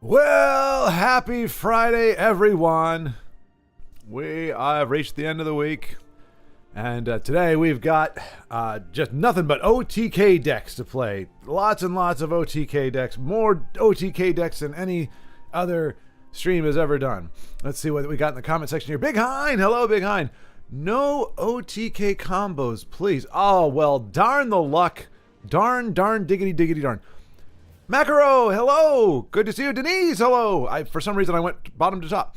Well, happy Friday, everyone. We have reached the end of the week. And today we've got just nothing but OTK decks to play. Lots and lots of OTK decks. More OTK decks than any other stream has ever done. Let's see what we got in the comment section here. Big Hein! Hello, Big Hein. No OTK combos, please. Oh, well, darn the luck. Darn, diggity, darn. Macaro, hello. Good to see you. Denise, hello. For some reason, I went bottom to top.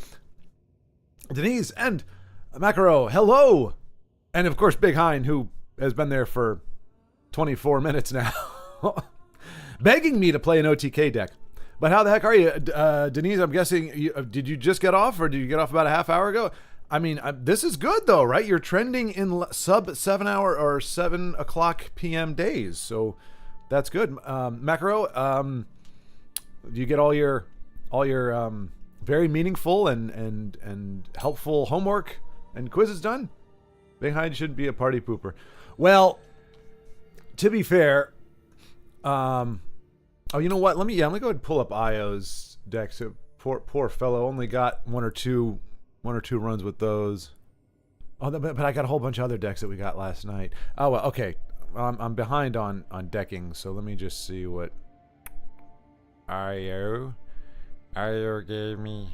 Denise and Macaro, hello. And, of course, Big Hein, who has been there for 24 minutes now, begging me to play an OTK deck. But how the heck are you? Denise, I'm guessing, did you just get off, or did you get off about a half hour ago? I mean, this is good, though, right? You're trending in sub 7 hour or 7 o'clock p.m. days, so that's good. Macaro, do you get all your very meaningful and helpful homework and quizzes done? Big Hein shouldn't be a party pooper. Well, to be fair, oh, you know what? Let me go ahead and pull up Io's deck. So poor fellow only got one or two runs with those. Oh, but I got a whole bunch of other decks that we got last night. Oh well, okay. I'm behind on decking, so let me just see what Io gave me.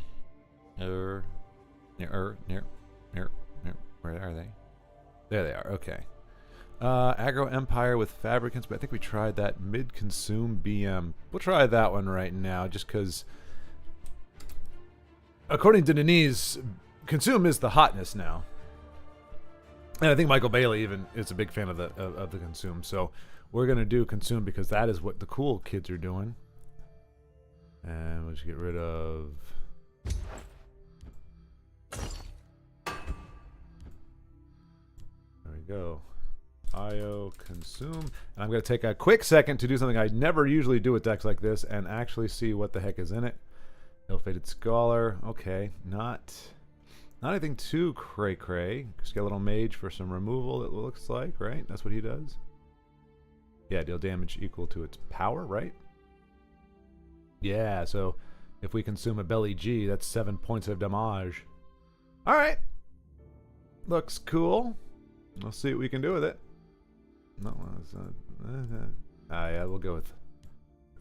Where are they? There they are. Okay. Aggro Empire with Fabricants, but I think we tried that. Mid-Consume BM. We'll try that one right now, just because, according to Denise, Consume is the hotness now. And I think Michael Bailey even is a big fan of the Consume. So we're going to do Consume because that is what the cool kids are doing. And we'll just get rid of... There we go. IO Consume. And I'm going to take a quick second to do something I never usually do with decks like this and actually see what the heck is in it. Ill-Fated Scholar. Okay. Not anything too cray-cray. Skeletal Mage for some removal, it looks like, right? That's what he does. Yeah, deal damage equal to its power, right? Yeah, so if we consume a Belly G, that's 7 points of damage. Alright. Looks cool. We'll see what we can do with it. No, it's not. Yeah, we'll go with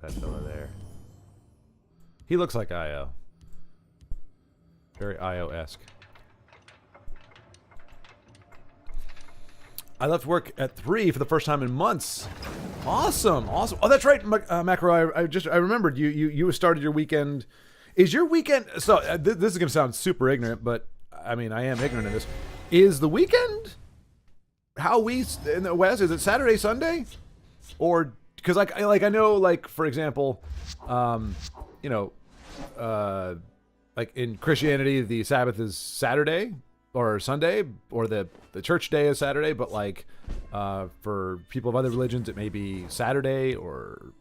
that fella there. He looks like Io. Very Io-esque. I left work at 3 for the first time in months. Awesome. Oh, that's right, Macro. I remembered you started your weekend. Is your weekend? So this is gonna sound super ignorant, but I mean I am ignorant of this. Is the weekend how we in the West? Is it Saturday, Sunday, or because I know, like, for example, like in Christianity the Sabbath is Saturday or Sunday, or the church day is Saturday, but like for people of other religions it may be Saturday or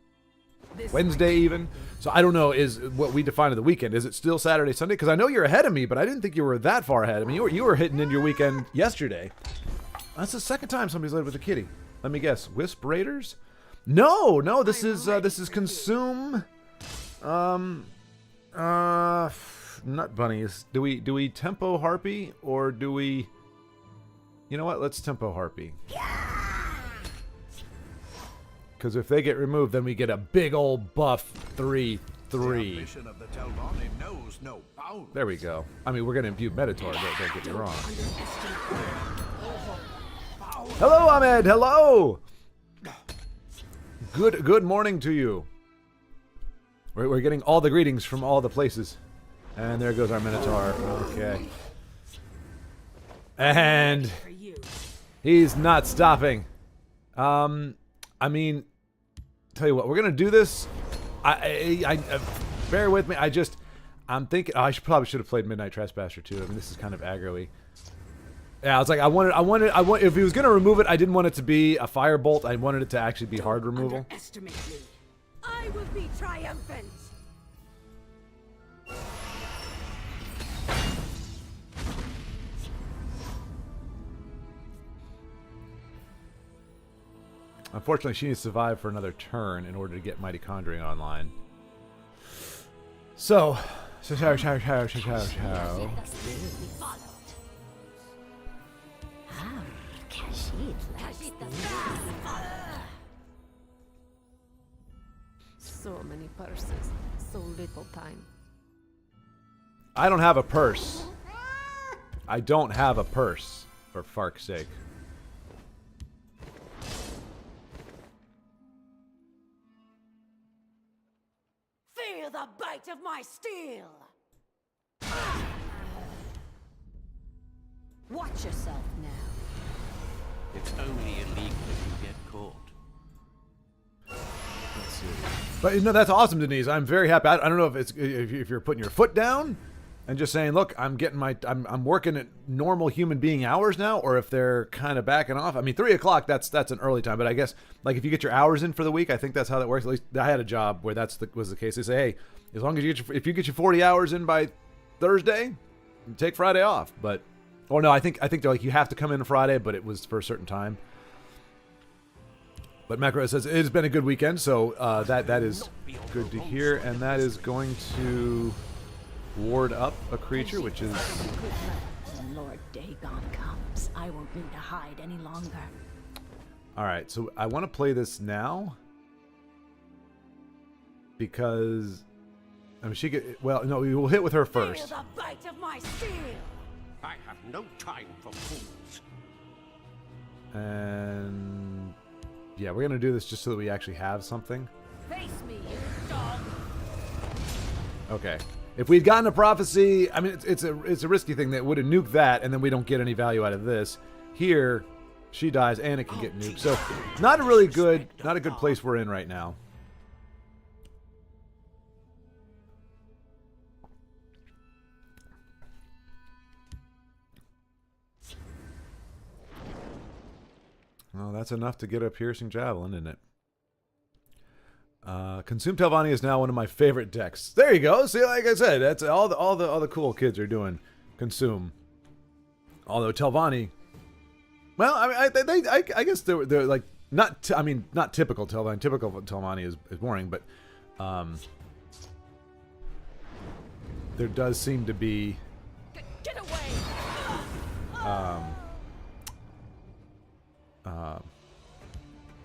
Wednesday even. So I don't know, is what we define as the weekend, is it still Saturday, Sunday? Because I know you're ahead of me, but I didn't think you were that far ahead. I mean, you were hitting into your weekend yesterday. That's the second time somebody's led with a kitty. Let me guess, Wisp Raiders? No, this is Consume. Nut bunnies. Do we tempo harpy, or do we? You know what? Let's tempo harpy. Because if they get removed, then we get a big old buff 3/3. There we go. I mean, we're gonna imbue Metator. Don't get me wrong. Hello, Ahmed. Hello. Good morning to you. We're getting all the greetings from all the places. And there goes our Minotaur. Okay. And he's not stopping. I mean, tell you what, we're gonna do this. I bear with me. I'm thinking. Oh, probably should have played Midnight Trespasser too. I mean, this is kind of aggro-y. Yeah, it's like I wanted. If he was gonna remove it, I didn't want it to be a firebolt. I wanted it to actually be hard removal. Underestimate me. I will be triumphant. Unfortunately, she needs to survive for another turn in order to get Mighty Conjuring online. So. So many purses, so little time. I don't have a purse. I don't have a purse, for fark's sake. Feel the bite of my steel! Watch yourself now. It's only illegal if you get caught. Let's see. But you know, that's awesome, Denise. I'm very happy. I don't know if it's if you're putting your foot down and just saying, look, I'm getting I'm working at normal human being hours now, or if they're kind of backing off. I mean, 3 o'clock, that's an early time, but I guess like if you get your hours in for the week, I think that's how that works. At least I had a job where was the case. They say, hey, as long as if you get your 40 hours in by Thursday, take Friday off. But oh no, I think they're like you have to come in Friday, but it was for a certain time. But Macro says it has been a good weekend, so that is good to hear, and that is going to ward up a creature, which is. When Lord Dagon comes, I won't need to hide any longer. All right, so I want to play this now because I mean she could. Well, no, we will hit with her first. Feel the bite of my steel! I have no time for fools. And yeah, we're gonna do this just so that we actually have something. Face me, you dog! Okay. If we'd gotten a prophecy, I mean, it's a risky thing that would have nuked that, and then we don't get any value out of this. Here, she dies, and it can get nuked. So, not a good place we're in right now. Well, that's enough to get a piercing javelin, isn't it? Consume Telvanni is now one of my favorite decks. There you go. See, like I said, that's all the cool kids are doing. Consume. Although Telvanni, well, I mean, I guess they're like not typical Telvanni. Typical Telvanni is boring, but there does seem to be Get away!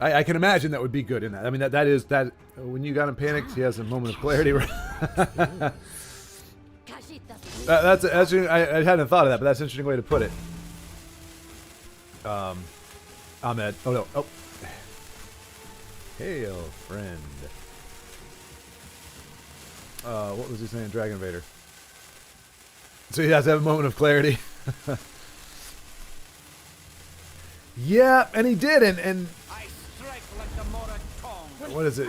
I can imagine that would be good in that. I mean, that is when you got him panicked, he has a moment of clarity. That's I hadn't thought of that, but that's an interesting way to put it. Ahmed. Oh no. Oh. Hail, friend. What was he saying? Dragon Vader. So he has to have a moment of clarity. Yeah, and he did, and I strike like the Moraton. what is it?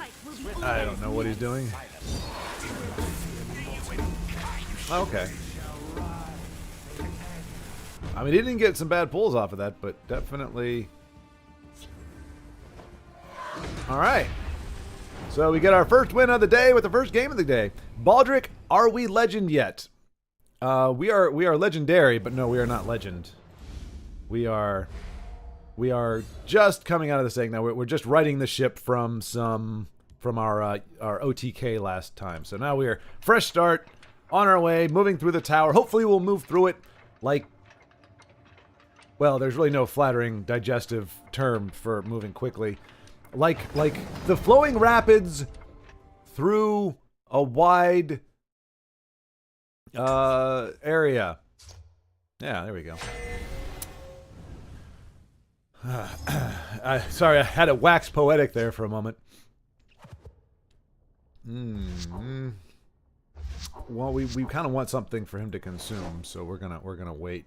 I don't know what he's doing. Okay. I mean, he didn't get some bad pulls off of that, but definitely. All right. So we get our first win of the day with the first game of the day. Baldric, are we legend yet? We are legendary, but no, we are not legend. We are just coming out of this thing now. We're just righting the ship from our OTK last time. So now we are fresh start, on our way, moving through the tower. Hopefully we'll move through it like, well, there's really no flattering digestive term for moving quickly. Like the flowing rapids through a wide area. Yeah, there we go. Sorry, I had it wax poetic there for a moment. Well, we kind of want something for him to consume, so we're gonna wait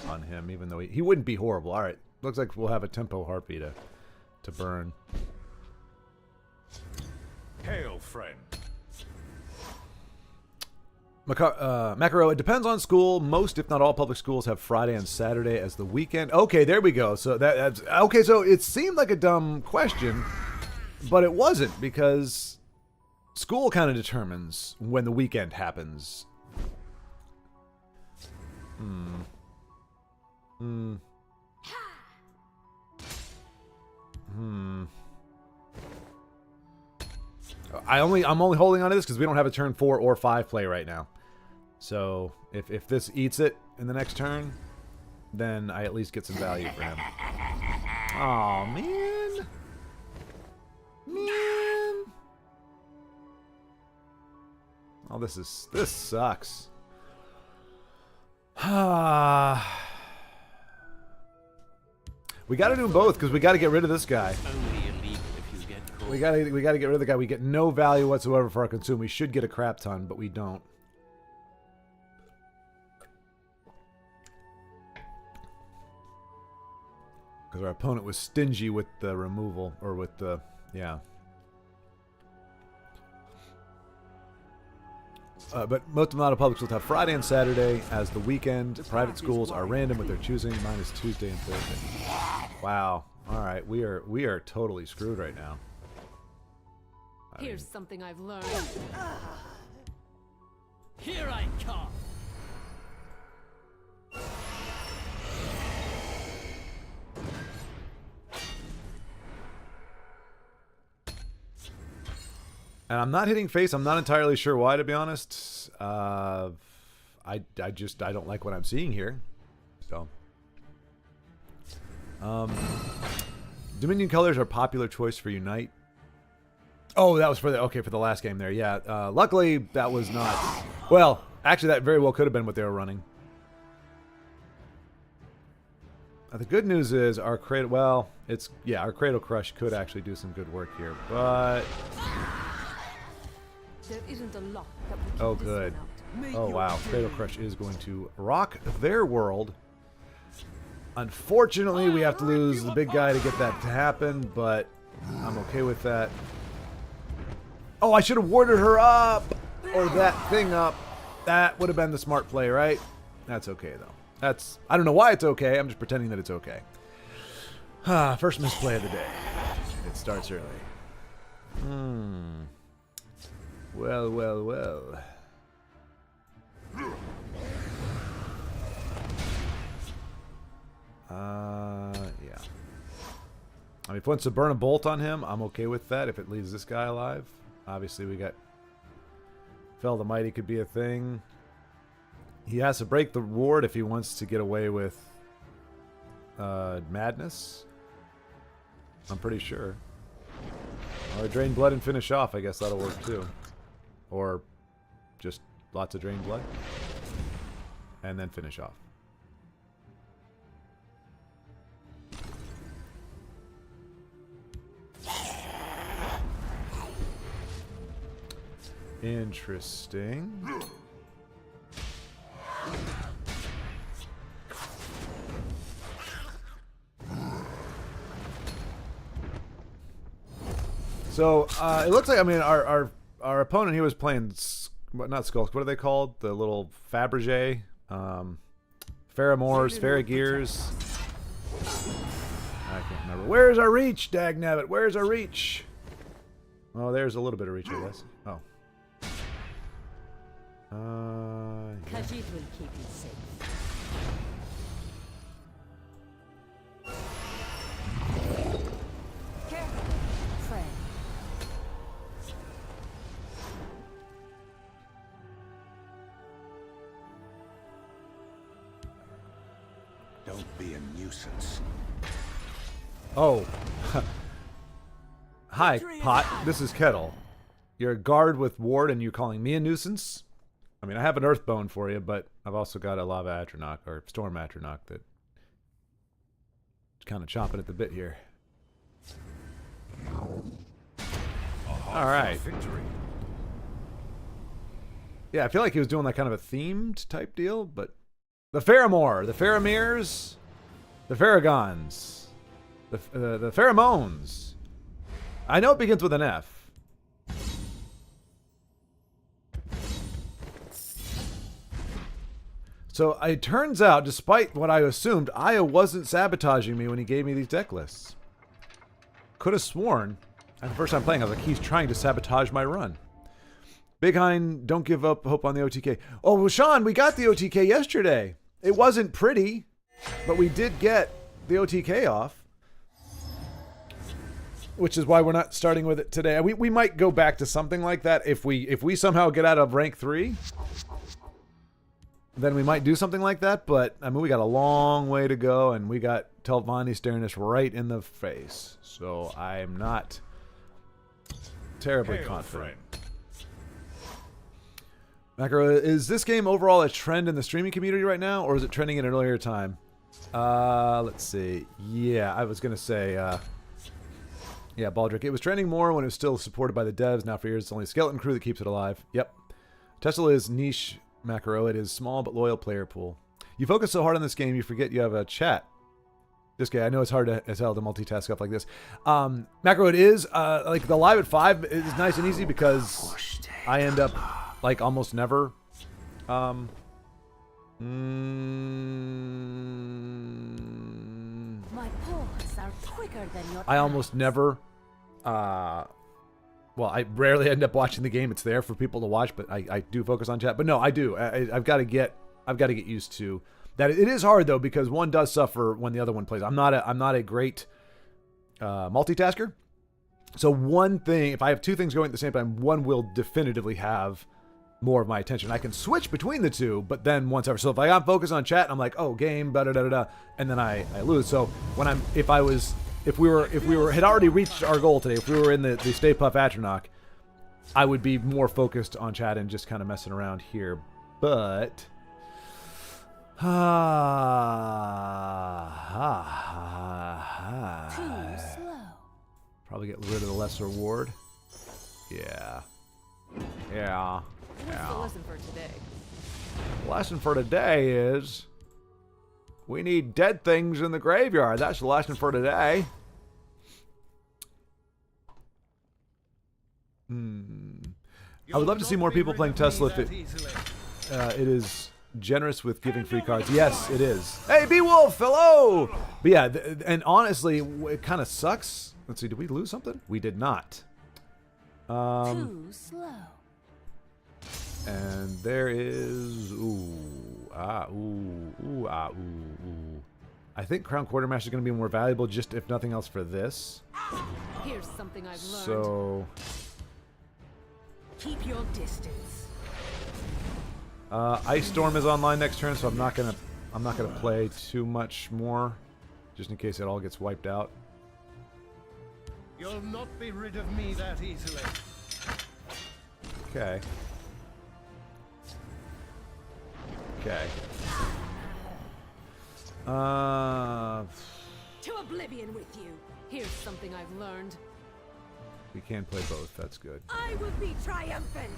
on him, even though he wouldn't be horrible. All right, looks like we'll have a tempo harpy to burn. Hail, friend. Macaro, it depends on school. Most, if not all, public schools have Friday and Saturday as the weekend. Okay, there we go. So that's okay. So it seemed like a dumb question, but it wasn't, because school kind of determines when the weekend happens. I'm only holding on to this because we don't have a turn 4 or 5 play right now. So if this eats it in the next turn, then I at least get some value for him. Oh man. Man. Oh, this sucks. We got to do both because we got to get rid of this guy. Only illegal if you get caught. We got to get rid of the guy. We get no value whatsoever for our consume. We should get a crap ton, but we don't. Because our opponent was stingy with the removal, or with the, yeah. But most model publics will have Friday and Saturday as the weekend. Private schools are random with their choosing, minus Tuesday and Thursday. Wow. All right, we are totally screwed right now. Here's something I've learned. Here I come. And I'm not hitting face. I'm not entirely sure why, to be honest. I don't like what I'm seeing here. So, Dominion colors are popular choice for Unite. Oh, that was for for the last game there. Yeah. Luckily, that was not. Well, actually, that very well could have been what they were running. The good news is our Cradle. Well, our Cradle Crush could actually do some good work here, but. There isn't a lock that will keep Oh, this good. one out. Oh, wow. Cradle Crush is going to rock their world. Unfortunately, we have to lose the big guy to get that to happen, but I'm okay with that. Oh, I should have warded her up! Or that thing up. That would have been the smart play, right? That's okay, though. I don't know why it's okay. I'm just pretending that it's okay. First misplay of the day. It starts early. Well, well, well. Yeah. I mean, if it wants to burn a bolt on him, I'm okay with that if it leaves this guy alive. Obviously, we got... Fell the Mighty could be a thing. He has to break the ward if he wants to get away with... Madness. I'm pretty sure. Or drain blood and finish off, I guess that'll work too. Or just lots of drained blood. And then finish off. Interesting. So, it looks like, I mean, our opponent, he was playing, not skulks, what are they called? The little Fabergé, Faramores, Faragears. I can't remember. Where's our reach, dagnabbit? Where's our reach? Oh, there's a little bit of reach, I guess. Oh. Yeah. Khajiit will keep you safe. Careful, friend. Don't be a nuisance. Oh. Hi, Pot. This is Kettle. You're a guard with ward and you're calling me a nuisance? I mean, I have an Earthbone for you, but I've also got a Lava Atronach, or Storm Atronach, that kind of chomping at the bit here. Alright. Yeah, I feel like he was doing like kind of a themed type deal, but... The Faramore, the Farameres, the Faragons, the Pheromones. I know it begins with an F. So it turns out, despite what I assumed, Aya wasn't sabotaging me when he gave me these deck lists. Could have sworn, at the first time playing, I was like, he's trying to sabotage my run. Big Hein, don't give up hope on the OTK. Oh, well, Sean, we got the OTK yesterday. It wasn't pretty, but we did get the OTK off. which is why we're not starting with it today. We might go back to something like that if we somehow get out of rank 3. Then we might do something like that, but I mean we got a long way to go, and we got Telvanni staring us right in the face. So I'm not terribly confident. Macro, is this game overall a trend in the streaming community right now, or is it trending at an earlier time? Let's see. Yeah, I was gonna say, yeah, Baldric. It was trending more when it was still supported by the devs. Now for years, it's only Skeleton Crew that keeps it alive. Yep. TESL is niche, Macro. It is small but loyal player pool. You focus so hard on this game, you forget you have a chat. This guy, I know it's hard as hell to multitask stuff like this. Macro, it is, like the live at 5 is nice and easy because I end up, like, almost never, My paws are quicker than your I almost never, well, I rarely end up watching the game. It's there for people to watch, but I do focus on chat. But no, I do. I've got to get used to that. It is hard though because one does suffer when the other one plays. I'm not a great multitasker. So one thing, if I have two things going at the same time, one will definitively have more of my attention. I can switch between the two, but then once ever. So if I got focused on chat, I'm like, oh, game, da da da da, and then I lose. So when if we had already reached our goal today, if we were in the Stay Puft Atronach, I would be more focused on chat and just kind of messing around here. But too slow. probably get rid of the lesser ward. Yeah. What's the lesson for today? The lesson for today is we need dead things in the graveyard. That's the lesson for today. I would love to see more people playing TESL if it is generous with giving free cards. Yes, it is. Hey, Beowulf, hello! But yeah, and honestly, it kind of sucks. Let's see, did we lose something? We did not. Too slow. And there is I think Crown Quartermaster is going to be more valuable, just if nothing else for this. Here's something I've learned. So Keep your distance. Ice Storm is online next turn, so I'm not gonna play too much more, just in case it all gets wiped out. You'll not be rid of me that easily. Okay. Okay. To oblivion with you. Here's something I've learned. We can play both. That's good. I will be triumphant.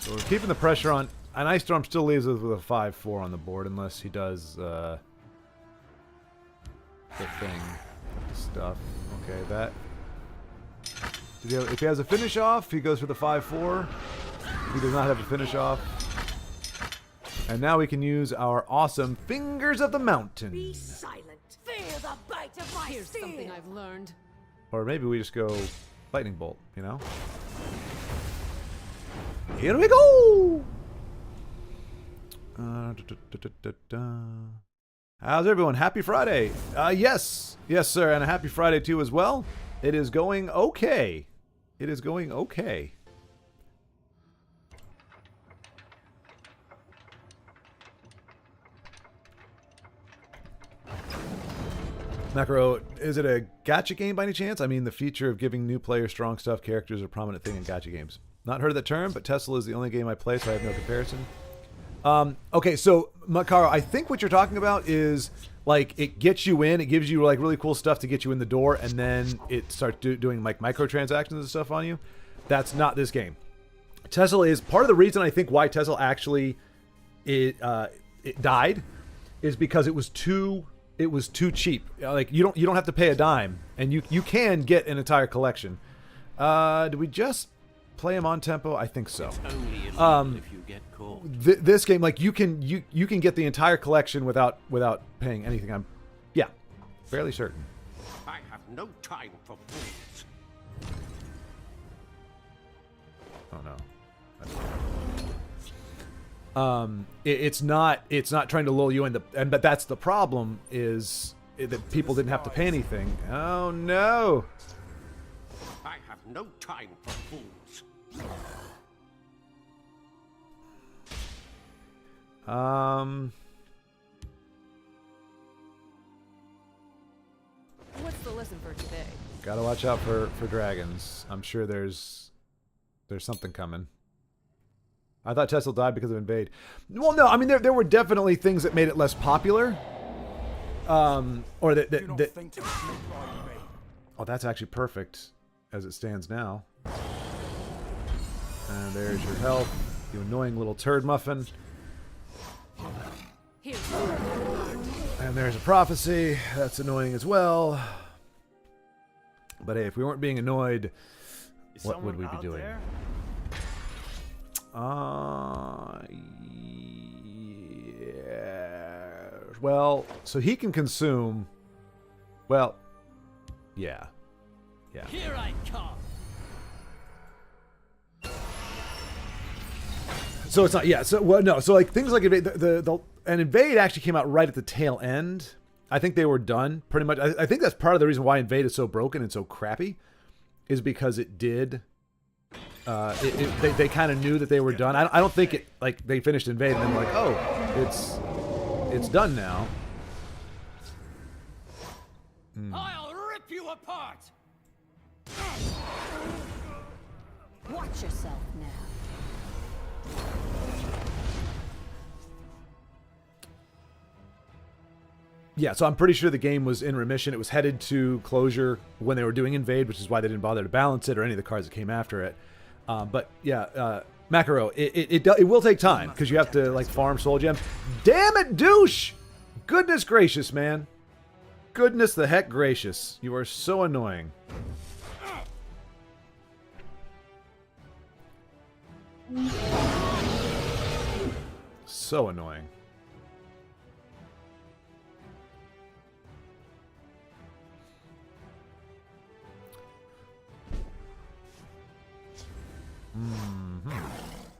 So we're keeping the pressure on. And Ice Storm still leaves us with a 5-4 on the board, unless he does the thing stuff. Okay, that. If he has a finish off, he goes for the 5-4. He does not have a finish off. And now we can use our awesome Fingers of the Mountain. Be silent. Feel the bite of my Here's steel. something I've learned. Or maybe we just go Lightning Bolt, you know? Here we go! How's everyone? Happy Friday. Yes, sir, and a happy Friday too as well. It is going okay. It is going okay. Macro, is it a gacha game by any chance? I mean, the feature of giving new players strong stuff characters is a prominent thing in gacha games. Not heard of the term, but TESL is the only game I play, so I have no comparison. Okay, so Makaro, I think what you're talking about is like it gets you in, it gives you like really cool stuff to get you in the door, and then it starts doing like microtransactions and stuff on you. That's not this game. TESL is part of the reason I think why TESL actually it died is because it was too cheap. Like you don't have to pay a dime, and you can get an entire collection. Do we just play him on tempo? I think so. It's only illegal if you get caught. This game, like you can get the entire collection without paying anything. I'm fairly certain. I have no time for fools. Oh no. It's not trying to lull you in. But that's the problem is that people didn't have to pay anything. Oh no! I have no time for fools. What's the lesson for today? Gotta watch out for dragons. I'm sure there's something coming. I thought TESL died because of Invade. Well, no, I mean there were definitely things that made it less popular. Or that oh, that's actually perfect as it stands now. And there's your health, you annoying little turd muffin. And there's a prophecy. That's annoying as well. But hey, if we weren't being annoyed, what would we be doing? Yeah. Well, so he can consume. Well, yeah. Yeah. Here I come. So it's not, yeah. So well, no. So like things like Invade, and Invade actually came out right at the tail end. I think they were done pretty much. I think that's part of the reason why Invade is so broken and so crappy, is because it did. They kind of knew that they were done. I don't think it like they finished Invade and then like, oh, it's done now. I'll rip you apart. Watch yourself now. Yeah, so I'm pretty sure the game was in remission. It was headed to closure when they were doing Invade, which is why they didn't bother to balance it or any of the cards that came after it. But yeah, Macaro, it will take time because you have to like farm soul gems. Damn it, douche! Goodness gracious, man. Goodness the heck gracious. You are so annoying. So annoying.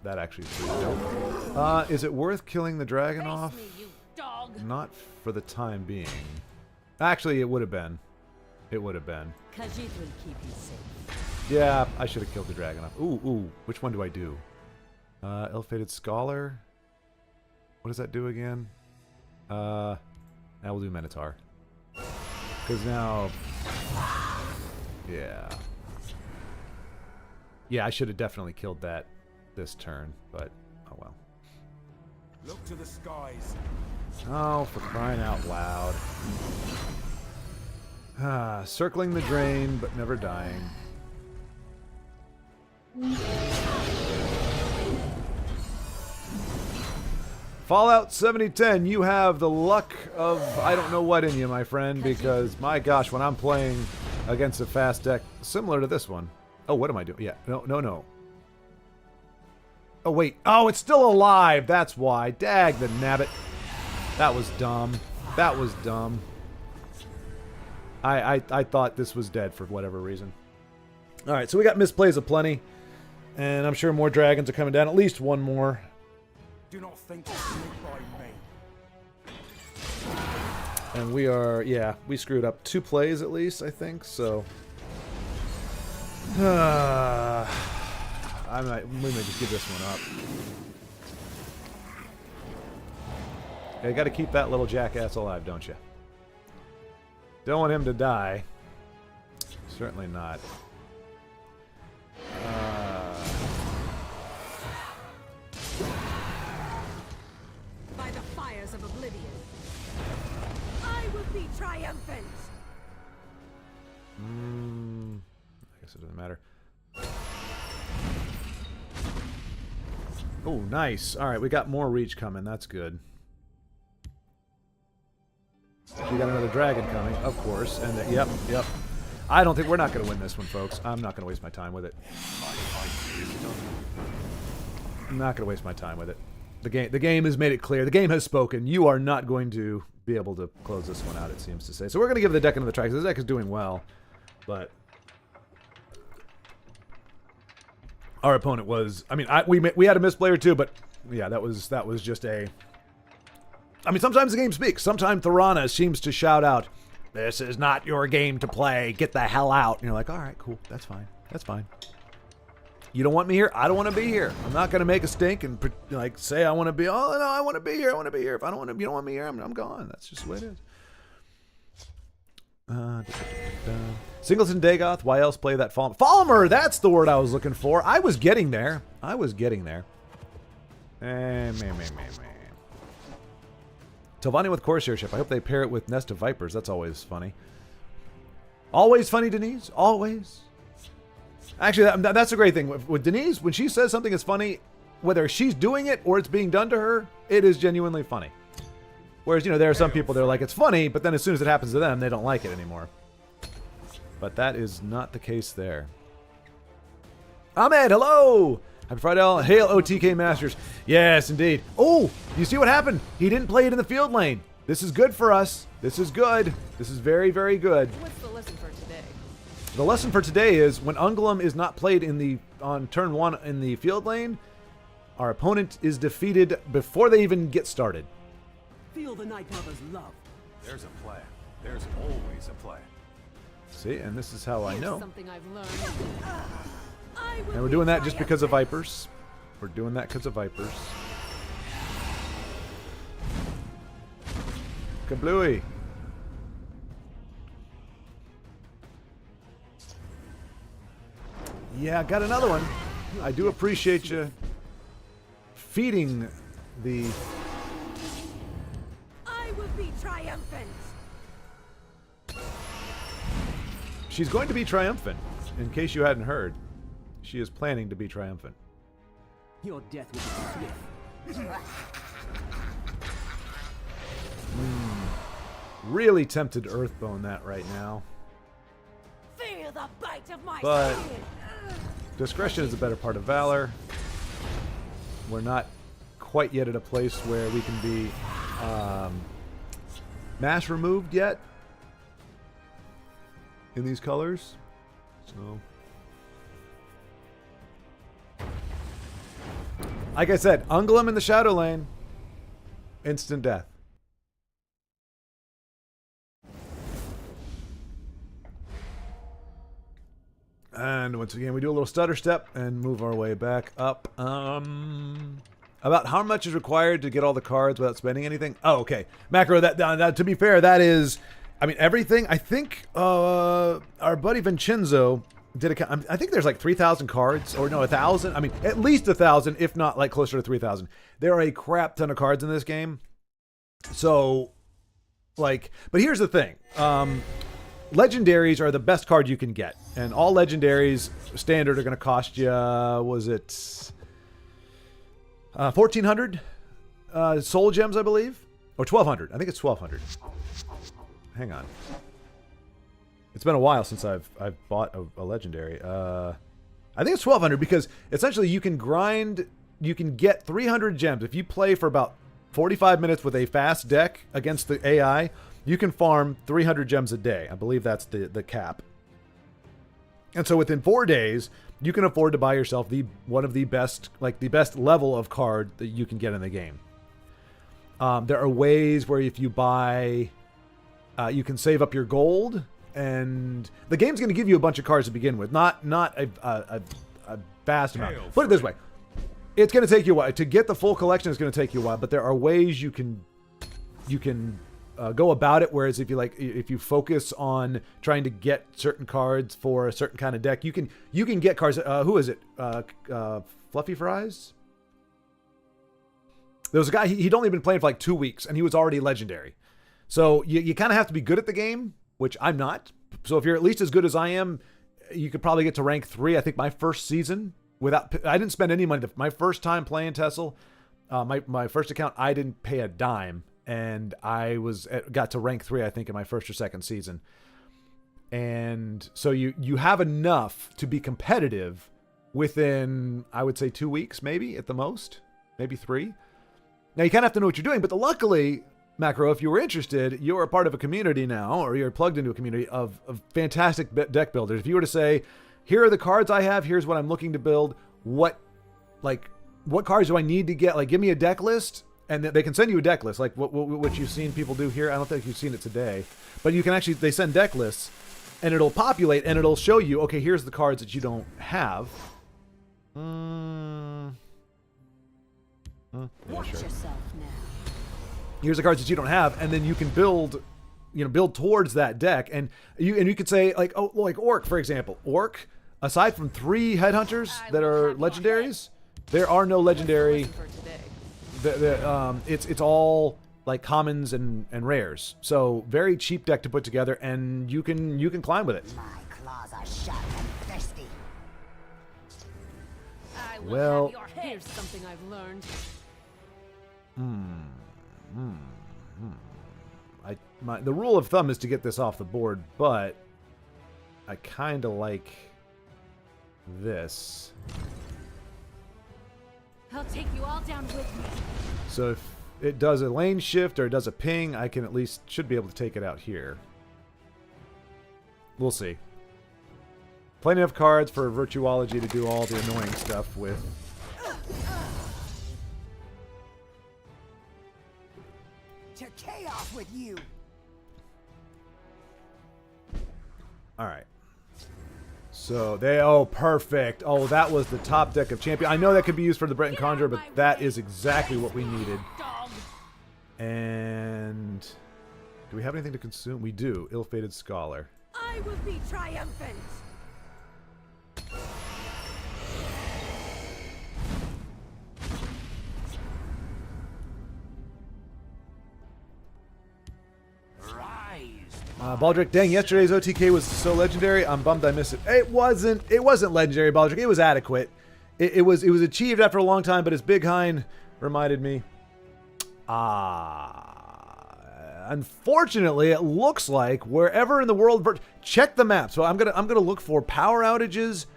That actually is pretty dope. Is it worth killing the dragon off? Me, you dog. Not for the time being. Actually, it would have been. It would have been. Khajiit will keep you safe. Yeah, I should have killed the dragon off. Ooh. Which one do I do? Ill-fated Scholar. What does that do again? Now we'll do Minotaur. Because now... Yeah. Yeah, I should have definitely killed that this turn, but oh well. Look to the skies. Oh, for crying out loud. Circling the drain, but never dying. Fallout 7010, you have the luck of I don't know what in you, my friend, because my gosh, when I'm playing against a fast deck similar to this one. Oh, what am I doing? Yeah, no. Oh, wait. Oh, it's still alive. That's why. Dag the nabbit. That was dumb. That was dumb. I thought this was dead for whatever reason. All right, so we got misplays aplenty. And I'm sure more dragons are coming down. At least one more. Do not think to sneak by me. And we are, yeah, we screwed up 2 plays at least, I think, so... we may just give this one up. You gotta keep that little jackass alive, don't you? Don't want him to die. Certainly not. By the fires of oblivion, I will be triumphant. I guess it doesn't matter. Oh, nice. Alright, we got more reach coming. That's good. We got another dragon coming, of course. And yep. I don't think we're not going to win this one, folks. I'm not going to waste my time with it. I'm not going to waste my time with it. The game has made it clear. The game has spoken. You are not going to be able to close this one out, it seems to say. So we're going to give the deck another try, because this deck is doing well. But our opponent was... I mean, we had a misplay or two, but Yeah, that was just a... I mean, sometimes the game speaks. Sometimes Thorana seems to shout out, "This is not your game to play. Get the hell out." And you're like, all right, cool. That's fine. That's fine. You don't want me here? I don't want to be here. I'm not going to make a stink and like say I want to be, oh, no, I want to be here. I want to be here. If I don't want to, you don't want me here, I'm gone. That's just the way it is. Singleton Dagoth, why else play that Falmer? That's the word I was looking for. I was getting there. Telvanni with Corsair ship. I hope they pair it with Nest of Vipers. That's always funny. Always funny, Denise. Always. Actually, that's a great thing. With Denise, when she says something is funny, whether she's doing it or it's being done to her, it is genuinely funny. Whereas, you know, there are some people, they're like, it's funny, but then as soon as it happens to them, they don't like it anymore. But that is not the case there. Ahmed, hello! Happy Friday, hail OTK Masters. Yes, indeed. Oh, you see what happened? He didn't play it in the field lane. This is good for us. This is good. This is very, very good. What's the lesson for today? The lesson for today is when Ungulum is not played on turn 1 in the field lane, our opponent is defeated before they even get started. Feel the Night Mother's love. There's a plan. There's always a plan. See, and this is how I Here's know. something I've learned. And we're doing that just because of Vipers. We're doing that because of Vipers. Kablooey. Yeah, got another one. I do appreciate you feeding the... I will be triumphant. She's going to be triumphant, in case you hadn't heard. She is planning to be triumphant. Your death will be swift. Really tempted to Earthbone that right now. Feel the bite of my But skin. discretion is a better part of valor. We're not quite yet at a place where we can be mass removed yet in these colors. So, like I said, Ungulum in the shadow lane, instant death. And once again, we do a little stutter step and move our way back up. About how much is required to get all the cards without spending anything? Oh, okay. Macro, that to be fair, that is, I mean, everything. I think our buddy Vincenzo did I think there's like 3,000 cards, or no, 1,000. I mean, at least 1,000, if not like closer to 3,000. There are a crap ton of cards in this game. So, like, but here's the thing. Legendaries are the best card you can get. And all legendaries standard are going to cost you, was it 1,400 soul gems, I believe? Or 1,200. I think it's 1,200. Hang on. It's been a while since I've bought a legendary. I think it's 1,200 because essentially you can grind, you can get 300 gems. If you play for about 45 minutes with a fast deck against the AI, you can farm 300 gems a day. I believe that's the cap. And so within 4 days, you can afford to buy yourself one of the best, like the best level of card that you can get in the game. There are ways where if you buy, you can save up your gold, and the game's going to give you a bunch of cards to begin with, not a vast amount. Put it this way. It's going to take you a while. To get the full collection is going to take you a while, but there are ways you can go about it. Whereas if you focus on trying to get certain cards for a certain kind of deck, you can get cards. Who is it? Fluffy Fries? There was a guy. He'd only been playing for like 2 weeks, and he was already legendary. So you kind of have to be good at the game, which I'm not. So if you're at least as good as I am, you could probably get to rank 3. I think my first season I didn't spend any money. My first time playing TESL, my first account, I didn't pay a dime. And I got to rank 3, I think, in my first or second season. And so you have enough to be competitive within, I would say, 2 weeks, maybe at the most, maybe 3. Now you kind of have to know what you're doing, but luckily, Macro, if you were interested, you're a part of a community now, or you're plugged into a community of fantastic deck builders. If you were to say, here are the cards I have, here's what I'm looking to build, what what cards do I need to get? Like, give me a deck list, and they can send you a deck list, like what you've seen people do here. I don't think you've seen it today, but you can actually, they send deck lists, and it'll populate, and it'll show you, okay, here's the cards that you don't have. Yeah, Watch sure. yourself now. Here's the cards that you don't have, and then you can build, build towards that deck, and you could say, like, oh, like Orc, for example. Orc, aside from 3 headhunters that are legendaries, there are no legendary. For today. It's all like commons and rares. So very cheap deck to put together, and you can climb with it. My claws are sharp and thirsty. I will Well- have your head. Here's something I've learned. The rule of thumb is to get this off the board, but I kind of like this. I'll take you all down with me. So if it does a lane shift or it does a ping, I can at least should be able to take it out here. We'll see. Plenty of cards for Virtuology to do all the annoying stuff with. To chaos with you. All right. So oh, perfect. Oh, that was the top deck of Champion. I know that could be used for the Breton Conjurer, but that is exactly what we needed. Dog. And do we have anything to consume? We do. Ill-fated Scholar. I will be triumphant. Baldric, dang, yesterday's OTK was so legendary. I'm bummed I missed it. It wasn't legendary, Baldric. It was adequate. It was achieved after a long time, but as Big Hein reminded me, unfortunately, it looks like wherever in the world, check the map. So I'm gonna look for power outages,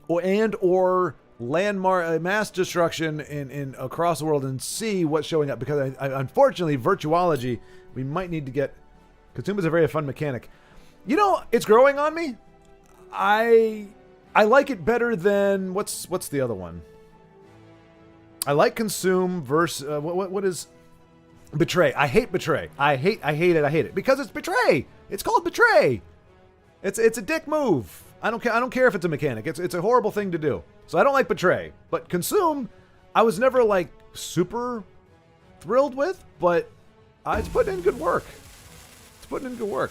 or landmark mass destruction in across the world and see what's showing up, because unfortunately, Virtuology, we might need to get. Consume is a very fun mechanic. It's growing on me. I like it better than what's the other one? I like Consume versus what is Betray. I hate Betray. I hate it because it's Betray. It's called Betray. It's a dick move. I don't care if it's a mechanic. It's a horrible thing to do. So I don't like Betray. But Consume, I was never like super thrilled with, but it's putting in good work. Putting in good work.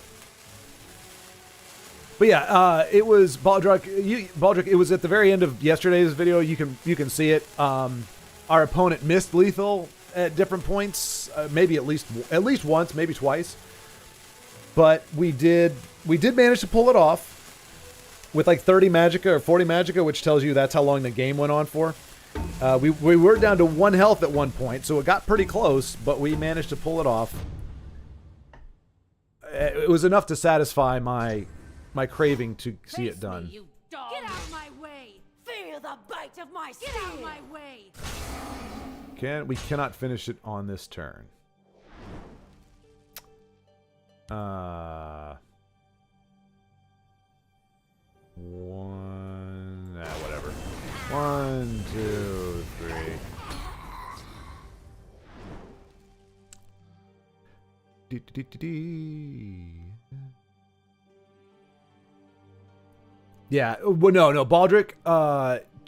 But yeah, it was Baldric. Baldric, it was at the very end of yesterday's video. You can see it. Our opponent missed lethal at different points, maybe at least once, maybe twice. But we did manage to pull it off with like 30 magicka or 40 magicka, which tells you that's how long the game went on for. We were down to 1 health at one point, so it got pretty close, but we managed to pull it off. It was enough to satisfy my craving to see it done. You dog. Get out of my way. Feel the bite of my Get out of steel. my way. We cannot finish it on this turn. Whatever. 1, 2, 3. Yeah, well, no, Baldric,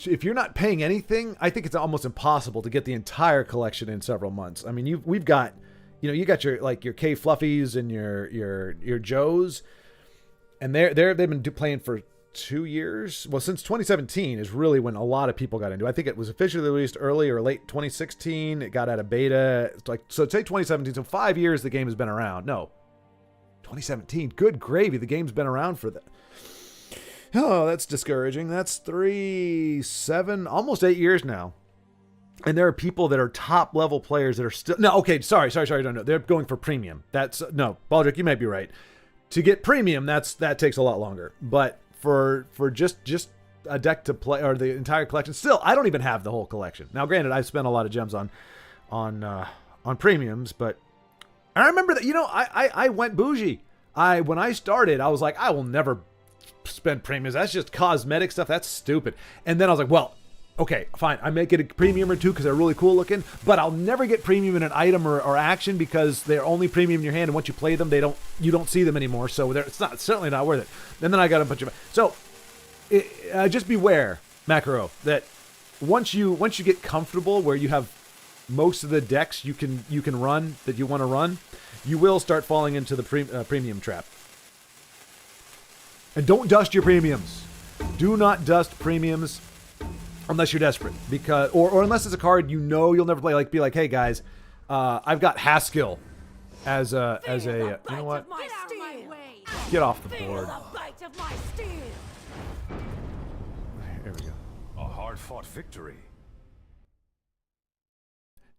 if you're not paying anything, I think it's almost impossible to get the entire collection in several months. I mean, we've got, you got your K Fluffies and your Joes, and they've been playing for 2 years. Well, since 2017 is really when a lot of people got into it. I think it was officially released early or late 2016. It got out of beta. So take 2017. So 5 years the game has been around. No, 2017. Good gravy. The game's been around for that. Oh, that's discouraging. That's 7, almost 8 years now. And there are people that are top level players that are still. No, okay, sorry. No. They're going for premium. No, Baldric, you might be right. To get premium, that takes a lot longer. But for just a deck to play, or the entire collection, still, I don't even have the whole collection. Now, granted, I've spent a lot of gems on premiums, but I remember that, I went bougie. When I started, I was like, I will never spend premiums. That's just cosmetic stuff. That's stupid. And then I was like, well, okay, fine, I may get a premium or two because they're really cool looking, but I'll never get premium in an item or action because they're only premium in your hand, and once you play them, you don't see them anymore, so it's certainly not worth it. And then I got a bunch of... So, just beware, Macro, that once you get comfortable where you have most of the decks you can run that you want to run, you will start falling into the premium trap. And don't dust your premiums. Do not dust premiums unless you're desperate, because or unless it's a card you know you'll never play. Like, be like, hey guys, I've got Haskell as a you know what? Get out of my way! Get off the board. The bite of my steel! There we go. A hard-fought victory.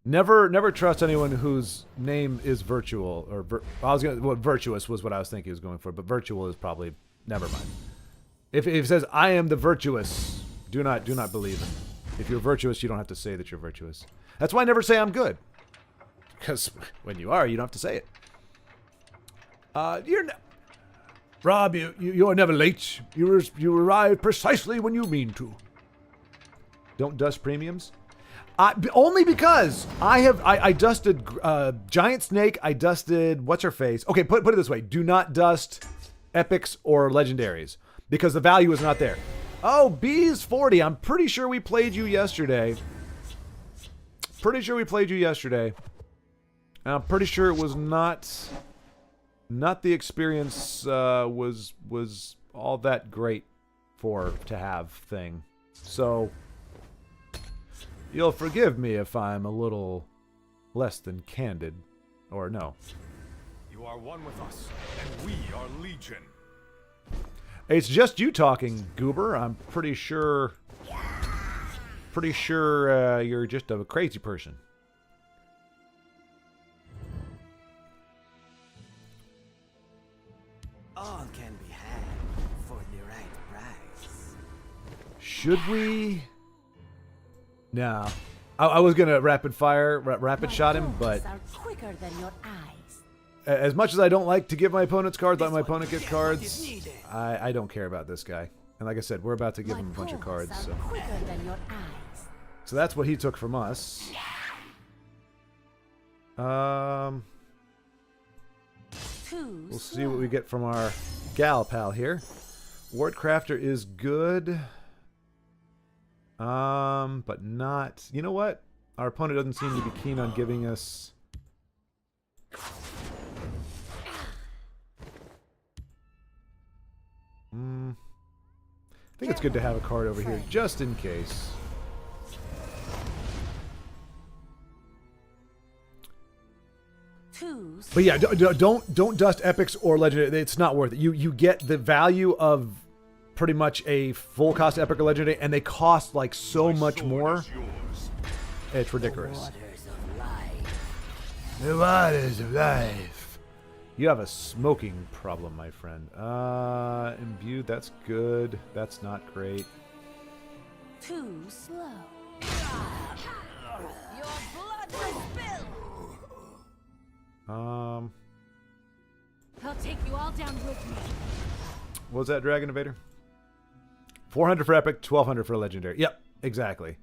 Never trust anyone whose name is virtual or virtuous was what I was thinking he was going for, but virtual is probably never mind. If it says I am the virtuous, do not believe it. If you're virtuous, you don't have to say that you're virtuous. That's why I never say I'm good, because when you are, you don't have to say it. Rob, you are never late. You arrive precisely when you mean to. Don't dust premiums. Only because I dusted Giant Snake. I dusted what's her face. Okay, put it this way: do not dust epics or legendaries because the value is not there. Oh, B's 40. I'm pretty sure we played you yesterday. And I'm pretty sure it was not the experience was all that great to have thing. So you'll forgive me if I'm a little less than candid, or no. You are one with us, and we are legion. It's just you talking, Goober. I'm pretty sure you're just a crazy person. All can be had for the right price. Should we? No. I was gonna rapid shot him, but Are quicker than your eyes. as much as I don't like to give my opponents cards, let my opponent get cards, I don't care about this guy. And like I said, we're about to give him a bunch of cards, so. Quicker than your eyes. So that's what he took from us. We'll see what we get from our gal pal here. Wardcrafter is good. But not... You know what? Our opponent doesn't seem to be keen on giving us... I think it's good to have a card over here, just in case. But yeah, don't dust epics or legendary. It's not worth it. You get the value of pretty much a full cost epic or legendary, and they cost like so much more. It's ridiculous. The waters of life. You have a smoking problem, my friend. Imbued, that's good. That's not great. Too slow. Your blood will spill! I'll take you all down with me. What was that, Dragon Invader? 400 for epic, 1200 for legendary. Yep, exactly.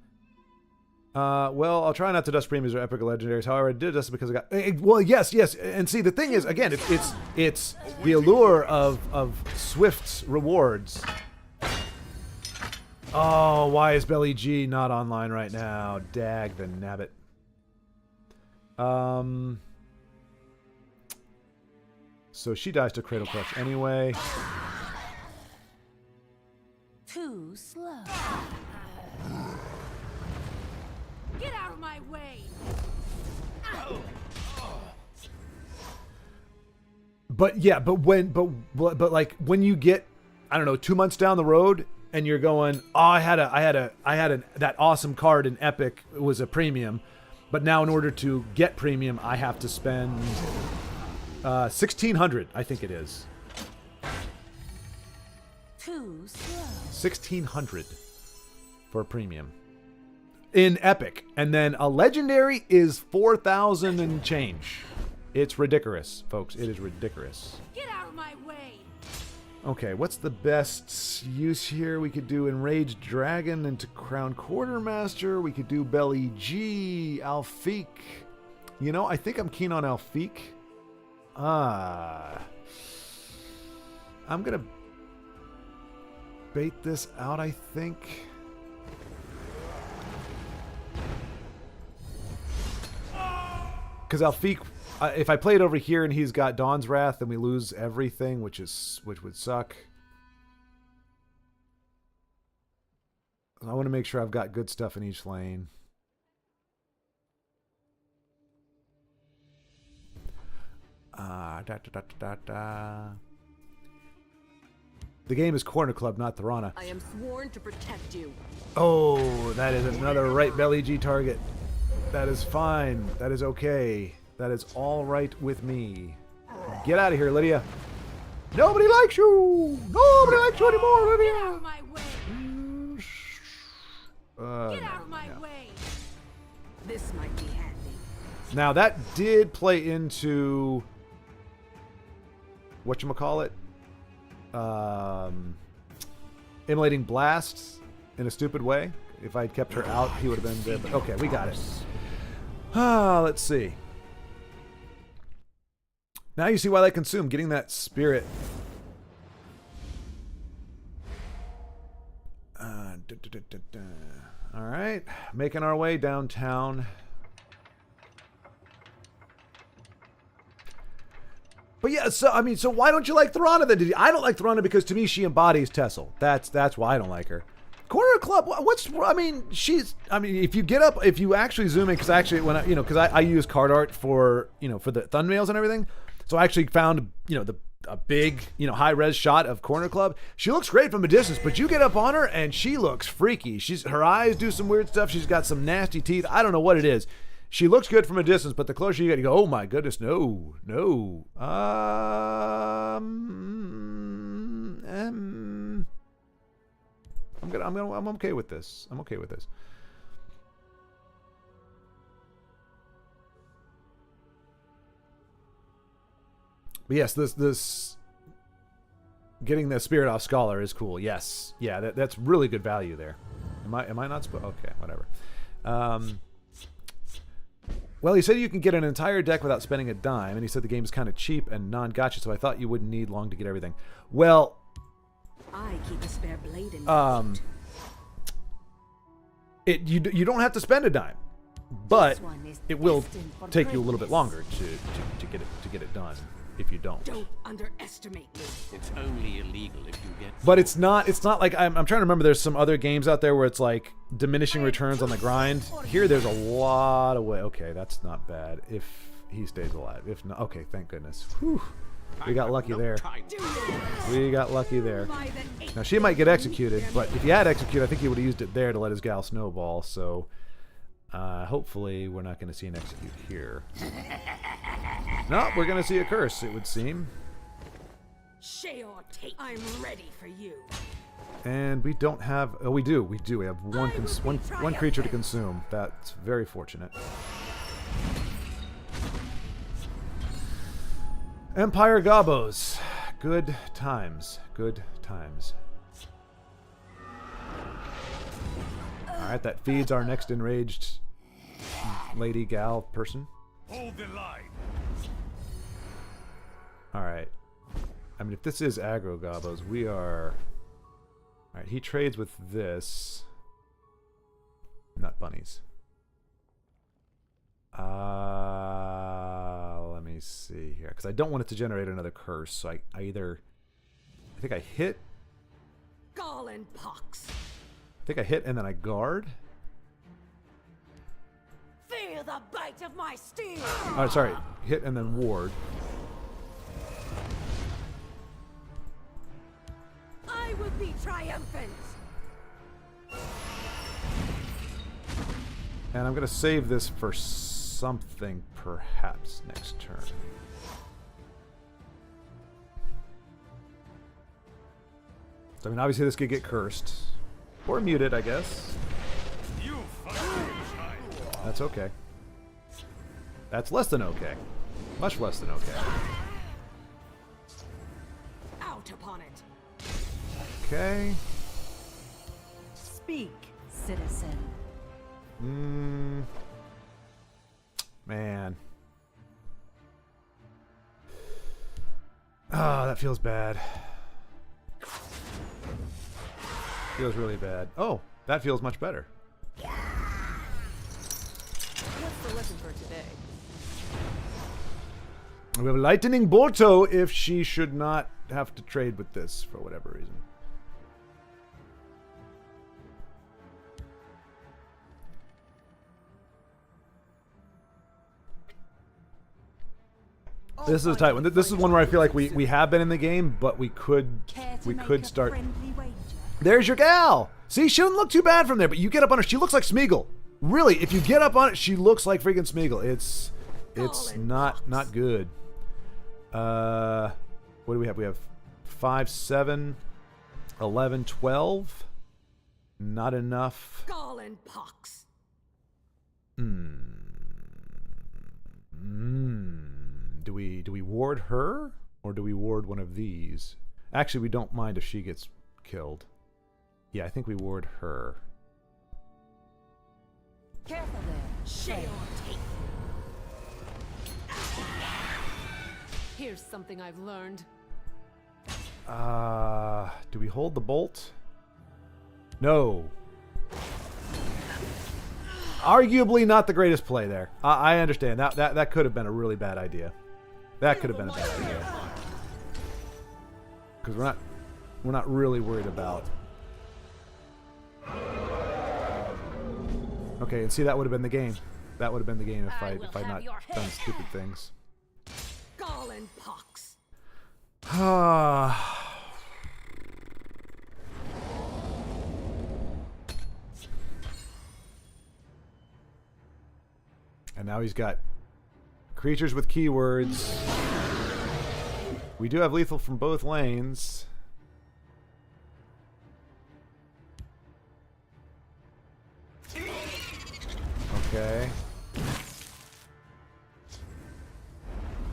Well, I'll try not to dust premiums or epic or legendaries. However, I did dust it because I got... Well, yes. And see, the thing is, again, it's the allure of Swift's rewards. Oh, why is Belly G not online right now? Dag the nabbit. So she dies to Cradle Clutch anyway. Too slow. Get out of my way! But yeah, but like when you get, I don't know, 2 months down the road and you're going, oh, I had that awesome card in Epic. It was a premium, but now in order to get premium, I have to spend 1,600. I think it is. Too slow. 1,600 for a premium in Epic, and then a legendary is 4,000 and change. It's ridiculous, folks. It is ridiculous. Get out of my way! Okay, what's the best use here? We could do Enraged Dragon into Crown Quartermaster. We could do Belly G, Alfiq. You know, I think I'm keen on Alfiq. I'm going to bait this out, I think. Because Alfiq, if I play it over here and he's got Dawn's Wrath, then we lose everything, which would suck. I want to make sure I've got good stuff in each lane. The game is Corner Club, not Thorana. I am sworn to protect you. Oh, that is another right belly G target. That is fine. That is okay. That is all right with me. Get out of here, Lydia. Nobody likes you. Nobody likes you anymore, Lydia. Get out of my way. Get out of my way. This might be handy. Now that did play into whatchamacallit? Immolating Blast in a stupid way. If I'd kept her out, he would have been dead. But okay, we got it. Let's see. Now you see why they consume. Getting that spirit. All right, making our way downtown. But yeah, so I mean, so why don't you like Thorana then? I don't like Thorana because to me she embodies TESL. That's why I don't like her. Corner Club, if you get up, if you actually zoom in, because actually when I use card art for for the thumbnails and everything, so I actually found a big high res shot of Corner Club. She looks great from a distance, but you get up on her and she looks freaky. Her eyes do some weird stuff. She's got some nasty teeth. I don't know what it is. She looks good from a distance, but the closer you get, you go, oh my goodness, no. I'm okay with this. I'm okay with this. But yes, this getting the spirit off Scholar is cool. Yes, yeah, that's really good value there. Am I not supposed? Okay, whatever. Well, he said you can get an entire deck without spending a dime, and he said the game is kind of cheap and non-gacha, so I thought you wouldn't need long to get everything. Well, I keep a spare blade in my you don't have to spend a dime, but it will take you a little bit longer to get it done if you don't. Don't underestimate me. It's only illegal if you get. But it's not like I'm trying to remember. There's some other games out there where it's like diminishing returns on the grind. Here, there's a lot of way. Okay, that's not bad. If he stays alive. If not, okay, thank goodness. Whew. We got lucky there. We got lucky there. Now she might get executed, but if he had executed, I think he would have used it there to let his gal snowball. So hopefully we're not going to see an execute here. No, we're going to see a curse, it would seem. Sheor, I'm ready for you. And we don't have. Oh, we do. We do. We have one creature to consume. That's very fortunate. Empire Gobos. Good times. Good times. Alright, that feeds our next enraged lady, gal, person. Hold the line. Alright. I mean, if this is aggro Gobos, we are... Alright, he trades with this. Nut bunnies. Let me see here. Because I don't want it to generate another curse, so I think I hit... Gall and pox. I think I hit and then I guard. Feel the bite of my steel. Oh, sorry. Hit and then ward. I will be triumphant. And I'm going to save this for something perhaps next turn. So, I mean, obviously this could get cursed. Or muted, I guess. That's okay. That's less than okay. Much less than okay. Out upon it. Okay. Speak, citizen. Man. Ah, that feels bad. Feels really bad. Oh, that feels much better. What's the lesson for today? We have Lightning Bolto if she should not have to trade with this for whatever reason. This is a tight one. This is one where I feel like we have been in the game, but we could start. There's your gal. See, she doesn't look too bad from there, but you get up on her. She looks like Smeagol. Really, if you get up on it, she looks like freaking Smeagol. It's not good. What do we have? We have 5, 7, 11, 12. Not enough. Gall and pox. Do we ward her or do we ward one of these? Actually, we don't mind if she gets killed. Yeah, I think we ward her. Careful there. Shale tape. Here's something I've learned. Do we hold the bolt? No. Arguably not the greatest play there. I understand. That could have been a really bad idea. That could have been a bad idea. Because we're not really worried about. Okay, and see, that would have been the game. That would have been the game if I'd not done stupid things. Gall and pox. And now he's got creatures with keywords. We do have lethal from both lanes. Okay.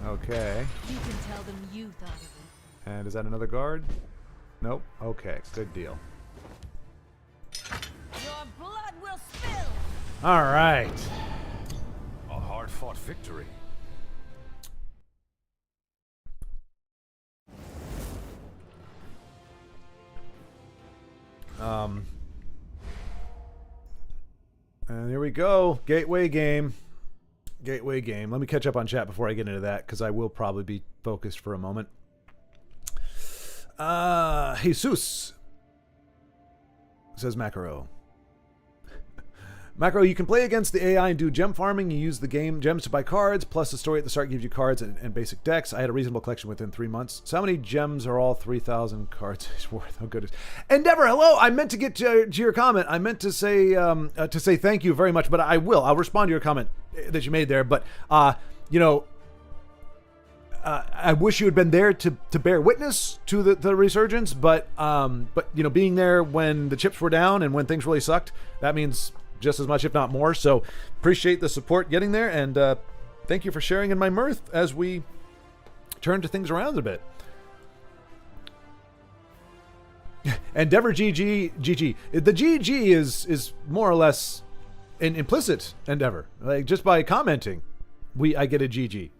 Okay. You can tell them you thought of it. And is that another guard? Nope. Okay, good deal. Your blood will spill. All right. A hard-fought victory. And here we go. Gateway game. Gateway game. Let me catch up on chat before I get into that, because I will probably be focused for a moment. Jesus, says Macro. Macro, you can play against the AI and do gem farming. You use the game gems to buy cards, plus the story at the start gives you cards and basic decks. I had a reasonable collection within 3 months. So how many gems are all 3,000 cards worth? Oh, goodness. Endeavor, hello! I meant to get to your comment. I meant to say thank you very much, but I will. I'll respond to your comment that you made there. But, you know, I wish you had been there to bear witness to the resurgence, but you know, being there when the chips were down and when things really sucked, that means just as much, if not more. So appreciate the support getting there, and thank you for sharing in my mirth as we turn to things around a bit. Endeavor GG. The GG is more or less an implicit endeavor. Like, just by commenting, I get a GG.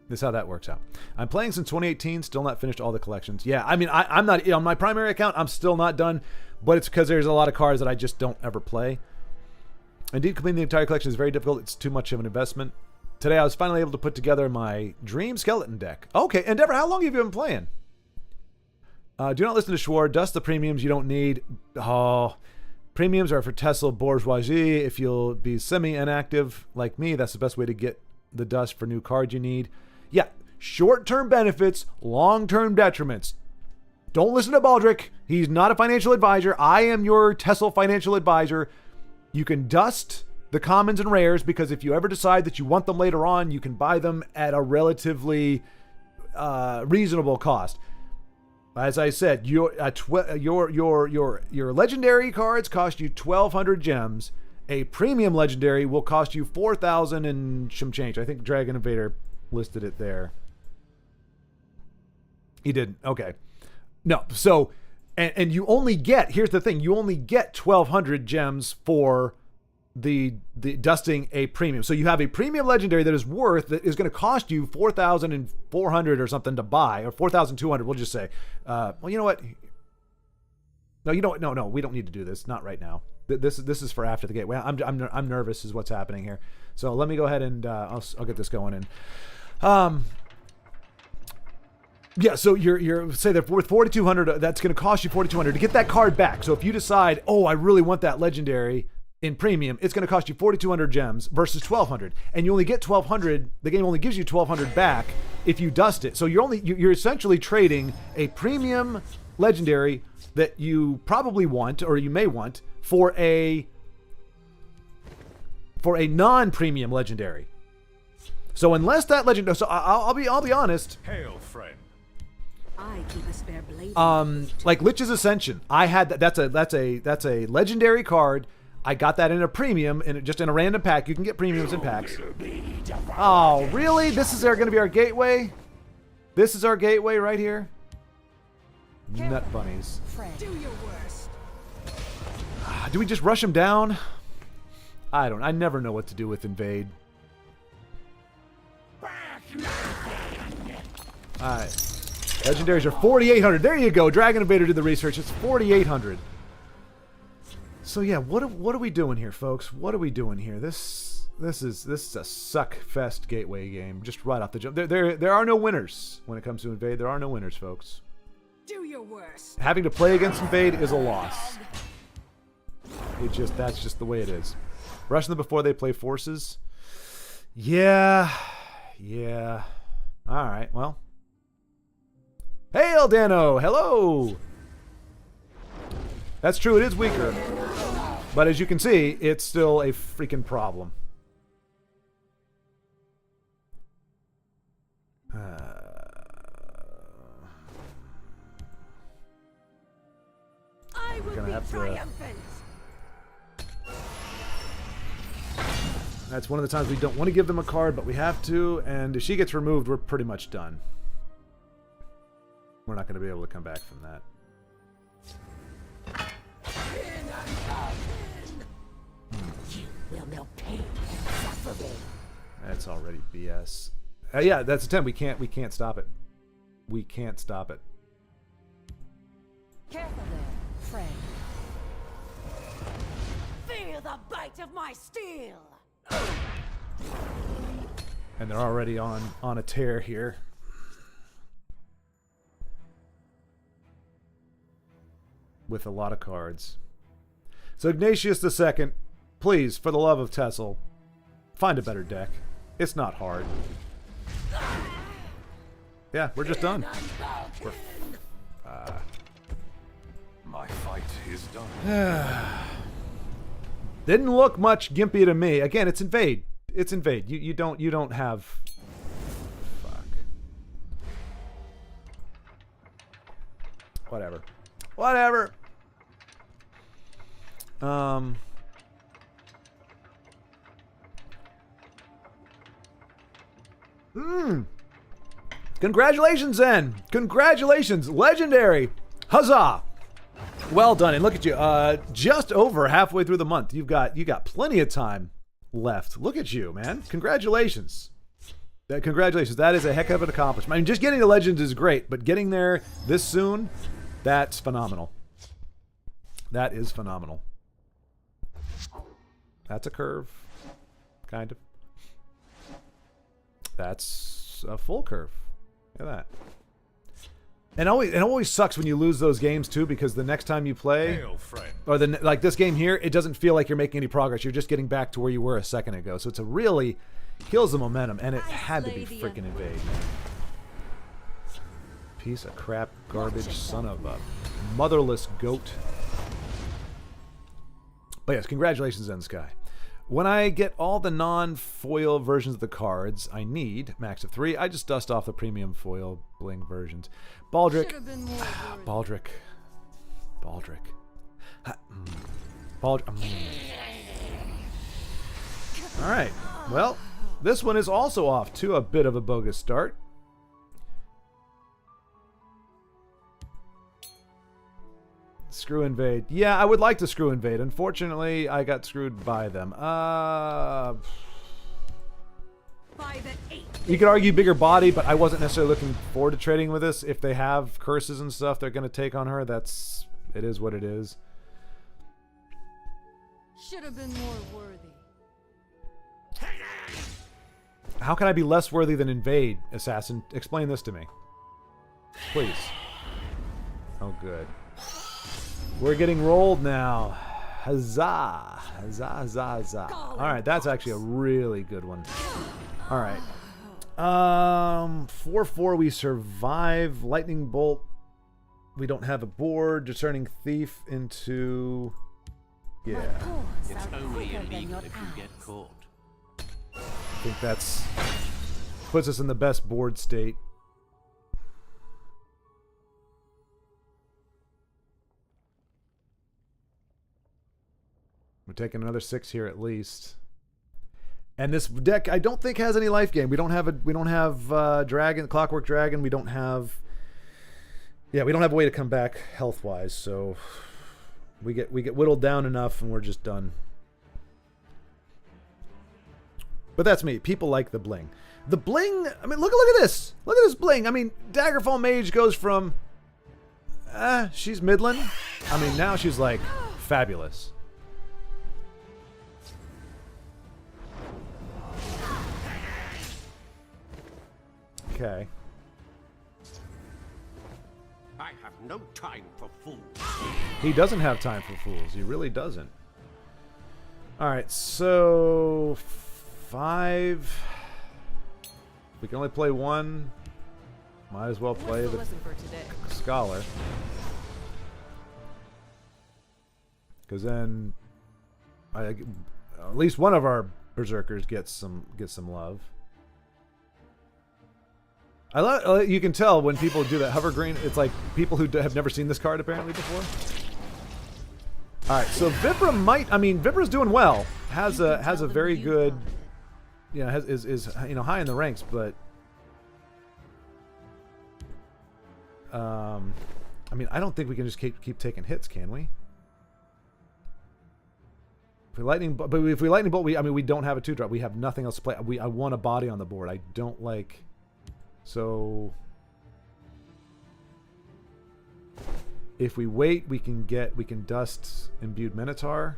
This is how that works out. I'm playing since 2018, still not finished all the collections. Yeah, I mean, I'm not on my primary account. I'm still not done, but it's because there's a lot of cards that I just don't ever play. Indeed, completing the entire collection is very difficult. It's too much of an investment. Today, I was finally able to put together my Dream Skeleton deck. Okay, Endeavor, how long have you been playing? Do not listen to Schwar. Dust the premiums you don't need. Oh, premiums are for TESL bourgeoisie. If you'll be semi-inactive like me, that's the best way to get the dust for new cards you need. Yeah, short-term benefits, long-term detriments. Don't listen to Baldric. He's not a financial advisor. I am your TESL financial advisor. You can dust the commons and rares, because if you ever decide that you want them later on, you can buy them at a relatively reasonable cost. As I said, your legendary cards cost you 1,200 gems. A premium legendary will cost you 4,000 and some change. I think Dragon Invader listed it there. He didn't. Okay. No. So And you only get, here's the thing, you only get 1,200 gems for the dusting a premium. So you have a premium legendary that is going to cost you 4,400 or something to buy, or 4,200, we'll just say. Well, you know what? No, you know what? No, we don't need to do this. Not right now. This is for after the gateway. I'm nervous is what's happening here. So let me go ahead and I'll get this going in. Yeah, so you're say that with 4,200, that's going to cost you 4,200 to get that card back. So if you decide, oh, I really want that legendary in premium, it's going to cost you 4,200 gems versus 1,200, and you only get 1,200. The game only gives you 1,200 back if you dust it. So you're essentially trading a premium legendary that you probably want or you may want for a non-premium legendary. So unless that legendary, so I'll be honest. Hail, friend. I keep a spare blade. Like Lich's Ascension, I had that. That's a legendary card. I got that in a premium, and just in a random pack. You can get premiums in packs. Oh, really? This is going to be our gateway? This is our gateway right here? Nut bunnies. Do your worst. Do we just rush them down? I never know what to do with Invade. Alright. Legendaries are 4,800. There you go. Dragon Invader did the research. It's 4,800. So yeah, what are we doing here, folks? What are we doing here? This is a suck fest gateway game. Just right off the jump. There are no winners when it comes to Invade. There are no winners, folks. Do your worst. Having to play against Invade is a loss. That's just the way it is. Rushing them before they play forces. Yeah. All right. Well. Hail, Dano! Hello! That's true, it is weaker. But as you can see, it's still a freaking problem. I will be triumphant. That's one of the times we don't want to give them a card, but we have to. And if she gets removed, we're pretty much done. We're not going to be able to come back from that. You will know pain and suffering. That's already BS. Yeah, that's a 10. We can't stop it. We can't stop it. Careful there, friend. Feel the bite of my steel. And they're already on a tear here. With a lot of cards. So Ignatius II, please, for the love of TESL, find a better deck. It's not hard. Yeah, we're just done. My fight is done. Didn't look much gimpy to me. Again, it's Invade. It's Invade. You don't have. Fuck. Whatever. Congratulations, then. Congratulations, legendary. Huzzah! Well done, and look at you. Just over halfway through the month. You got plenty of time left. Look at you, man. Congratulations. Congratulations. That is a heck of an accomplishment. I mean, just getting the legends is great, but getting there this soon, that's phenomenal. That is phenomenal. That's a curve, kind of. That's a full curve. Look at that. And it always sucks when you lose those games too, because the next time you play, Hail, friend. or like this game here, it doesn't feel like you're making any progress. You're just getting back to where you were a second ago. So it's a really kills the momentum, and it had to be freaking Invade, man. Piece of crap, garbage, son of a motherless goat. But yes, congratulations, Zen Sky. When I get all the non-foil versions of the cards I need, max of 3, I just dust off the premium foil bling versions. Baldric. Baldric. Alright, well, this one is also off to a bit of a bogus start. Screw invade. Yeah, I would like to screw invade. Unfortunately, I got screwed by them. By the 8. You could argue bigger body, but I wasn't necessarily looking forward to trading with this. If they have curses and stuff they're going to take on her, it is what it is. Should have been more worthy. How can I be less worthy than invade, assassin? Explain this to me. Please. Oh, good. We're getting rolled now. Huzzah. Huzzah, huzzah, huzzah. Alright, that's actually a really good one. Alright. 4-4, we survive. Lightning bolt. We don't have a board. Discerning thief into... Yeah. It's only illegal if you get caught. I think that's... puts us in the best board state. We're taking another 6 here at least. And this deck I don't think has any life gain. We don't have dragon, clockwork dragon. We don't have we don't have a way to come back health wise, so we get whittled down enough and we're just done. But that's me. People like the bling. The bling, I mean look at this. Look at this bling. I mean, Daggerfall Mage goes from she's middling. I mean, now she's like fabulous. Okay. I have no time for fools. He doesn't have time for fools. He really doesn't. Alright, so 5. We can only play 1. Might as well play What's the the lesson for today? Scholar. Because then at least one of our berserkers gets some love. You can tell when people do that hover green. It's like people who have never seen this card apparently before. All right, so Vibra might. I mean, Vibra's doing well. Has a very good. Is high in the ranks, but. I mean, I don't think we can just keep taking hits, can we? If we lightning bolt, we don't have a 2-drop. We have nothing else to play. I want a body on the board. I don't like. So if we wait, we can dust Imbued Minotaur.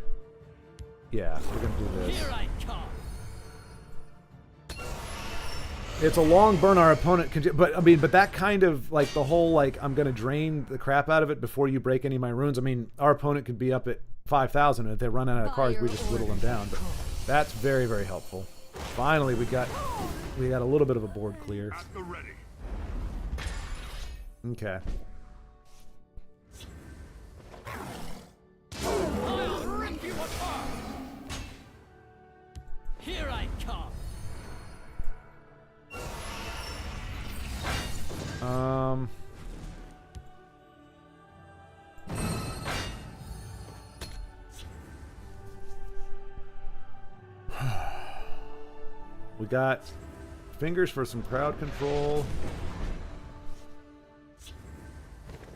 Yeah, we're gonna do this. Here I come. It's a long burn our opponent can, but that kind of like the whole like I'm gonna drain the crap out of it before you break any of my runes. I mean, our opponent could be up at 5,000, and if they run out of cards, we just whittle them down. But that's very, very helpful. Finally, we got a little bit of a board clear. At the ready. Okay. I'll rip you apart. Here I come. We got fingers for some crowd control.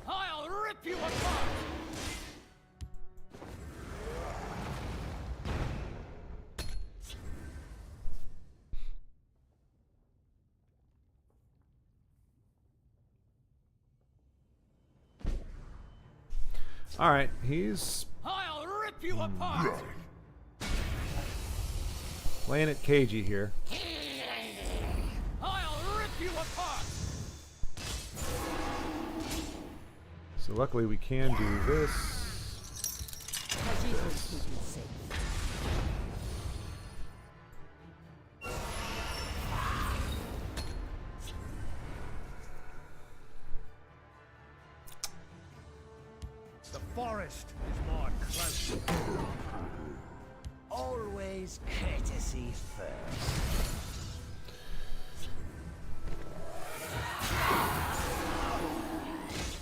I'll rip you apart. All right, he's I'll rip you apart. playing it cagey here. I'll rip you apart. So luckily we can do this. The forest is my close. Always courtesy first.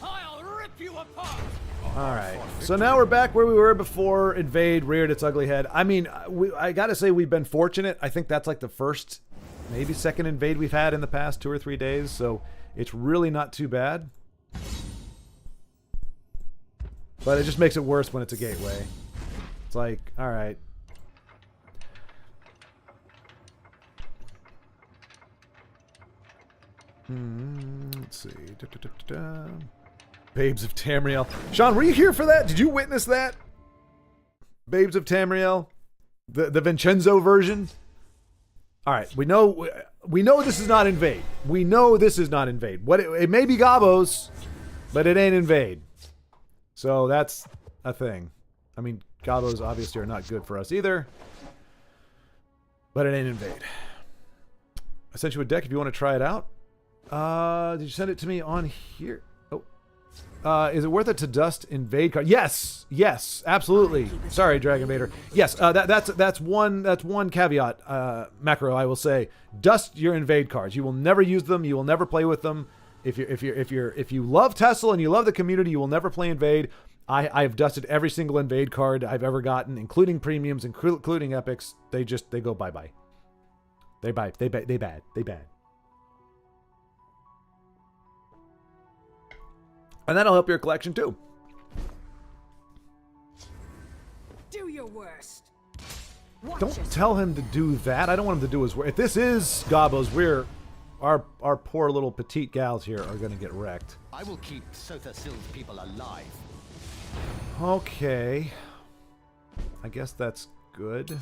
I'll rip you apart. All right, so now we're back where we were before Invade reared its ugly head. I mean, I gotta say we've been fortunate. I think that's like the first, maybe second Invade we've had in the past 2 or 3 days, so it's really not too bad. But it just makes it worse when it's a gateway. It's like, alright. Let's see. Babes of Tamriel. Sean, were you here for that? Did you witness that? Babes of Tamriel? The Vincenzo version? Alright, we know this is not Invade. We know this is not Invade. It may be Gobos, but it ain't Invade. So that's a thing. I mean, Gobos obviously are not good for us either. But it ain't Invade. I sent you a deck if you want to try it out. Did you send it to me on here? Oh. Is it worth it to dust Invade card? Yes! Yes, absolutely. Sorry, Dragon Vader. Yes, that's one caveat, Macro, I will say. Dust your Invade cards. You will never use them, you will never play with them. If you love TESL and you love the community, you will never play Invade. I've dusted every single Invade card I've ever gotten, including premiums, including epics. They go bye-bye. They bad. And that'll help your collection too. Do your worst. Don't tell him to do that. I don't want him to do his work. If this is Gobos, our poor little petite gals here are gonna get wrecked. I will keep Sotha-Sil's people alive. Okay. I guess that's good.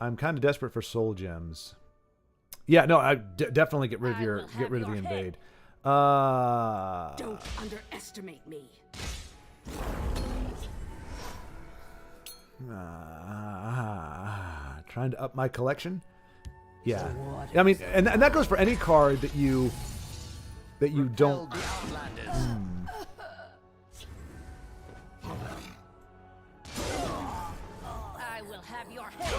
I'm kind of desperate for soul gems. Yeah, no, I definitely get rid of the invade. Don't underestimate me. Trying to up my collection. Yeah, I mean, and that goes for any card that you don't. I will have your head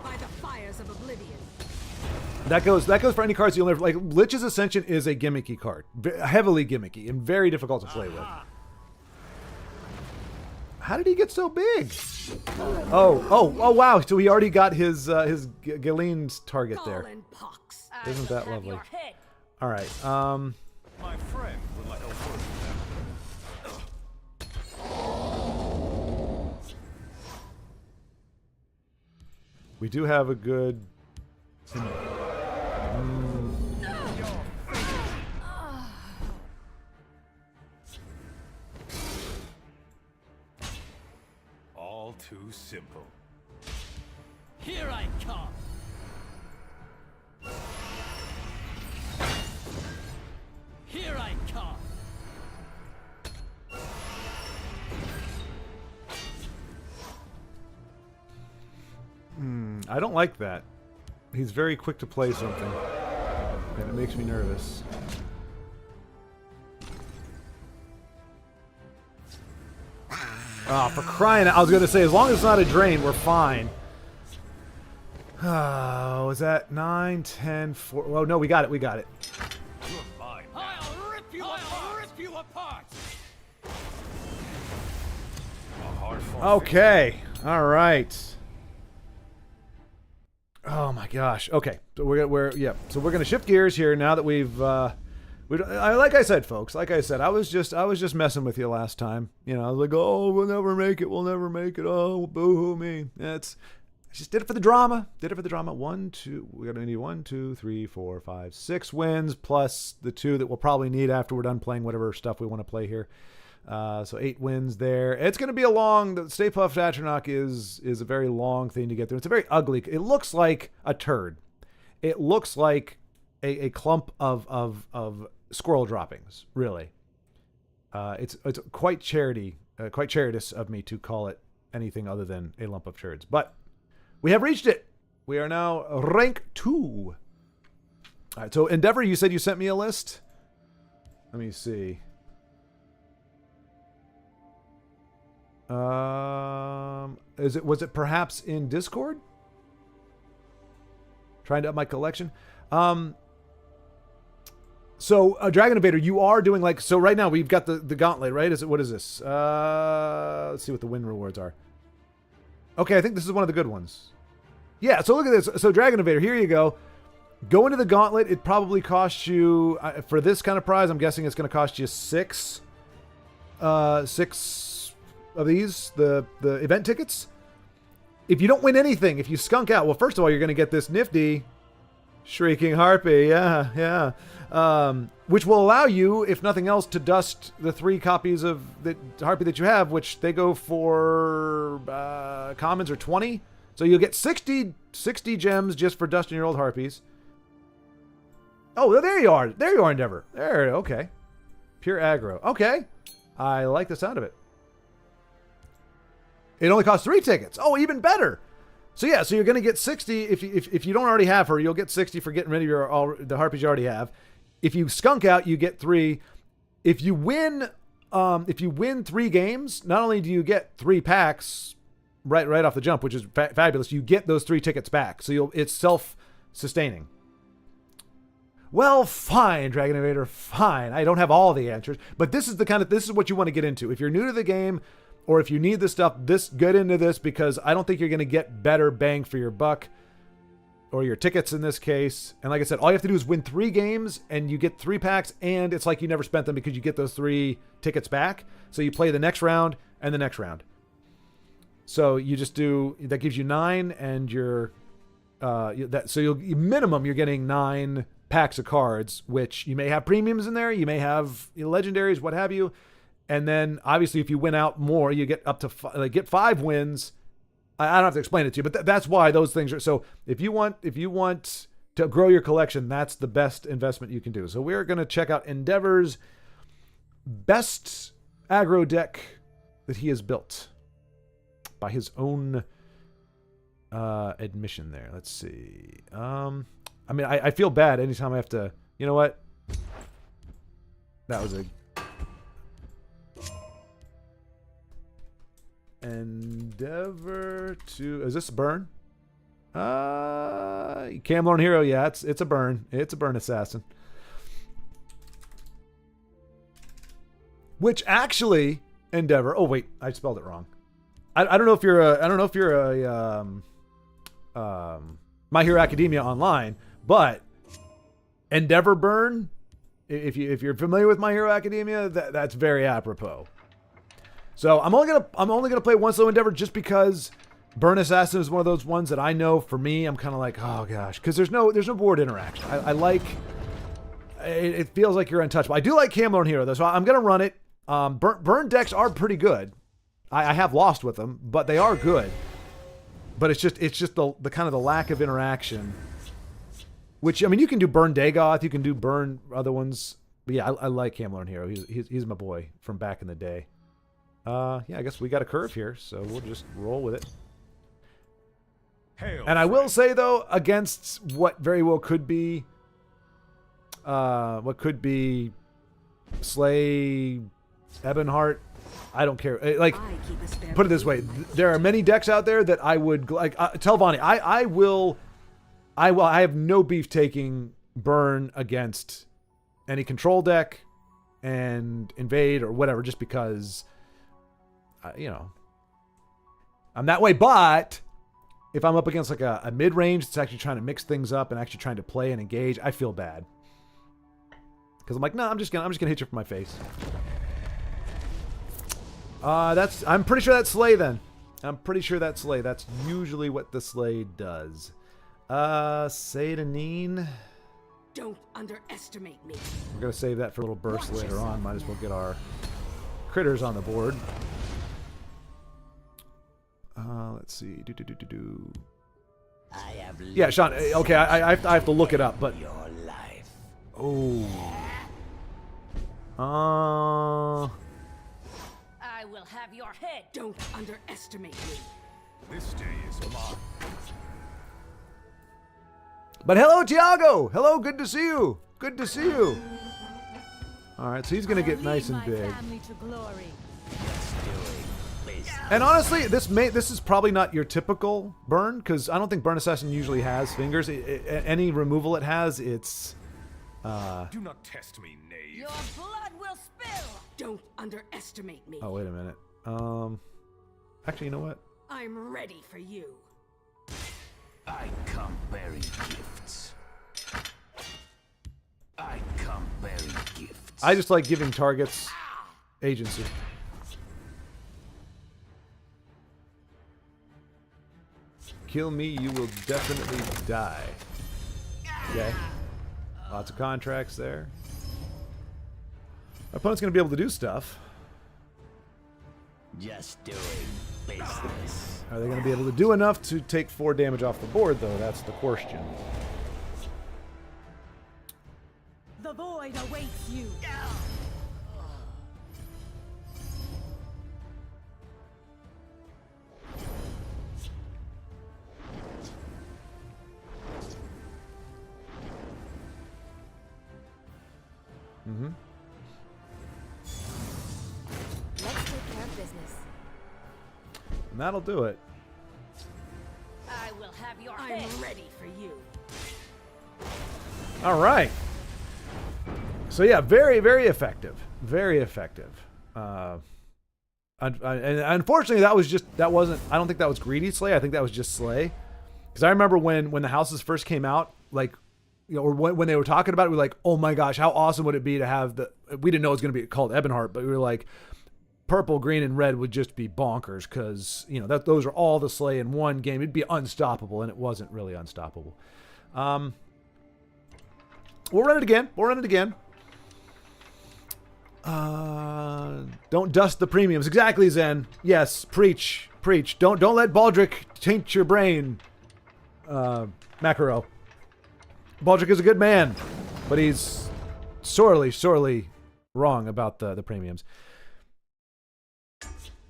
by the fires of oblivion. That goes for any cards you'll never like. Lich's Ascension is a gimmicky card, heavily gimmicky and very difficult to play with. How did he get so big? Oh wow! So he already got his Galen's target there. Isn't that lovely? All right. My friend would like a word with We do have a good. all too simple. Here I come. Here I come. I don't like that. He's very quick to play something, and it makes me nervous. Oh, for crying out! I was gonna say, as long as it's not a drain, we're fine. Oh, was that 9, 10, 4? Oh no, we got it. We got it. You're mine. I'll rip you apart. A hard fought Okay. All right. Oh my gosh. Okay. So So we're gonna shift gears here now that we've. Like I said, folks. Like I said, I was just messing with you last time. You know, I was like, oh, we'll never make it. We'll never make it. Oh, boo-hoo me. I just did it for the drama. Did it for the drama. 1, 2. We're gonna need 1, 2, 3, 4, 5, 6 wins plus the 2 that we'll probably need after we're done playing whatever stuff we want to play here. So 8 wins there. It's going to be a long. The Stay Puft Atronach is a very long thing to get through. It's a very ugly. It looks like a turd. It looks like a clump of squirrel droppings. Really, it's quite charitous of me to call it anything other than a lump of turds. But we have reached it. We are now rank 2. All right. So Endeavor, you said you sent me a list. Let me see. Was it perhaps in Discord? Trying to up my collection. So Dragon Invader, you are doing like, so right now we've got the gauntlet, right? What is this? Let's see what the win rewards are. Okay, I think this is one of the good ones. Yeah, so look at this. So Dragon Invader, here you go. Go into the gauntlet. It probably costs you, for this kind of prize, I'm guessing it's going to cost you 6. 6 of these, the event tickets. If you don't win anything, if you skunk out, well, first of all, you're going to get this nifty Shrieking Harpy. Yeah. Which will allow you, if nothing else, to dust the 3 copies of the Harpy that you have, which they go for commons or 20. So you'll get 60 gems just for dusting your old Harpies. Oh, there you are. There you are, Endeavor. There, okay. Pure aggro. Okay. I like the sound of it. It only costs 3 tickets. Oh, even better. So yeah, so you're going to get 60. If you don't already have her, you'll get 60 for getting rid of the Harpies you already have. If you skunk out, you get 3. If you win 3 games, not only do you get 3 packs right off the jump, which is fabulous, you get those 3 tickets back. So it's self-sustaining. Well, fine, Dragon Invader, fine. I don't have all the answers, but this is what you want to get into. If you're new to the game, or if you need this stuff, get into this, because I don't think you're going to get better bang for your buck, or your tickets in this case. And like I said, all you have to do is win 3 games, and you get 3 packs, and it's like you never spent them because you get those 3 tickets back. So you play the next round and the next round. So you just do, that gives you 9, and you're minimum you're getting 9 packs of cards, which you may have premiums in there, you may have legendaries, what have you. And then obviously if you win out more, you get up to get 5 wins. I don't have to explain it to you, but that's why those things are. So if you want to grow your collection, that's the best investment you can do. So we're going to check out Endeavor's best aggro deck that he has built by his own admission there. Let's see. I mean, I feel bad anytime I have to, you know what? That was a Endeavor to, is this a burn? Camlorn Hero, yeah, it's a burn. It's a burn assassin. Which actually, Endeavor, oh wait, I spelled it wrong. I don't know if you're a My Hero Academia online, but Endeavor burn, if you're familiar with My Hero Academia, that's very apropos. So I'm only gonna play one slow Endeavor just because Burn Assassin is one of those ones that I know for me, I'm kind of like, oh gosh, because there's no board interaction. I like it feels like you're untouchable. I do like Camlorn Hero though, so I'm gonna run it. Burn decks are pretty good. I have lost with them, but they are good. But it's just the kind of the lack of interaction. Which, I mean, you can do Burn Dagoth, you can do Burn other ones. But yeah, I like Camlorn Hero. He's my boy from back in the day. Yeah, I guess we got a curve here, so we'll just roll with it. Hail, and I will say though, against what very well could be, Slay Ebonheart, I don't care. Like, put it this way: there are many decks out there that I would like. Tell Vonnie, I have no beef taking Burn against any control deck and invade or whatever, just because, you know, I'm that way. But if I'm up against like a mid-range that's actually trying to mix things up and actually trying to play and engage, I feel bad. Because I'm like, no, I'm just gonna hit you for my face. I'm pretty sure that's Slay then. I'm pretty sure that's Slay. That's usually what the Slay does. Satanine. Don't underestimate me. We're gonna save that for a little burst later on. Might as well get our critters on the board. Let's see. Yeah, Sean. Okay, I have to look it up, but. Your life. Oh. I will have your head. Don't underestimate me. This day is mine. But hello, Tiago. Hello, good to see you. Good to see you. All right, so he's gonna get nice and big. And honestly, this is probably not your typical burn, because I don't think Burn Assassin usually has fingers. Any removal it has, it's. Do not test me, knave. Your blood will spill. Don't underestimate me. Oh, wait a minute. Actually, you know what? I'm ready for you. I come bearing gifts. I come bearing gifts. I just like giving targets agency. Kill me, you will definitely die. Okay. Lots of contracts there. Our opponent's going to be able to do stuff. Just doing business. Are they going to be able to do enough to take 4 damage off the board, though? That's the question. The void awaits you. Mm-hmm. Let's take care of business. And that'll do it. I will have your I'm head. ready for you. All right. So yeah, very, very effective. Very effective. And unfortunately, that wasn't. I don't think that was greedy slay. I think that was just slay. Because I remember when the houses first came out, like, you know, or when they were talking about it, we were like, oh my gosh, how awesome would it be to have the? We didn't know it was going to be called Ebonheart, but we were like, purple, green, and red would just be bonkers because, you know, those are all the slay in one game. It'd be unstoppable, and it wasn't really unstoppable. We'll run it again. Don't dust the premiums. Exactly, Zen. Yes, preach. Don't let Baldric taint your brain. Macaro. Baldric is a good man, but he's sorely wrong about the premiums.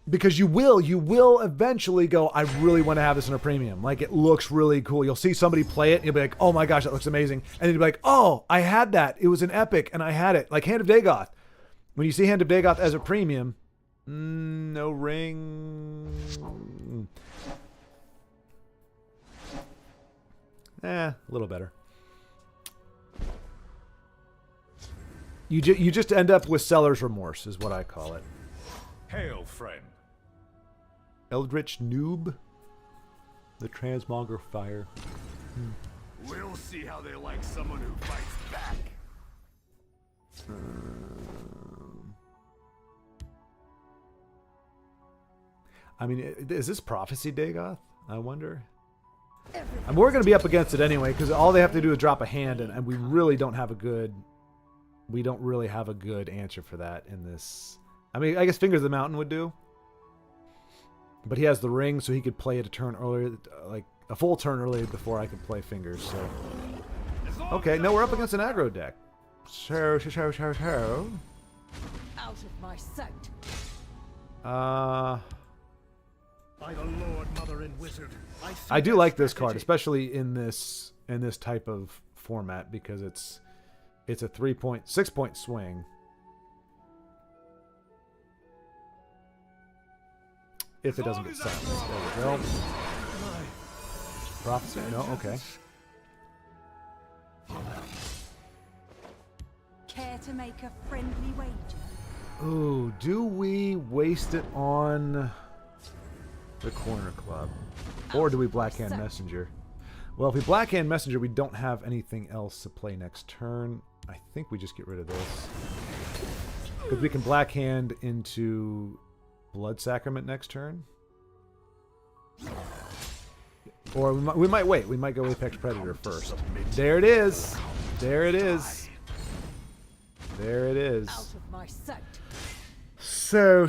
Because you will eventually go, I really want to have this in a premium. Like, it looks really cool. You'll see somebody play it, and you'll be like, oh my gosh, that looks amazing. And then you'll be like, oh, I had that. It was an epic, and I had it. Like Hand of Dagoth. When you see Hand of Dagoth as a premium, no ring. A little better. You just end up with seller's remorse, is what I call it. Hail, friend. Eldritch Noob. The Transmonger Fire. We'll see how they like someone who fights back. I mean, is this Prophecy Dagoth? I wonder. And we're going to be up against it anyway, because all they have to do is drop a hand, and we really don't have a good... We don't really have a good answer for that in this... I mean, I guess Fingers of the Mountain would do. But he has the ring, so he could play it a turn earlier, like a full turn earlier before I could play Fingers, so... Okay, no, we're up against an aggro deck. So... Out of my sight. By the Lord, Mother, and Wizard. I do like this card, especially in this type of format, because it's a 6-point swing. If it doesn't get silenced. There we go. Prophecy? No? Okay. Care to make a friendly wager? Ooh, do we waste it on the Corner Club? Or do we Blackhand Messenger? Well, if we Blackhand Messenger, we don't have anything else to play next turn. I think we just get rid of this. Because we can Blackhand into Blood Sacrament next turn. Or we might wait. We might go Apex Predator first. There it is. There it is. There it is. Out of my sight. So.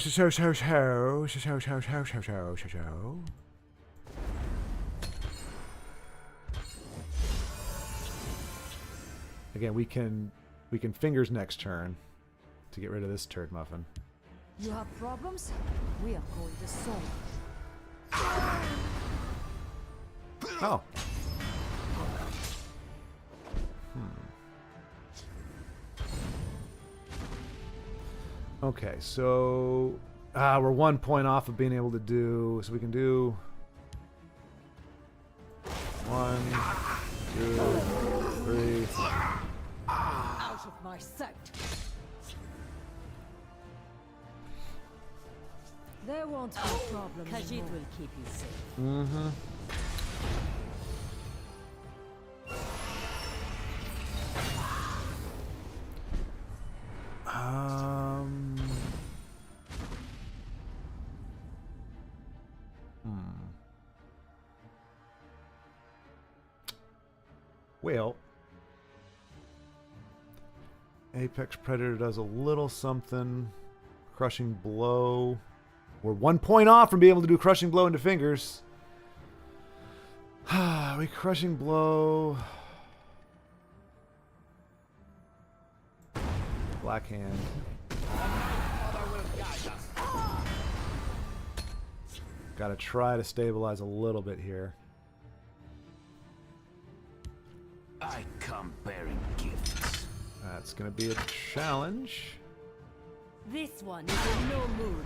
Again, we can Fingers next turn to get rid of this turd muffin. You have problems? We are going to solve. Oh. Okay, so we're 1 point off of being able to do, so we can do 1, 2, 3. Out of my sight. There won't be a problem. Because it will keep you safe. Mm-hmm. Well. Apex Predator does a little something. Crushing Blow. We're 1 point off from being able to do Crushing Blow into fingers. We Crushing Blow. Black Hand. Gotta try to stabilize a little bit here. I come bearing gifts. That's gonna be a challenge. This one is in no mood.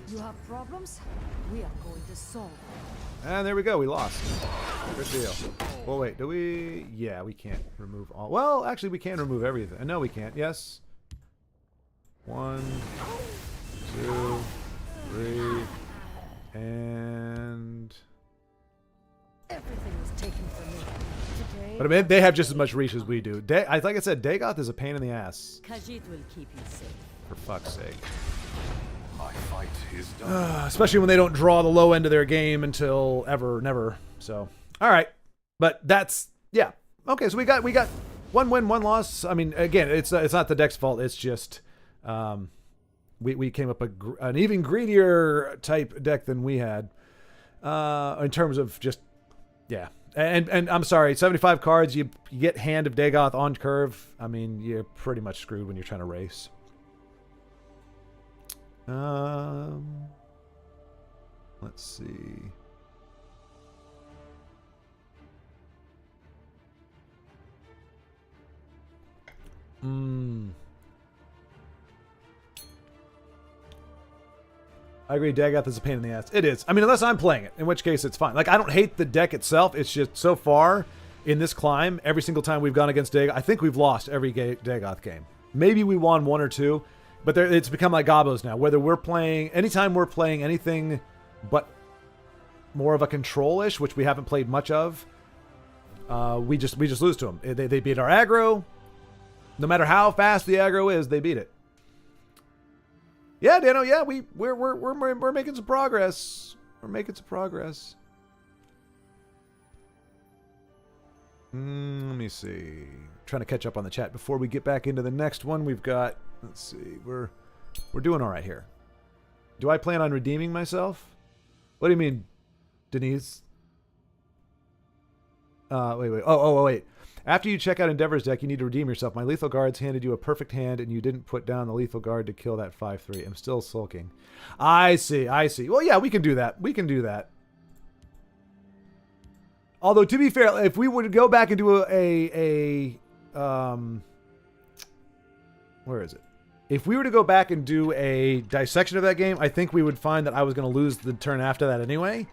You have problems? We are going to solve them. And there we go, we lost. Good deal. Well, wait, do we... Yeah, we can't remove all... Well, actually, we can remove everything. No, we can't. Yes. 1, 2, 3, and... Everything was taken from me. Today, But I mean, they have just as much reach as we do. Like I said, Dagoth is a pain in the ass. Khajiit will keep you safe. For fuck's sake. My fight is done. Especially when they don't draw the low end of their game until ever, never. So, all right. But that's, yeah. Okay, so we got 1 win, 1 loss. I mean, again, it's not the deck's fault. It's just we came up an even greedier type deck than we had in terms of just, yeah. And I'm sorry, 75 cards, you get Hand of Dagoth on curve. I mean, you're pretty much screwed when you're trying to race. Let's see. I agree, Dagoth is a pain in the ass. It is. I mean, unless I'm playing it, in which case it's fine. Like, I don't hate the deck itself. It's just so far in this climb, every single time we've gone against Dagoth, I think we've lost every Dagoth game. Maybe we won 1 or 2, but it's become like Gobos now. Whether we're playing, anytime we're playing anything but more of a control-ish, which we haven't played much of, we just lose to them. They beat our aggro. No matter how fast the aggro is, they beat it. Yeah, Dano. Yeah, we're making some progress. We're making some progress. Let me see. Trying to catch up on the chat before we get back into the next one. We've got. Let's see. We're doing all right here. Do I plan on redeeming myself? What do you mean, Denise? Wait. Oh, wait. After you check out Endeavor's deck, you need to redeem yourself. My lethal guards handed you a perfect hand, and you didn't put down the lethal guard to kill that 5/3. I'm still sulking. I see. Well, yeah, we can do that. Although, to be fair, if we were to go back and do where is it? If we were to go back and do a dissection of that game, I think we would find that I was going to lose the turn after that anyway.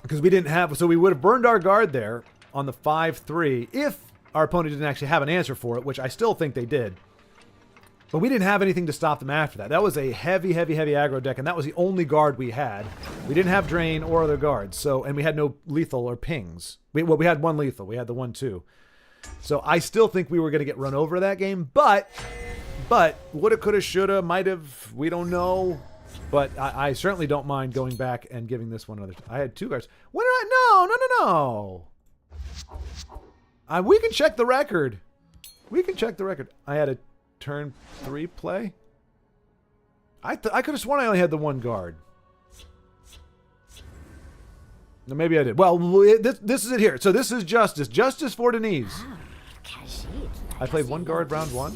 Because we didn't have... So we would have burned our guard there on the 5/3 if our opponent didn't actually have an answer for it, which I still think they did. But we didn't have anything to stop them after that. That was a heavy aggro deck, and that was the only guard we had. We didn't have Drain or other guards, and we had no lethal or pings. We had 1 lethal. We had the 1/2. So I still think we were going to get run over that game, but woulda, coulda, shoulda, might have, we don't know. But I certainly don't mind going back and giving this one another. I had 2 guards. When did I? No. We can check the record. I had a turn 3 play. I could have sworn I only had the 1 guard. No, maybe I did. Well, this is it here. So this is Justice. Justice for Denise. I played 1 guard round 1.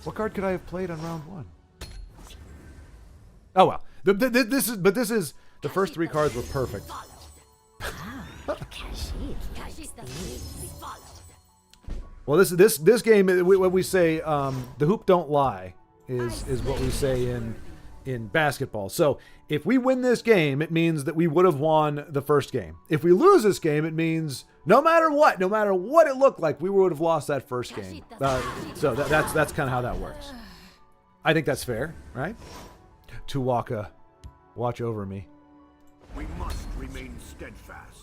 What card could I have played on round 1? Oh well. This is the first 3 cards were perfect. Well, this game, what we say, the hoop don't lie, is what we say in basketball. So if we win this game, it means that we would have won the first game. If we lose this game, it means no matter what it looked like, we would have lost that first game. So that's kind of how that works. I think that's fair, right? Tuwaka, watch over me. We must remain steadfast.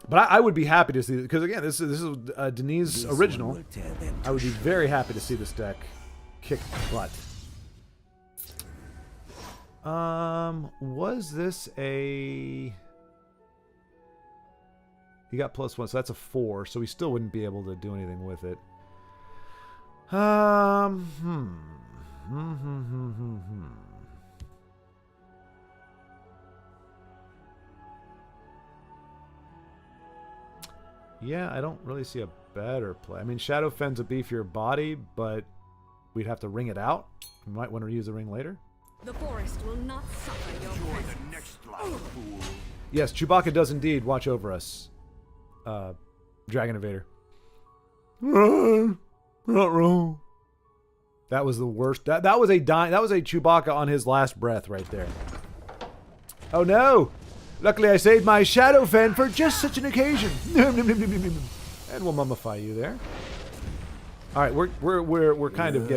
But I would be happy to see, because again, this is Denise's original. I would be very happy to see this deck kick butt. Was this a... He got +1, so that's a 4. So we still wouldn't be able to do anything with it. Yeah, I don't really see a better play. I mean, Shadow Fen's a beefier body, but we'd have to ring it out. We might want to use the ring later. The forest will not suffer your presence. The next life, fool. Yes, Chewbacca does indeed watch over us. Dragon Invader. Not wrong. That was the worst. That was a Chewbacca on his last breath right there. Oh no! Luckily I saved my Shadow Fen for just such an occasion. And we'll mummify you there. All right, we're kind of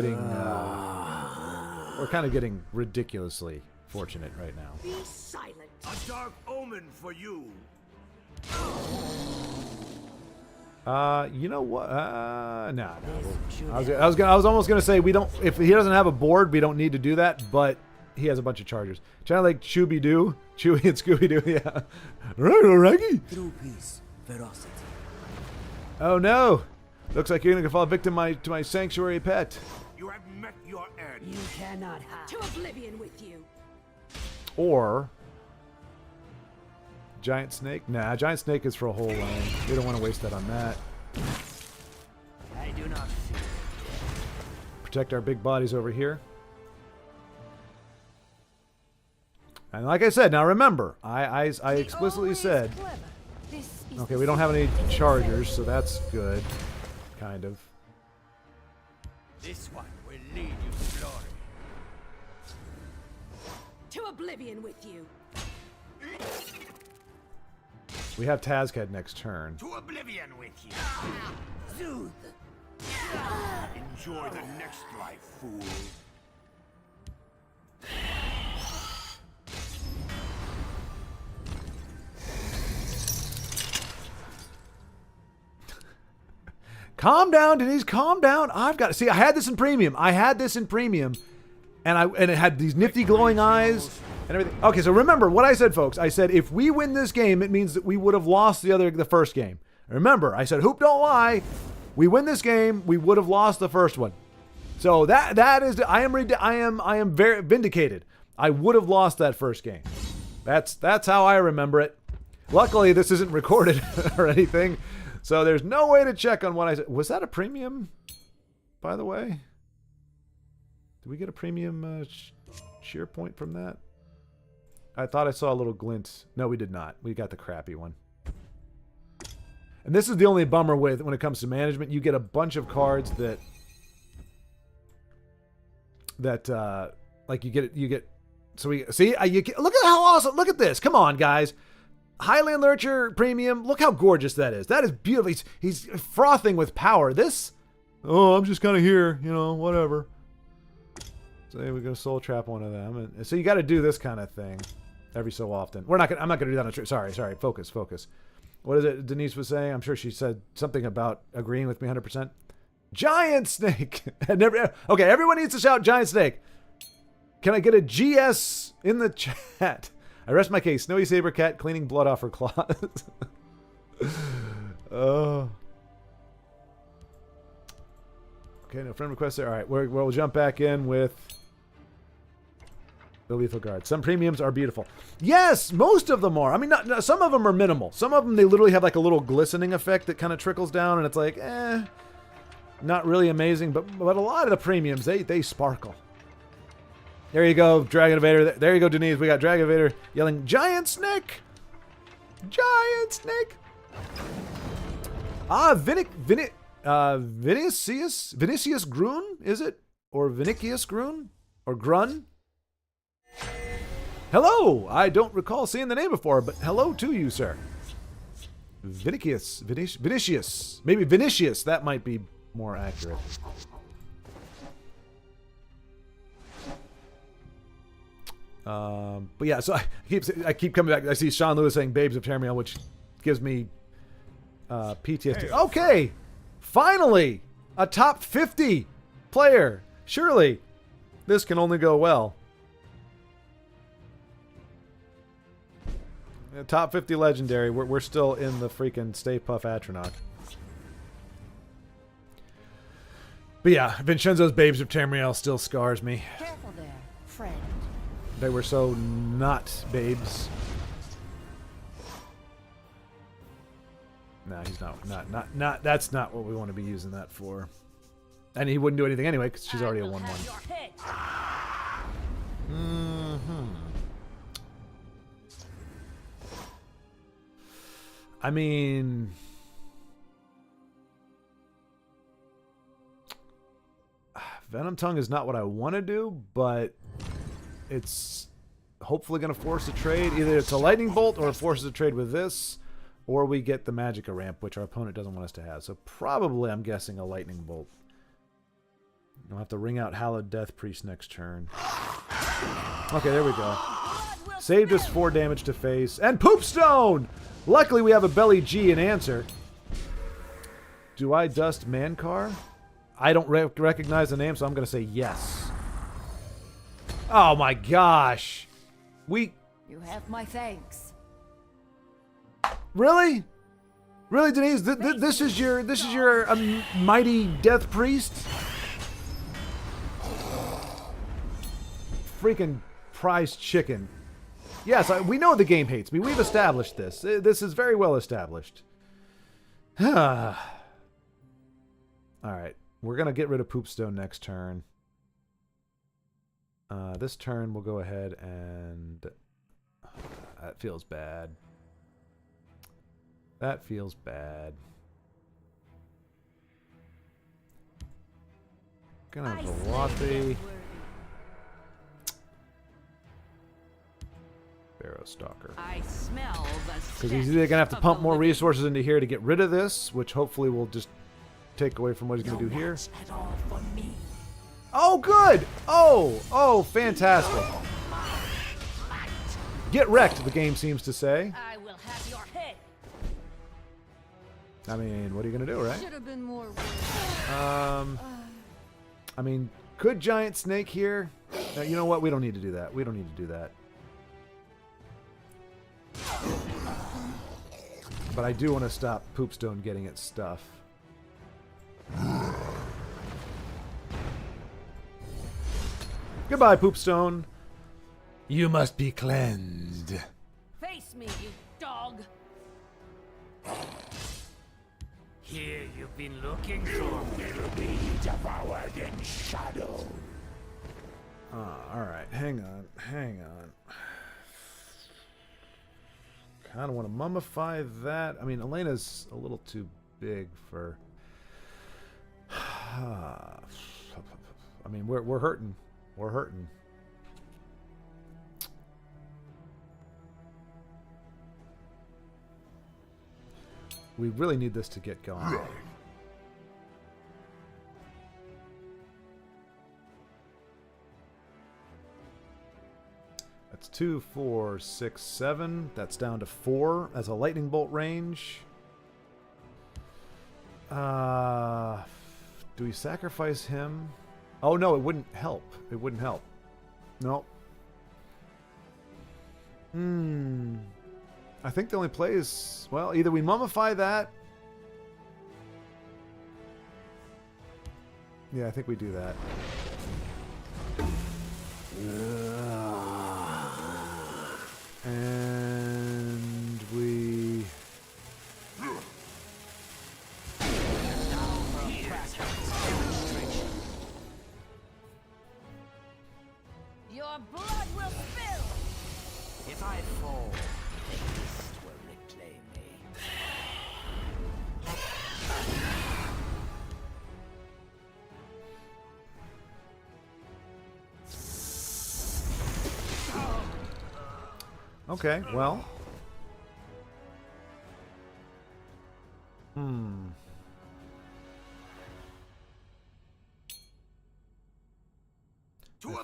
getting ridiculously fortunate right now. Be silent. A dark omen for you. You know what? No. I was almost gonna say we don't. If he doesn't have a board, we don't need to do that. But he has a bunch of chargers. Kind of like Chewy and Scooby Doo. Yeah. Right, Raggy. True peace, ferocity. Oh no! Looks like you're gonna fall victim to my sanctuary pet. You have met your end. You cannot hide. To oblivion with you. Or giant snake? Nah, giant snake is for a whole lane. We don't want to waste that on that. I do not fear. Protect our big bodies over here. And like I said, now remember, I explicitly said, okay, we don't have any chargers, so that's good, kind of. This one will lead you to glory. To oblivion with you. We have Tazcad next turn. To oblivion with you. Soothe. Enjoy the next life, fool. Calm down, Denise. Calm down. I had this in premium. And it had these nifty glowing eyes and everything. Okay, so remember what I said, folks. I said if we win this game, it means that we would have lost the first game. Remember, I said hoop don't lie. We win this game, we would have lost the first one. So that is I am very vindicated. I would have lost that first game. That's how I remember it. Luckily, this isn't recorded or anything. So there's no way to check on what I said. Was that a premium, by the way? Did we get a premium shear point from that? I thought I saw a little glint. No, we did not. We got the crappy one. And this is the only bummer when it comes to management. You get a bunch of cards that like you get. So we see. Look at how awesome. Look at this. Come on, guys. Highland Lurcher Premium. Look how gorgeous that is. That is beautiful. He's frothing with power. This, I'm just kind of here, whatever. So we're gonna soul trap one of them, and so you got to do this kind of thing every so often. I'm not gonna do that on stream. Sorry. Focus. What is it Denise was saying? I'm sure she said something about agreeing with me 100%. Giant Snake. Okay, everyone needs to shout Giant Snake. Can I get a GS in the chat? I rest my case. Snowy Saber Cat cleaning blood off her claws. Oh. Okay, no friend request there. All right, we'll jump back in with the Lethal Guard. Some premiums are beautiful. Yes, most of them are. I mean, some of them are minimal. Some of them, they literally have like a little glistening effect that kind of trickles down, and it's like, not really amazing. But a lot of the premiums, they sparkle. There you go, Dragon Invader. There you go, Denise. We got Dragon Invader yelling, Giant Snake! Giant Snake! Vinicius Grun, is it? Or Vinicius Grun? Or Grun? Hello! I don't recall seeing the name before, but hello to you, sir. Vinicius. Maybe Vinicius. That might be more accurate. But yeah, so I keep coming back. I see Sean Lewis saying Babes of Termion, which gives me PTSD. Okay! Finally! A top 50 player! Surely this can only go well. Top 50 legendary. We're still in the freaking Stay Puff Atronach. But yeah, Vincenzo's Babes of Tamriel still scars me. Careful there, friend. They were so not babes. No, he's not. That's not what we want to be using that for. And he wouldn't do anything anyway because she's already a 1/1. I mean, Venom Tongue is not what I want to do, but it's hopefully going to force a trade. Either it's a Lightning Bolt or it forces a trade with this, or we get the Magicka ramp, which our opponent doesn't want us to have. So probably, I'm guessing, a Lightning Bolt. I'll have to ring out Hallowed Death Priest next turn. Okay, there we go. Saved us 4 damage to face. And Poopstone! Luckily, we have a Belly G in answer. Do I dust Mankar? I don't recognize the name, so I'm going to say yes. Oh my gosh. You have my thanks. Really? Really, Denise? This is your mighty Death Priest? Freaking prize chicken. Yes, we know the game hates me. We've established this. This is very well established. Alright. We're going to get rid of Poopstone next turn. This turn we'll go ahead and... that feels bad. That feels bad. Gonna have Velothi. Barrow Stalker. I smell the Because he's either gonna have to pump more resources into here to get rid of this, which hopefully will just take away from what he's gonna do here. at all for me. Oh, good! Oh, fantastic. Get wrecked, the game seems to say. I will have your head. I mean, what are you gonna do, right? Should have been more. I mean, could Giant Snake here? You know what? We don't need to do that. We don't need to do that. But I do want to stop Poopstone getting its stuff. Goodbye, Poopstone. You must be cleansed. Face me, you dog. Here you've been looking for. Will be devoured in shadow. Alright, hang on. Kind of want to mummify that. I mean, Elena's a little too big for... I mean, we're hurting. We're hurting. We really need this to get going. That's 2, 4, 6, 7. That's down to 4 as a lightning bolt range. Do we sacrifice him? Oh no, it wouldn't help. It wouldn't help. Nope. I think the only play is, well, either we mummify that. Yeah, I think we do that. And we... Your blood will spill. If I fall, the beast will reclaim me. Okay, well.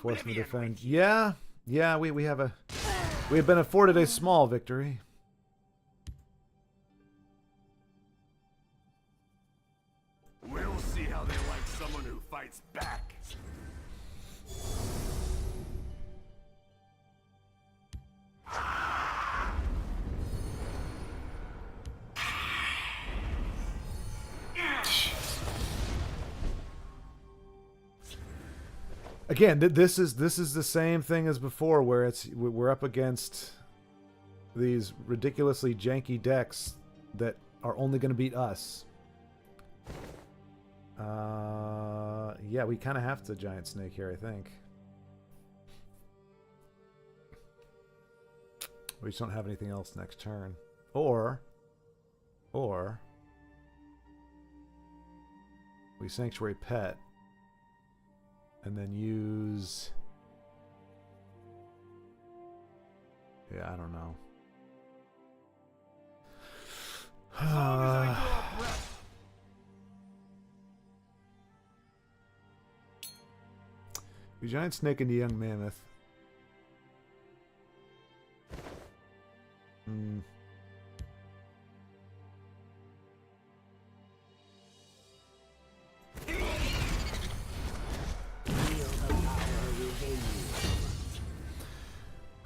Force me to defend. Yeah, we have been afforded a small victory. We'll see how they like someone who fights back. Again, this is the same thing as before, where we're up against these ridiculously janky decks that are only going to beat us. Yeah, we kind of have to Giant Snake here, I think. We just don't have anything else next turn. Or we Sanctuary Pet and then use... Yeah, I don't know. We Giant Snake into Young Mammoth. Hmm.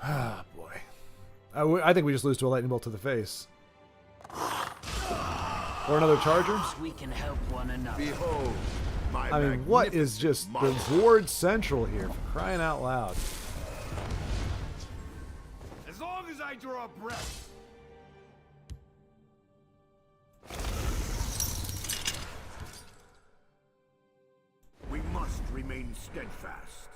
Ah, boy. I think we just lose to a lightning bolt to the face. Or another charger? We can help one another. Behold, my I mean, what is just the board central here, for crying out loud? As long as I draw breath. We must remain steadfast.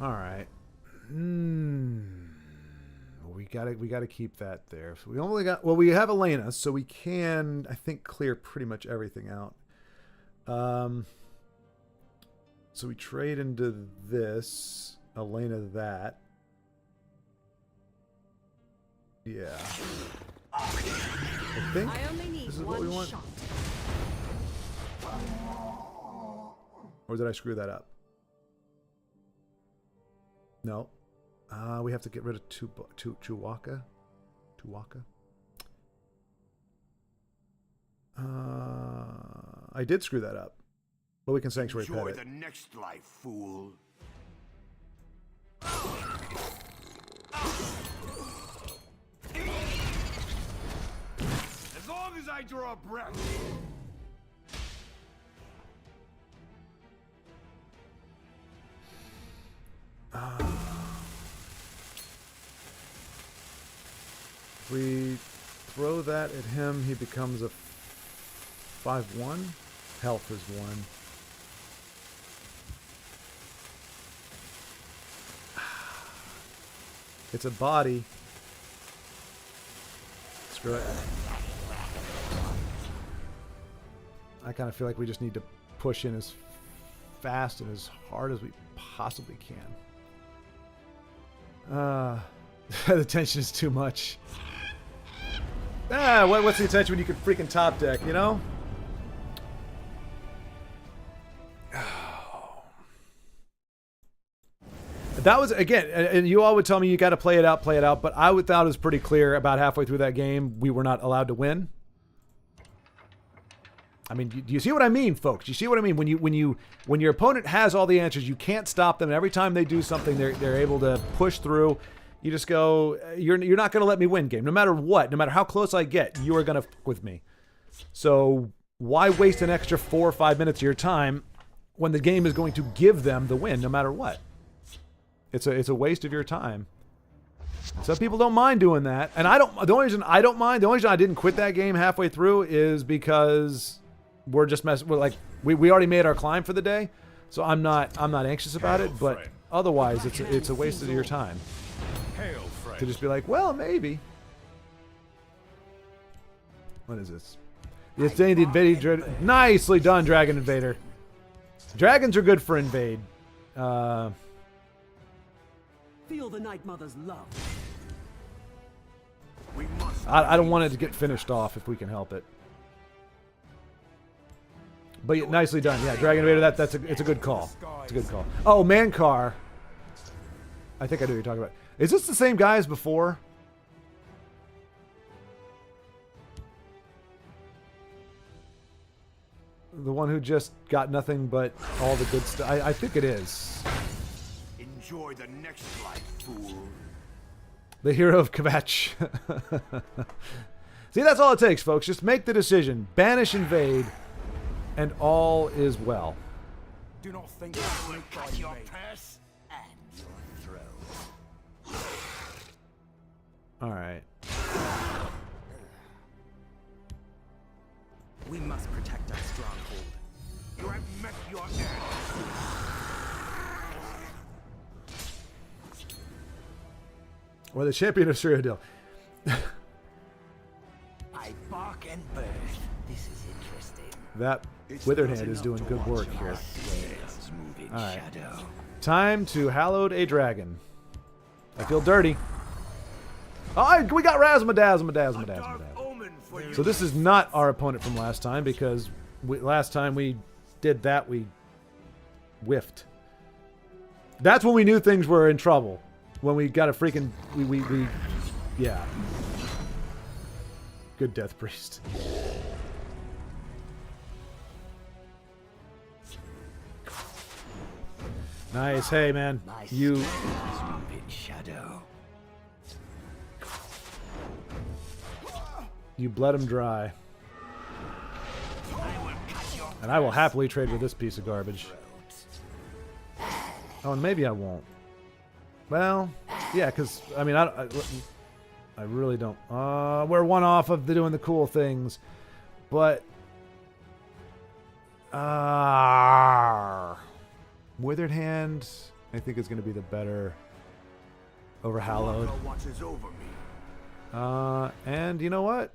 All right. We gotta keep that there. So we only got, well, we have Elena, so we can, I think, clear pretty much everything out. So we trade into this, Elena that. Yeah. I think I only need this is what we one want. shot. Or did I screw that up? No. We have to get rid of Chewbacca. I did screw that up. But we can Sanctuary Pet Enjoy it. the next life, fool. As long as I draw breath. If we throw that at him, he becomes a 5/1. Health is 1. It's a body. Screw it. I kind of feel like we just need to push in as fast and as hard as we possibly can. The tension is too much. What's the attention when you can freaking top deck, you know? That was, again, and you all would tell me you got to play it out, but I thought it was pretty clear about halfway through that game we were not allowed to win. I mean, do you see what I mean, folks? Do you see what I mean? When your opponent has all the answers, you can't stop them. And every time they do something, they're able to push through. You just go, you're not going to let me win, game. No matter what, no matter how close I get, you are going to fuck with me. So why waste an extra 4 or 5 minutes of your time when the game is going to give them the win, no matter what? It's a waste of your time. Some people don't mind doing that, and I don't. The only reason I don't mind, the only reason I didn't quit that game halfway through is because we're just messing. We're like we already made our climb for the day, so I'm not anxious about it. But otherwise, it's a waste of your time to just be like, well, maybe. What is this? It's the invading. Nicely done, Dragon Invader. Dragons are good for invade. Feel the Night Mother's love. I don't want it to get finished off if we can help it. But yeah, nicely done. Yeah, Dragon Invader, it's a good call. It's a good call. Oh, Mankar. I think I know what you're talking about. Is this the same guy as before? one who just got nothing but all the good stuff? I think it is. Enjoy the next life, fool. The hero of Kvetch. See, that's all it takes, folks. Just make the decision. Banish invade, and all is well. Do not think you can make by Your me. purse and your throat. All right. We must protect our stronghold. You have met your end. Or the champion of Cyrodiil. I bark and birth. This is interesting. That Withered Hand is doing good work here. Let's move in All right. shadow. Time to Hallowed a Dragon. I feel dirty. Oh, we got Razzma-Dazzma-Dazzma-Dazzma. Omen for you. So this is not our opponent from last time, because last time we did that, we whiffed. That's when we knew things were in trouble. When we got a freaking... Yeah. Good Death Priest. Nice. Hey, man. You... Let's move in shadow. You bled him dry. And I will happily trade with this piece of garbage. Oh, and maybe I won't. Well, yeah, because, I mean, I really don't. We're one off of doing the cool things. But... Withered Hand, I think, is going to be the better over Hallowed. Watches over me. And you know what?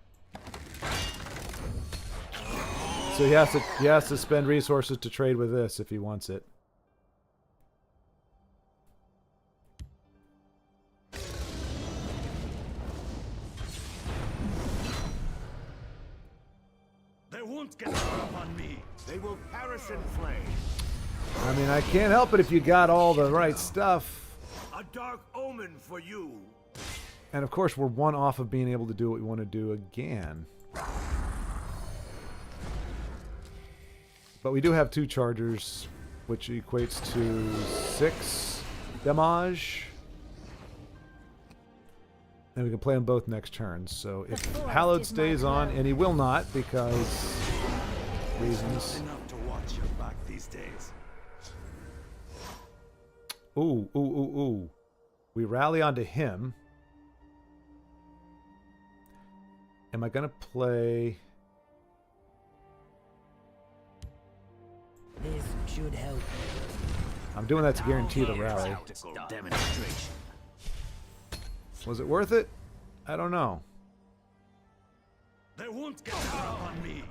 So he has to spend resources to trade with this if he wants it. They won't get up on me. They will perish in flame. I mean, I can't help it if you got all the right stuff. A dark omen for you. And of course, we're one off of being able to do what we want to do again. But we do have 2 chargers, which equates to 6 damage. And we can play them both next turn. So if Hallowed stays on, and he will not because reasons. Enough to watch your back these days. Ooh, ooh, ooh, ooh. We rally onto him. Am I going to play... This should help. I'm doing that to guarantee the rally. Practical demonstration. Was it worth it? I don't know. They won't get up on me.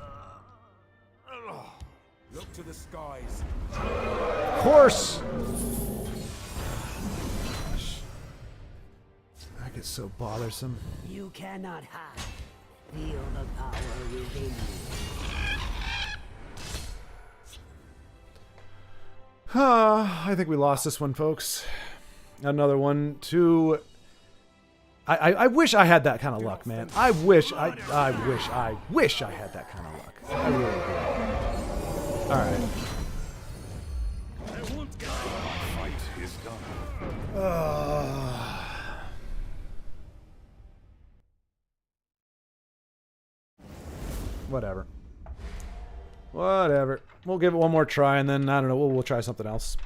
Look to the skies. Of course! That gets so bothersome. You cannot hide. Feel the power within you. I think we lost this one, folks. Another one to... I wish I had that kind of luck, man. I wish I had that kind of luck. I really do. Alright. They won't get up. My fight is done. Whatever. Whatever. We'll give it one more try, and then, I don't know, we'll try something else.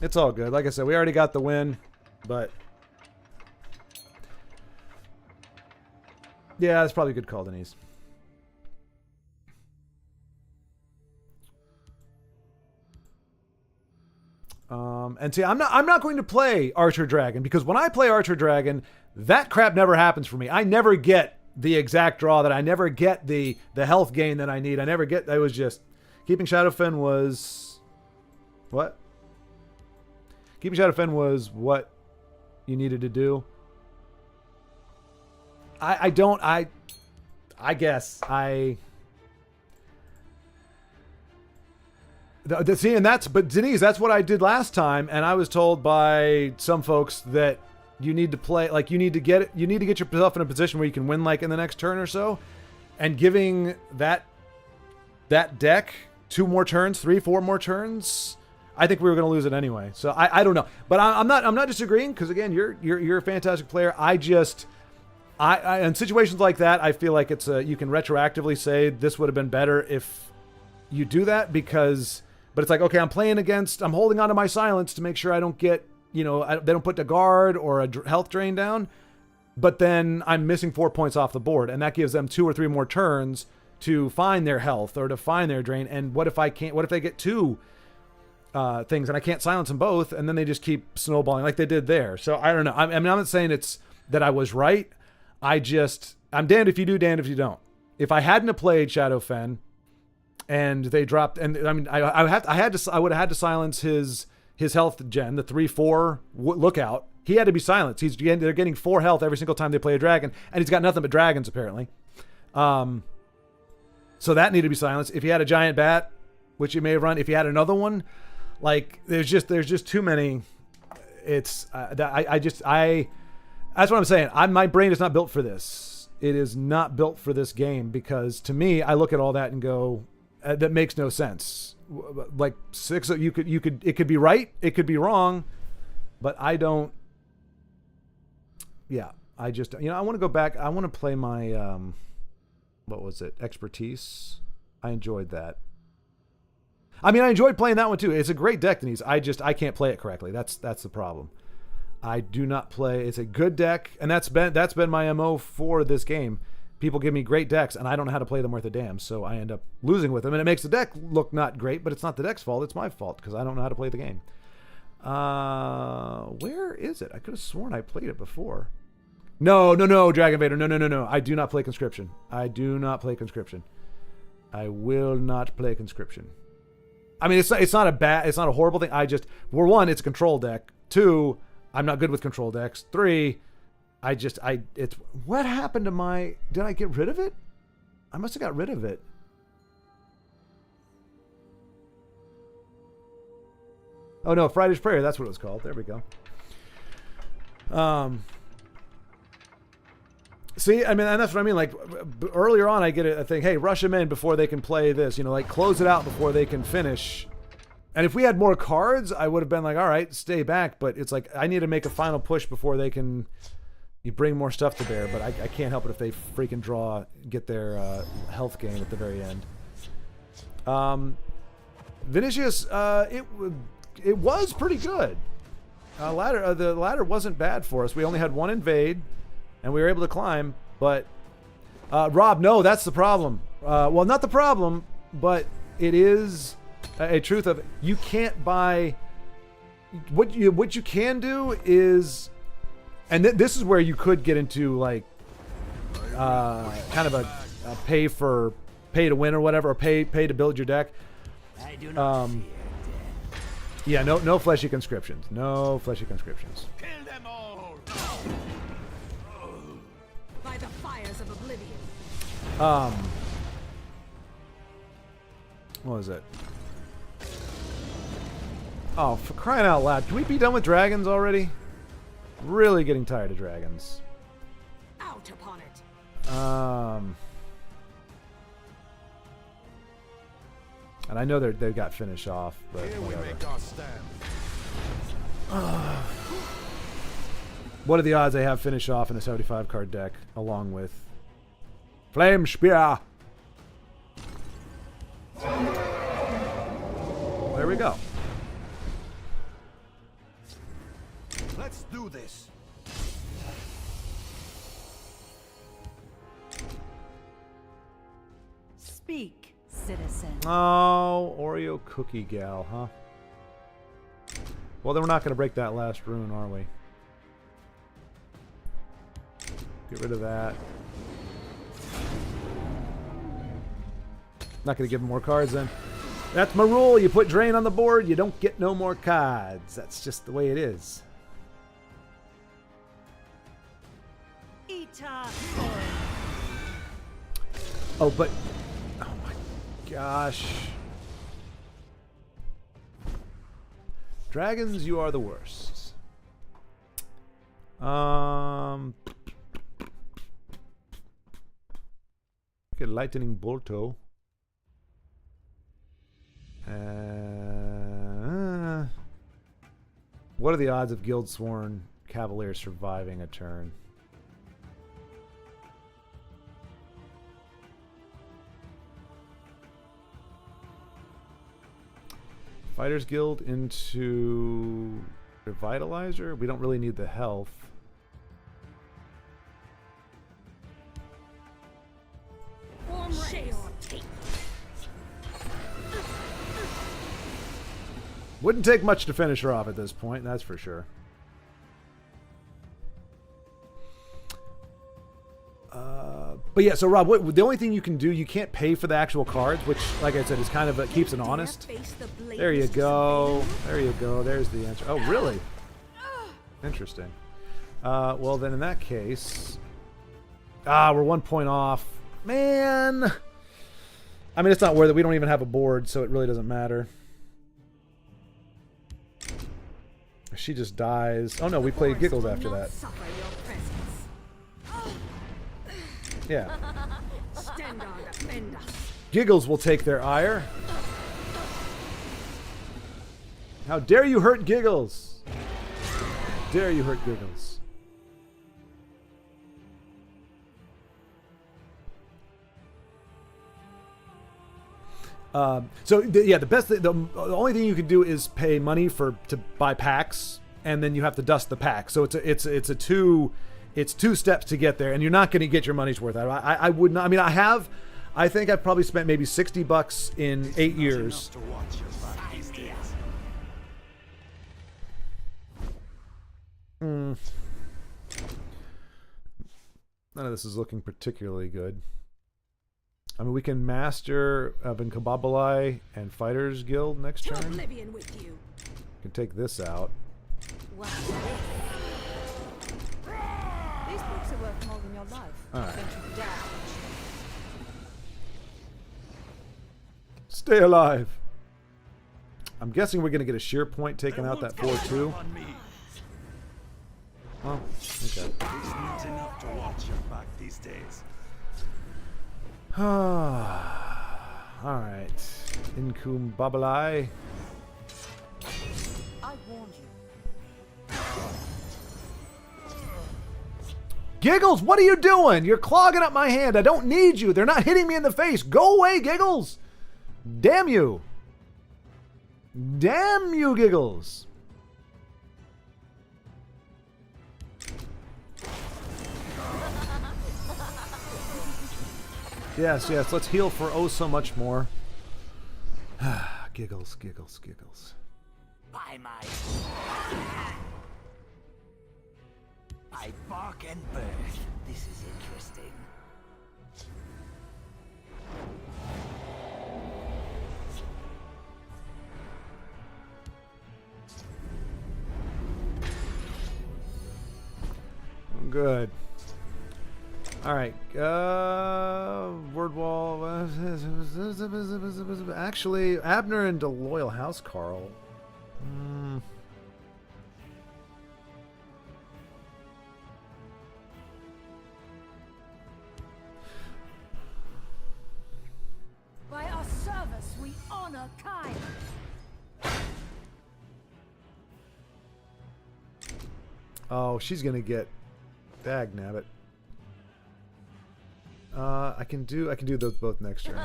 It's all good. Like I said, we already got the win, but... Yeah, that's probably a good call, Denise. And see, I'm not going to play Archer Dragon, because when I play Archer Dragon, that crap never happens for me. I never get the exact draw that I never get the health gain that I need. I never get... I was just... Keeping Shadowfen was... What? Keeping Shadowfen was what you needed to do. I guess. See, and that's... But Denise, that's what I did last time, and I was told by some folks that you need to play... Like, you need to get yourself in a position where you can win, like, in the next turn or so. And giving that deck 2 more turns, 3, 4 more turns, I think we were going to lose it anyway. So I don't know, but I'm not disagreeing, because again, you're a fantastic player. I in situations like that, I feel like it's you can retroactively say this would have been better if you do that, but it's like, okay, I'm holding on to my silence to make sure I don't get, they don't put the guard or a health drain down, but then I'm missing 4 points off the board, and that gives them 2 or 3 more turns to find their health or to find their drain. And what if they get 2 things and I can't silence them both, and then they just keep snowballing like they did there? So I don't know. I'm not saying it's that I was right. I'm damned if you do, damned if you don't. If I hadn't have played Shadowfen and they dropped, and I mean, I would have had to silence his health gen, the 3/4 lookout. He had to be silenced. They're getting 4 health every single time they play a dragon, and he's got nothing but dragons apparently. So that needed to be silenced. If he had a giant bat, which he may have run, if he had another one, like there's just too many. It's that's what I'm saying. My brain is not built for this. It is not built for this game, because to me, I look at all that and go, that makes no sense. Like 6, it could be right, it could be wrong, but I don't. Yeah, I just, I want to go back. I want to play my what was it? Expertise. I enjoyed that. I mean, I enjoyed playing that one too. It's a great deck, Denise. I can't play it correctly. That's the problem. I do not play. It's a good deck, and that's been my MO for this game. People give me great decks, and I don't know how to play them worth a damn, so I end up losing with them, and it makes the deck look not great, but it's not the deck's fault. It's my fault, because I don't know how to play the game. Where is it? I could have sworn I played it before. No, Dragon Vader. No. I do not play Conscription. I do not play Conscription. I will not play Conscription. I mean, it's not a horrible thing. For one, it's a control deck. 2, I'm not good with control decks. 3, what happened to did I get rid of it? I must have got rid of it. Oh no, Friday's Prayer, that's what it was called. There we go. See, I mean, and that's what I mean. Like, earlier on, I get it. I think, hey, rush them in before they can play this. Like, close it out before they can finish. And if we had more cards, I would have been like, all right, stay back. But it's like, I need to make a final push before they can bring more stuff to bear. But I can't help it if they freaking get their health gain at the very end. Vinicius, it was pretty good. The ladder wasn't bad for us. We only had 1 invade. And we were able to climb, but Rob, no, that's the problem. Well, not the problem, but it is a truth of you can't buy. What you can do is, and this is where you could get into like kind of a pay to win or whatever, or pay to build your deck. I do not fear death. Yeah, no fleshy conscriptions. No fleshy conscriptions. Kill them all! By the fires of oblivion. What was it? Oh, for crying out loud. Can we be done with dragons already? Really getting tired of dragons. Out upon it. And I know they've got finish off, but Here we whatever. make our stand. What are the odds they have finish off in a 75 card deck along with Flame Spear? There we go. Let's do this. Speak, citizen. Oh, Oreo cookie gal, huh? Well, then we're not going to break that last rune, are we? Get rid of that. Not going to give him more cards then. That's my rule. You put drain on the board, you don't get no more cards. That's just the way it is. Ita. Oh, but... Oh my gosh. Dragons, you are the worst. Get lightning bolto. What are the odds of Guildsworn Cavaliers surviving a turn? Fighters Guild into Revitalizer? We don't really need the health. Wouldn't take much to finish her off at this point, that's for sure. But yeah, so Rob, the only thing you can do, you can't pay for the actual cards, which, like I said, is kind of keeps it honest. There you go. There you go. There's the answer. Oh, really? Interesting. Well, then in that case, we're 1 point off. Man, I mean, it's not worth it. We don't even have a board, so it really doesn't matter. She just dies. Oh no, we played Giggles after that. Yeah. Giggles will take their ire. How dare you hurt Giggles? How dare you hurt Giggles? The best thing, the only thing you can do is pay money to buy packs, and then you have to dust the pack. So it's two steps to get there, and you're not going to get your money's worth out. I would not. I mean, I think I've probably spent maybe $60 in 8 years. None of this is looking particularly good. I mean, we can master Kabbabalai and Fighters Guild next turn. We can take this out. Wow. These books are worth more than your life. All right. Don't you dare. Stay alive. I'm guessing we're going to get a sheer point taking out that 4-2. Well, okay. It's not enough to watch your back these days. Alright. Inkum Babalai. I warned you. Giggles, what are you doing? You're clogging up my hand. I don't need you. They're not hitting me in the face. Go away, Giggles. Damn you. Damn you, Giggles. Yes, yes, let's heal for oh so much more. Giggles, giggles, giggles. By bark and birth. This is interesting. Good. All right, word wall. Actually, Abner and Deloyal House Carl. By our service, we honor kind. Oh, she's gonna get dagnabbit. I can do those both next turn.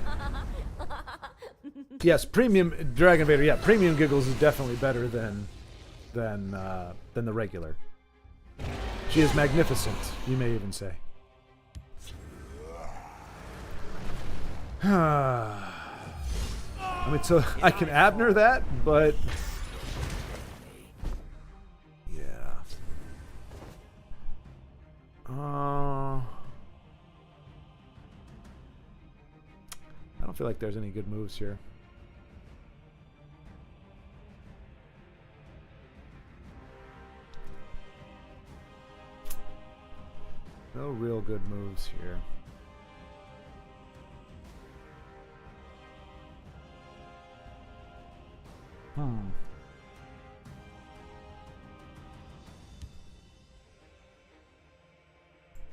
Yes, premium Dragon Vader. Yeah, premium Giggles is definitely better than the regular. She is magnificent, you may even say. I mean, so I can Abner that, but yeah. I don't feel like there's any good moves here. No real good moves here.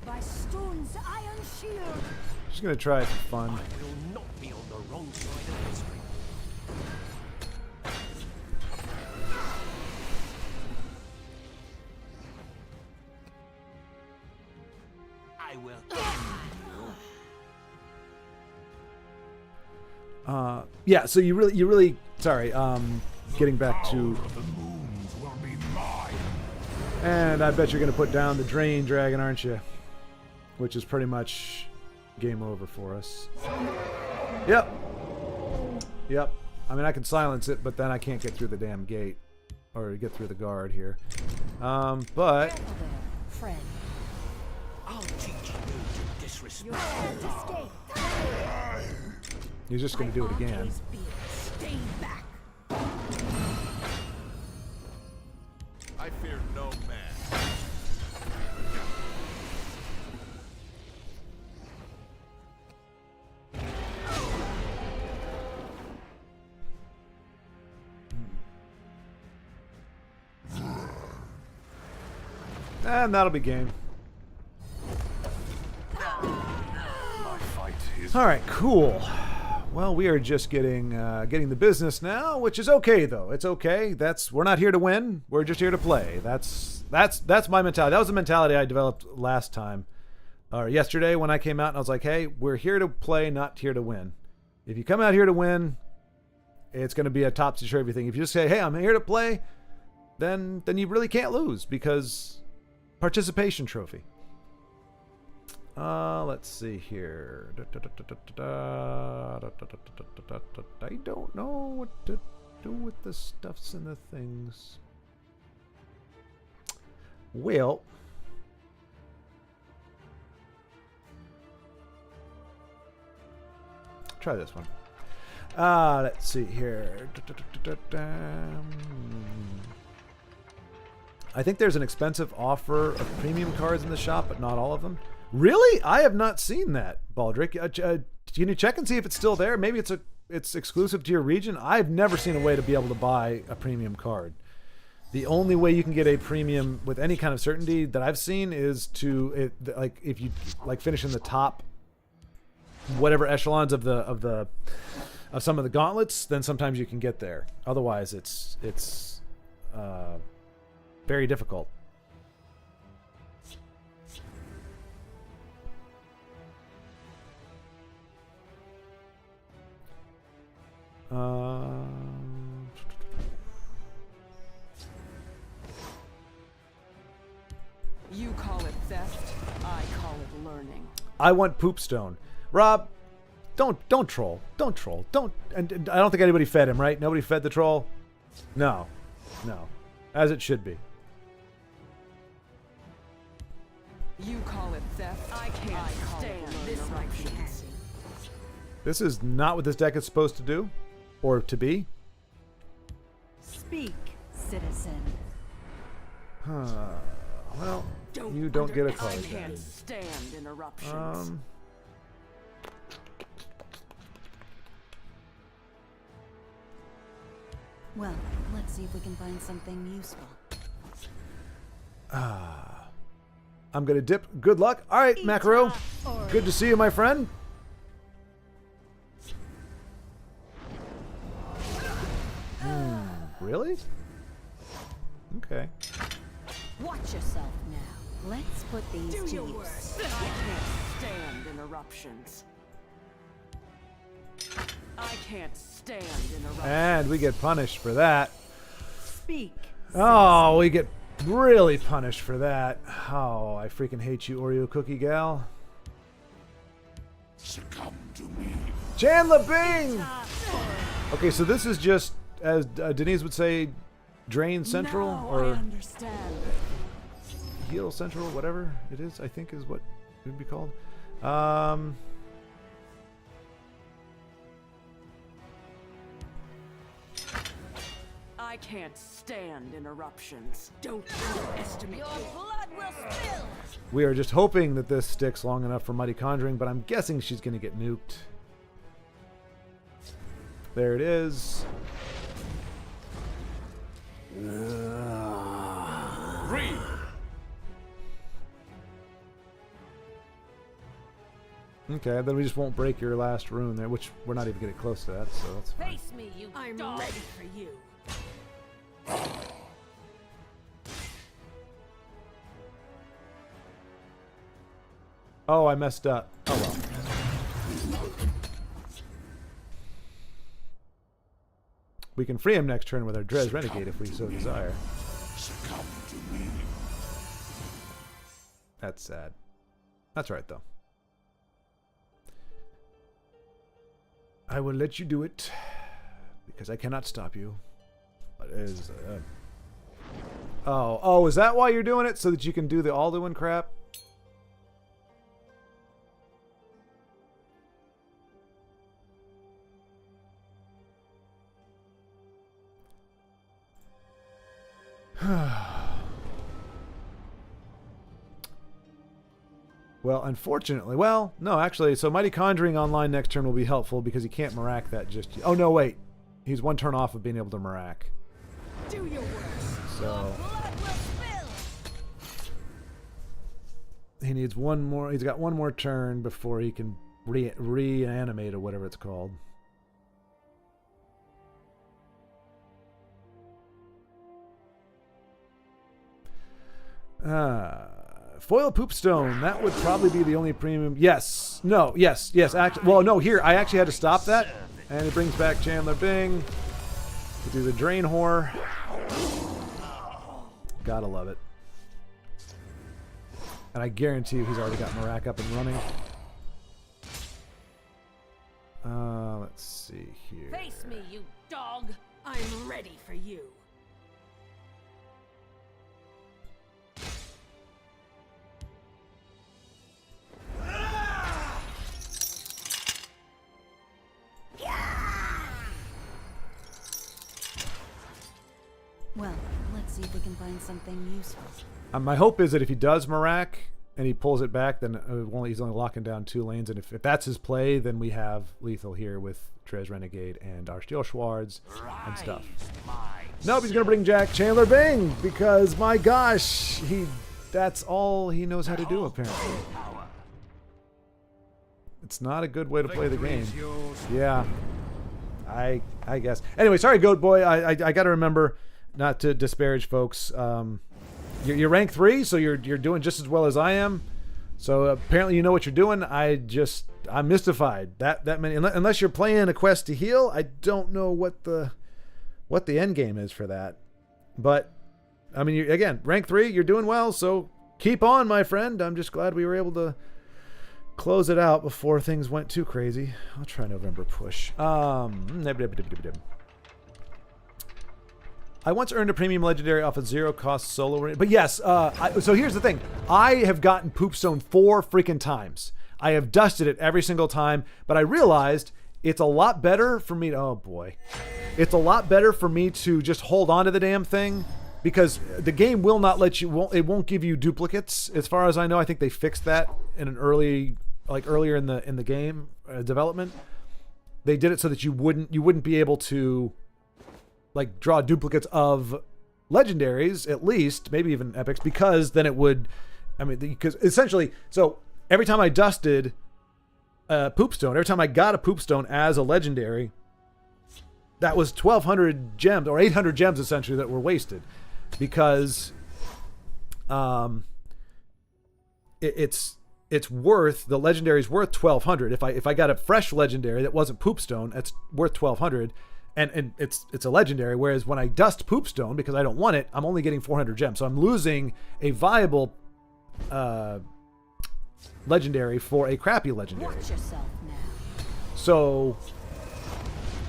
By Stone's iron shield. Just gonna try it for fun. I will not be on the wrong side of history. I will kill you. Yeah, so you really sorry, getting back to The moons will be mine. and I bet you're gonna put down the Drain Dragon, aren't you? Which is pretty much game over for us. Yep. Yep. I mean I can silence it, but then I can't get through the damn gate. Or get through the guard here. But Careful there, friend. I'll teach you to disrespect. Escape. he's just gonna do it again. Always be stay back. I fear no man. And that'll be game. My fight is All right, cool. Well, we are just getting the business now, which is okay though. It's okay. We're not here to win. We're just here to play. That's my mentality. That was the mentality I developed last time, or yesterday when I came out and I was like, hey, we're here to play, not here to win. If you come out here to win, it's going to be a topsy-turvy thing. If you just say, hey, I'm here to play, then you really can't lose because participation trophy. Let's see here. I don't know what to do with the stuffs and the things. Well, try this one. Let's see here. I think there's an expensive offer of premium cards in the shop, but not all of them. Really? I have not seen that, Baldric. Can you check and see if it's still there? Maybe it's exclusive to your region. I've never seen a way to be able to buy a premium card. The only way you can get a premium with any kind of certainty that I've seen is to like if you like finish in the top whatever echelons of some of the gauntlets, then sometimes you can get there. Otherwise, it's very difficult. You call it theft, I call it learning. I want Poopstone. Rob, don't troll. Don't troll. And I don't think anybody fed him, right? Nobody fed the troll? No. As it should be. You call it theft, I can't stand this interruptions. This is not what this deck is supposed to do. Or to be. Speak, citizen. Well, you don't get a card. I can't stand interruptions. Well, let's see if we can find something useful. I'm gonna dip. Good luck. All right, Macro. Good to see you, my friend. Really? Okay. Watch yourself now. Let's put these to use. I can't stand interruptions. I can't stand interruptions. And we get punished for that. Speak. Oh, we get really punished for that. Oh, I freaking hate you, Oreo cookie gal. succumb to me. Chandler Bing! Okay, so this is just, as Denise would say, Drain Central? Now or I understand. Heal Central, whatever it is, I think is what it would be called. I can't stand interruptions. Don't underestimate Your blood will spill! We are just hoping that this sticks long enough for Mighty Conjuring, but I'm guessing she's going to get nuked. There it is. Read. Okay, then we just won't break your last rune there, which we're not even getting close to that, so that's fine. Face me, you I'm dog! ready for you. Oh, I messed up. Oh well. We can free him next turn with our Dres Renegade if we so desire. That's sad. That's right, though. I will let you do it, because I cannot stop you. What is... Oh, is that why you're doing it? So that you can do the Alduin crap? Well, unfortunately, well, no, actually, so Mighty Conjuring online next turn will be helpful because he can't Mirac that just yet. Oh, no, wait. He's one turn off of being able to Mirac. Do your worst. So Blood will spill. he needs one more. He's got one more turn before he can reanimate or whatever it's called. Foil Poopstone. That would probably be the only premium. Yes. No. Yes. Yes. Actually, well, no. Here, I actually had to stop that, and it brings back Chandler Bing. To do the Drain Whore. Gotta love it. And I guarantee you, he's already got Mirac up and running. Let's see here. Face me, you dog. I'm ready for you. Well, let's see if we can find something useful. My hope is that if he does Mirac and he pulls it back, then he's only locking down 2 lanes. And if that's his play, then we have lethal here with Trez Renegade and our Steel Schwartz and stuff. Nope, he's going to bring Jack Chandler Bing because, my gosh, that's all he knows how to do, apparently. It's not a good way to play the game. Yeah, I guess. Anyway, sorry, Goat Boy. I got to remember not to disparage folks. You're rank 3, so you're doing just as well as I am. So apparently you know what you're doing. I'm mystified. That many, unless you're playing a quest to heal, I don't know what the end game is for that. But I mean, again, rank 3, you're doing well. So keep on, my friend. I'm just glad we were able to close it out before things went too crazy. I'll try November push. I once earned a premium legendary off a 0-cost solo. But yes, so here's the thing. I have gotten Poopstone 4 freaking times. I have dusted it every single time, but I realized it's a lot better for me to, oh boy. It's a lot better for me to just hold on to the damn thing because the game will not let you, it won't give you duplicates. As far as I know, I think they fixed that in an earlier in the game development. They did it so that you wouldn't be able to like draw duplicates of legendaries, at least, maybe even epics, because then it would, I mean, because essentially, so every time I dusted Poopstone, every time I got a Poopstone as a legendary, that was 1,200 gems, or 800 gems essentially, that were wasted, because it's worth, the legendary's worth 1,200. If I got a fresh legendary that wasn't Poopstone, it's worth 1,200. And it's a legendary, whereas when I dust Poopstone, because I don't want it, I'm only getting 400 gems. So I'm losing a viable legendary for a crappy legendary. Watch yourself now. So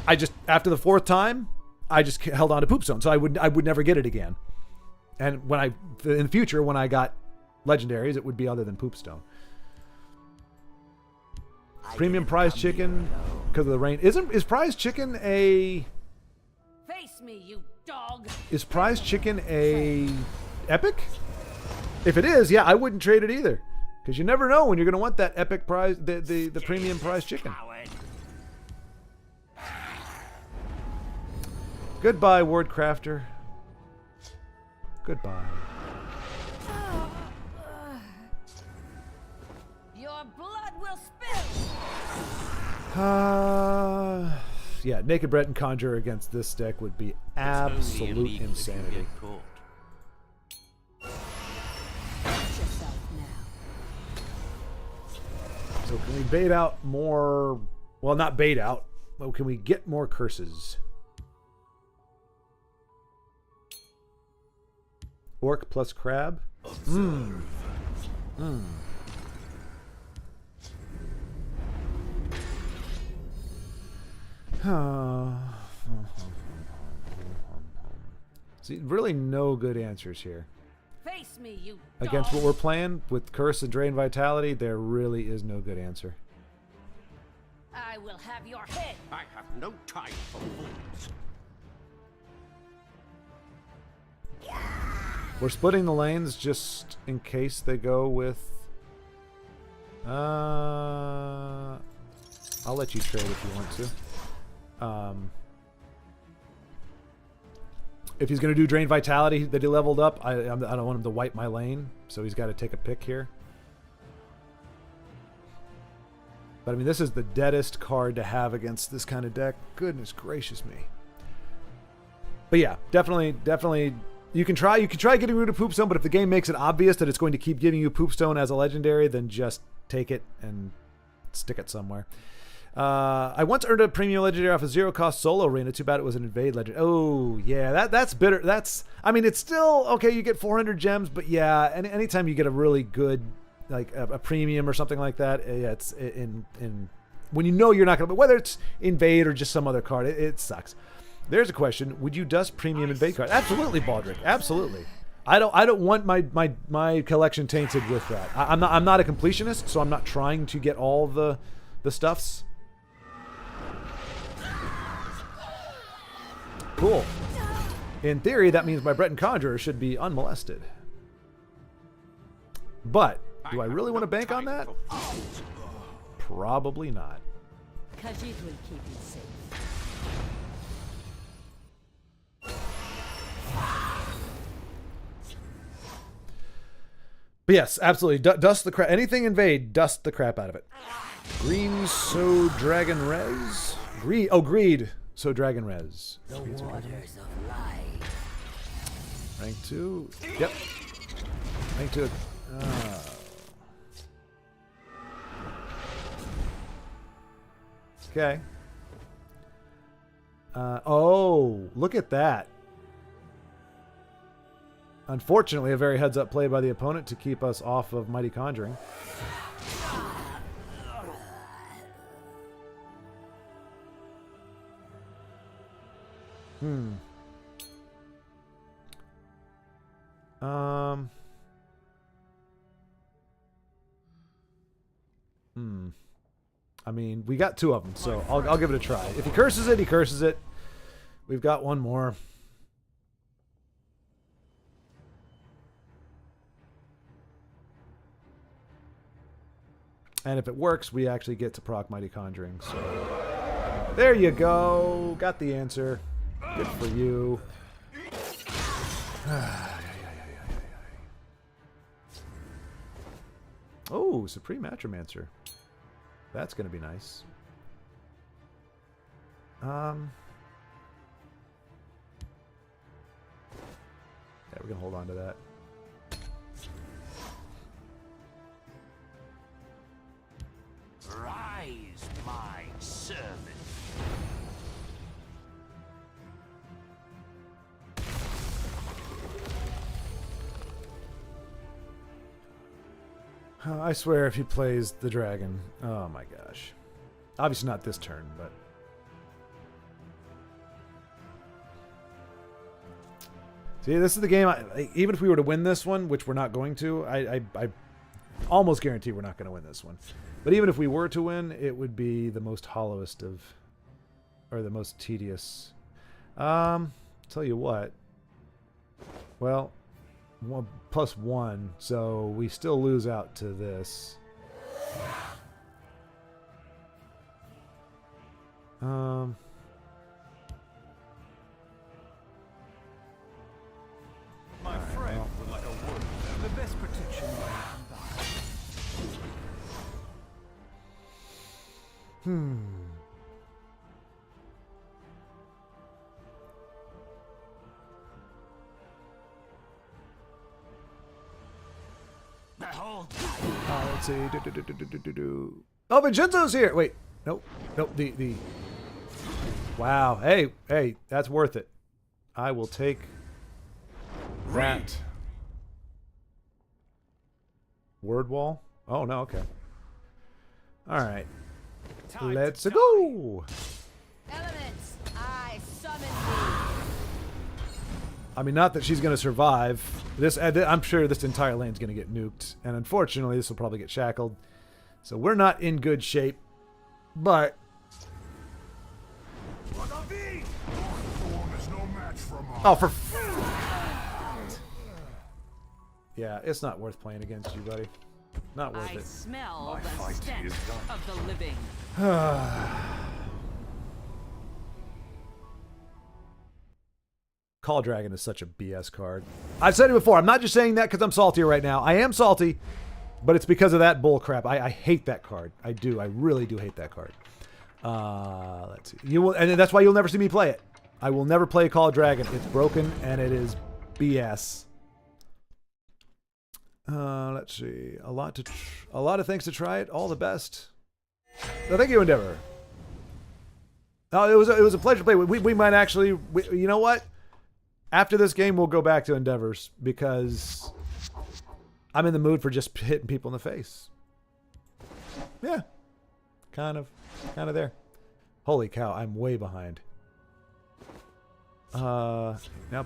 I just, after the 4th time, I just held on to Poopstone. So I would never get it again. And in the future, when I got legendaries, it would be other than Poopstone. Premium prize chicken because of the rain. Is prize chicken a... Face me, you dog. Is prize chicken a epic? If it is, yeah, I wouldn't trade it either. Because you never know when you're going to want that epic prize, the premium prize chicken. Goodbye, Word Crafter. Goodbye. Your blood will spill. Yeah, Naked Brett and Conjure against this deck would be absolute insanity. Watch yourself now. So can we bait out more? Well, not bait out. Well, can we get more curses? Orc plus crab. See, really no good answers here. Face me, you Against what dog. we're playing with curse and drain vitality, there really is no good answer. I will have your head. I have no time for fools. We're splitting the lanes just in case they go with... I'll let you trade if you want to. If he's going to do Drain Vitality that he leveled up, I don't want him to wipe my lane, so he's got to take a pick here. But I mean, this is the deadest card to have against this kind of deck. Goodness gracious me. But yeah, definitely... You can try getting rid of Poopstone, but if the game makes it obvious that it's going to keep giving you Poopstone as a legendary, then just take it and stick it somewhere. I once earned a premium legendary off a zero-cost solo arena. Too bad it was an invade legend. Oh, yeah, that's bitter. I mean, it's still, okay, you get 400 gems, but yeah, anytime you get a really good, like, a premium or something like that, yeah, it's in when you know you're not going to, whether it's invade or just some other card, it sucks. There's a question. Would you dust premium invade card? Absolutely, Baldric. Absolutely. I don't want my collection tainted with that. I'm not a completionist, so I'm not trying to get all the stuffs. Cool. In theory, that means my Breton Conjurer should be unmolested. But do I really want to bank on that? Probably not. Khajiit will keep you safe. But yes, absolutely. Dust the crap. Anything invade, dust the crap out of it. Green, so dragon res. Greed. Oh, greed. So dragon res. The waters of life. Rank 2. Yep. Rank 2. Okay. Oh, look at that. Unfortunately, a very heads-up play by the opponent to keep us off of Mighty Conjuring. I mean, we got two of them, so I'll give it a try. If he curses it, he curses it. We've got one more. And if it works, we actually get to proc Mighty Conjuring. So there you go. Got the answer. Good for you. Oh, Supreme Atromancer. That's going to be nice. Yeah, we're going to hold on to that. Rise, my servant. I swear if he plays the dragon. Oh my gosh. Obviously not this turn, but... See, this is the game, even if we were to win this one, which we're not going to, I almost guarantee we're not going to win this one. But even if we were to win, it would be the most hollowest of... Or the most tedious. Tell you what. Well... 1+1, so we still lose out to this. My friend would like a word. The best protection you can buy. Behold, let's see. Oh, Vincenzo's here. Wait. Nope. Nope. The. Wow. Hey, that's worth it. I will take that. Word wall? Oh, no, okay. All right. Let's go. Elements, I summon thee. I mean, not that she's going to survive. I'm sure this entire lane's going to get nuked. And unfortunately, this will probably get shackled. So we're not in good shape. But... Oh, for... Yeah, it's not worth playing against you, buddy. Not worth it. I smell the stench of the living. Call Dragon is such a BS card. I've said it before. I'm not just saying that because I'm salty right now. I am salty, but it's because of that bull crap. I hate that card. I do. I really do hate that card. Let's see. You will, and that's why you'll never see me play it. I will never play Call Dragon. It's broken and it is BS. Let's see. A lot of things to try it. All the best. No, thank you, Endeavor. No, it was a pleasure to play. We might actually. You know what? After this game, we'll go back to Endeavors because I'm in the mood for just hitting people in the face. Yeah, kind of there. Holy cow! I'm way behind. Now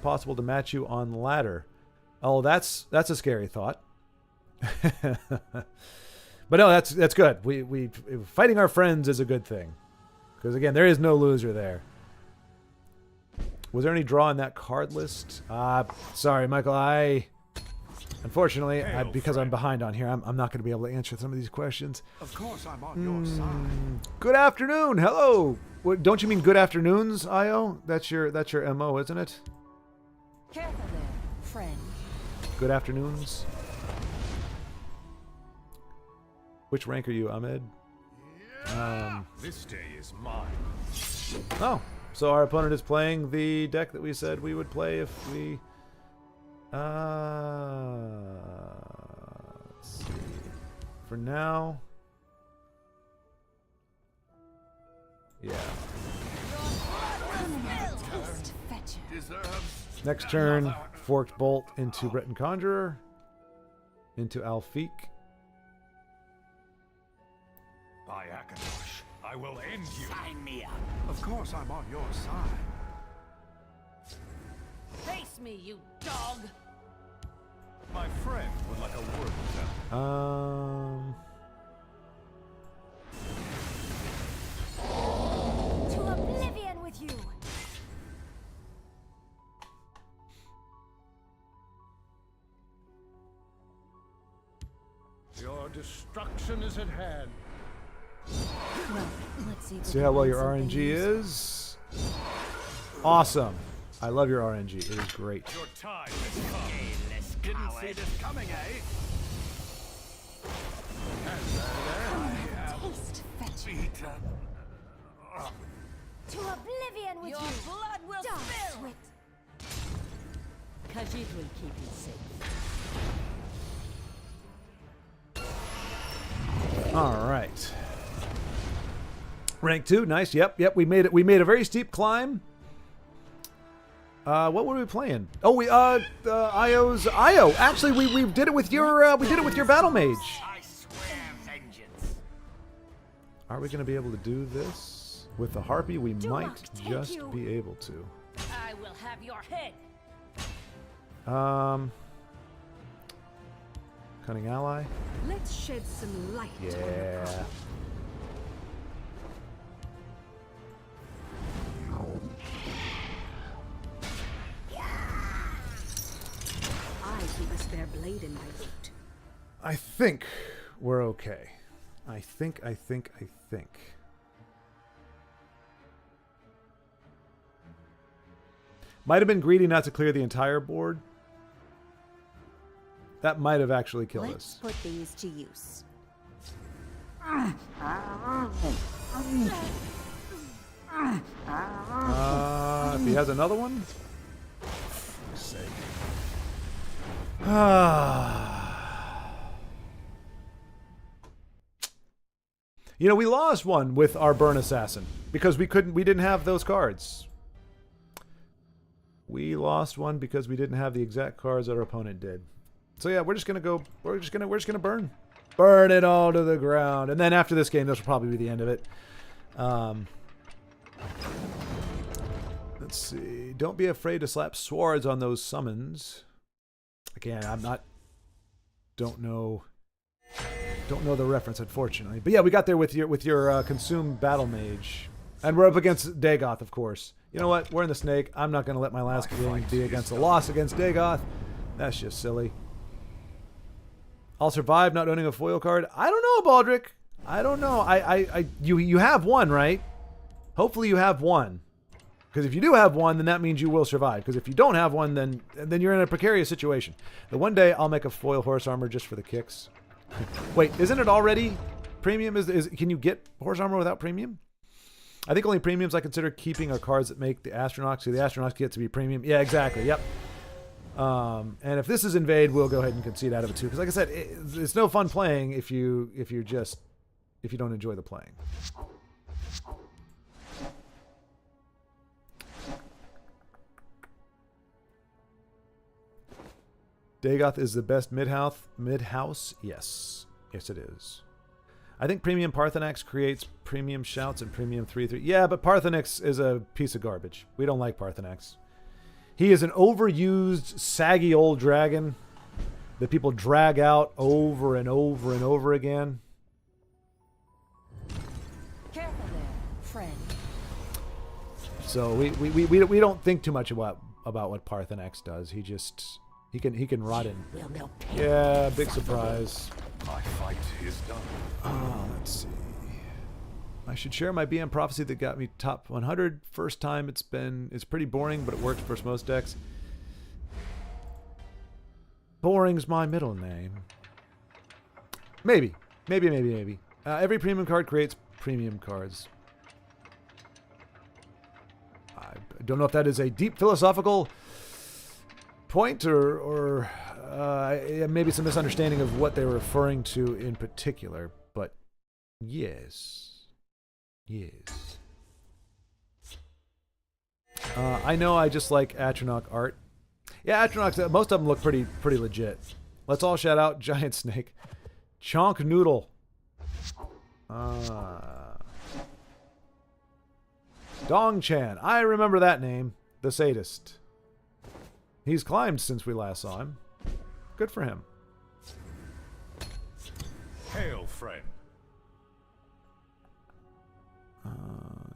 possible to match you on ladder. Oh, that's a scary thought. But no, that's good. We fighting our friends is a good thing. Because again, there is no loser there. Was there any draw in that card list? Sorry, Michael. Unfortunately, because I'm behind on here, I'm not going to be able to answer some of these questions. Of course, I'm on your side. Good afternoon. Hello. What, don't you mean good afternoons, Io? That's your MO, isn't it? Careful there, friend. Good afternoons. Which rank are you, Ahmed? This day is mine. Oh, so our opponent is playing the deck that we said we would play if we... let's see. For now... Yeah. Next turn, Forked Bolt into Breton Conjurer. Into Alfiq. By Akatosh, I will end you. Sign me up. Of course, I'm on your side. Face me, you dog. My friend would like a word with them. To oblivion with you. Your destruction is at hand. Well, let's See how well your RNG is? Awesome. I love your RNG. It is great. Your time has come. Didn't see this coming, eh? Taste fetcher. To oblivion with Your you. blood will Die, spill. Swit. Khajiit will keep you safe. All right. Rank 2, nice. Yep. We made it. We made a very steep climb. What were we playing? Oh, Io's Io. Actually, we did it with your battle mage. I swear vengeance. Are we going to be able to do this with the harpy? We might Duroc, take just you. be able to. I will have your head. Cunning ally. Let's shed some light. on the Yeah. problem. I keep a spare blade in my boot. I think we're okay. I think. Might have been greedy not to clear the entire board. That might have actually killed Let's us. put these to use. If he has another one? For fuck's sake. You know, we lost one with our Burn Assassin because we didn't have those cards. We lost one because we didn't have the exact cards that our opponent did. So yeah, we're just gonna burn it all to the ground. And then after this game, this will probably be the end of it. Let's see. Don't be afraid to slap swords on those summons. Again, don't know the reference, unfortunately. But yeah, we got there with your consume battle mage, and we're up against Dagoth, of course. You know what? We're in the snake. I'm not going to let my last game be against a loss against Dagoth. That's just silly. I'll survive not owning a foil card. I don't know, Baldric. I don't know. You have one, right? Hopefully you have one. Because if you do have one, then that means you will survive. Because if you don't have one, then you're in a precarious situation. The one day I'll make a foil horse armor just for the kicks. Wait, isn't it already premium? Can you get horse armor without premium? I think only premiums I consider keeping are cards that make the astronauts. So the astronauts get to be premium. Yeah, exactly. Yep. And if this is invade, we'll go ahead and concede out of it too. Because like I said, it's no fun playing if you don't enjoy the playing. Dagoth is the best mid-house? Yes. Yes, it is. I think premium Parthenax creates premium shouts and premium 3/3. Yeah, but Parthenax is a piece of garbage. We don't like Parthenax. He is an overused, saggy old dragon that people drag out over and over and over again. Careful there, friend. So we don't think too much about what Parthenax does. He can rot in. Yeah, big surprise. My fight is done. Let's see. I should share my BM prophecy that got me top 100. First time it's pretty boring, but it works for most decks. Boring's my middle name. Maybe. Every premium card creates premium cards. I don't know if that is a deep philosophical point or maybe it's a misunderstanding of what they were referring to in particular, but yes. I know I just like Atronach art. Yeah, Atronach, most of them look pretty legit. Let's all shout out Giant Snake. Chonk Noodle. Dong Chan. I remember that name. The sadist. He's climbed since we last saw him. Good for him. Hail, friend.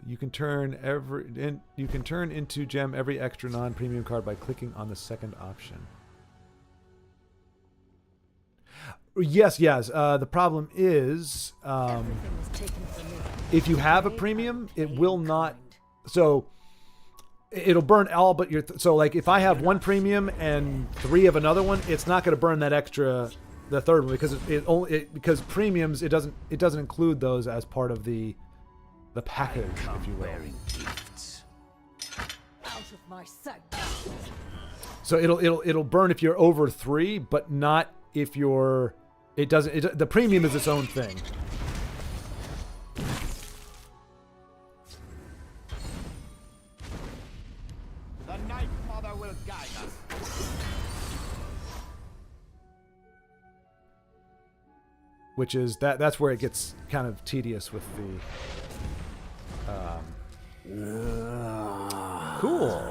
You can turn into gem every extra non-premium card by clicking on the second option. Yes. The problem is, if you have a premium, it will not. So it'll burn all but your. So like if I have one premium and 3 of another one, it's not going to burn that extra, the third one, because because premiums it doesn't include those as part of the package, if you will. Out of my sight. So it'll burn if you're over 3, but not if you're. It doesn't. The premium is its own thing. The Night Mother will guide us. Which is that's where it gets kind of tedious with the. Cool.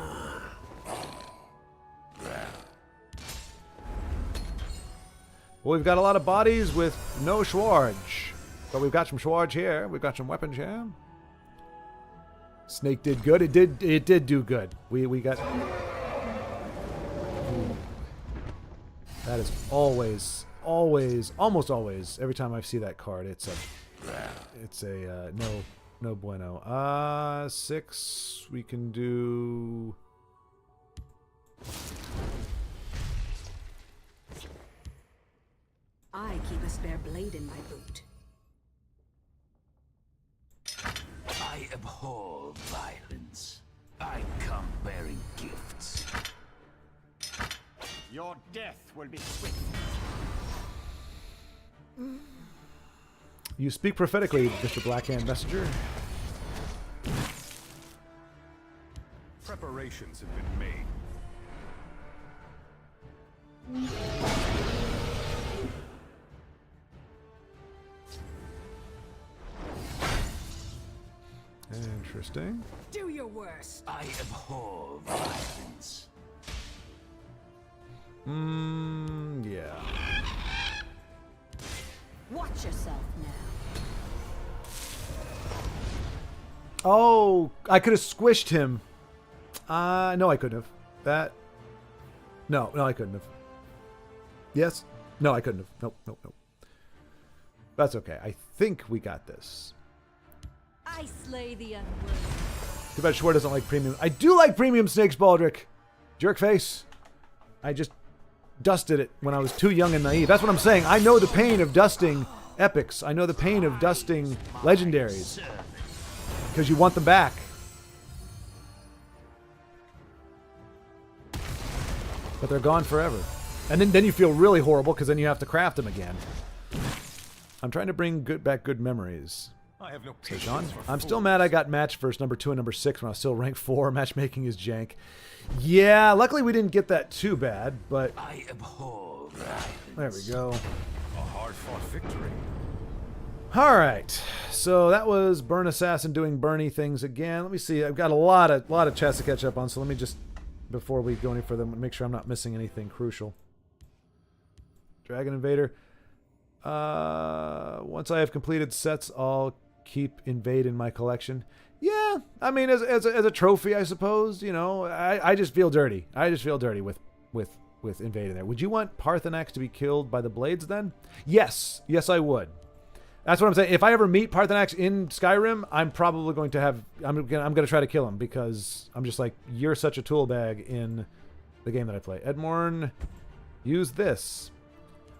Well, we've got a lot of bodies with no Schwarge. But we've got some Schwarge here. We've got some weapons here. Snake did good. It did do good. We got. Ooh. That is almost always, every time I see that card, it's a no bueno. 6, we can do. I keep a spare blade in my boot. I abhor violence. I come bearing gifts. Your death will be swift. You speak prophetically, Mr. Blackhand Messenger. Preparations have been made. Interesting. Do your worst. I abhor violence. Yeah. Watch yourself now. Oh, I could have squished him. No, I couldn't have. That. No, I couldn't have. Yes? No, I couldn't have. Nope. That's okay. I think we got this. I slay the unworthy. Too bad Schwar doesn't like premium. I do like premium snakes, Baldric. Jerkface. I just dusted it when I was too young and naive. That's what I'm saying. I know the pain of dusting epics. I know the pain of dusting legendaries. Because you want them back. But they're gone forever. And then you feel really horrible because then you have to craft them again. I'm trying to bring back good memories. I have no So patience Sean, for I'm still fools. mad I got match first number 2 and number 6 when I was still rank 4. Matchmaking is jank. Yeah, luckily we didn't get that too bad, but I abhor violence. there we go. A hard-fought victory. All right, so that was Burn Assassin doing Bernie things again. Let me see. I've got a lot of chats to catch up on, so let me just, before we go any further, make sure I'm not missing anything crucial. Dragon Invader. Once I have completed sets, I'll keep Invade in my collection. Yeah, I mean, as a trophy, I suppose. You know, I just feel dirty. I just feel dirty with Invade in there. Would you want Parthenax to be killed by the blades then? Yes, I would. That's what I'm saying. If I ever meet Parthenax in Skyrim, I'm probably going to have. I'm gonna try to kill him because I'm just like, you're such a tool bag in the game that I play. Edmorn, use this.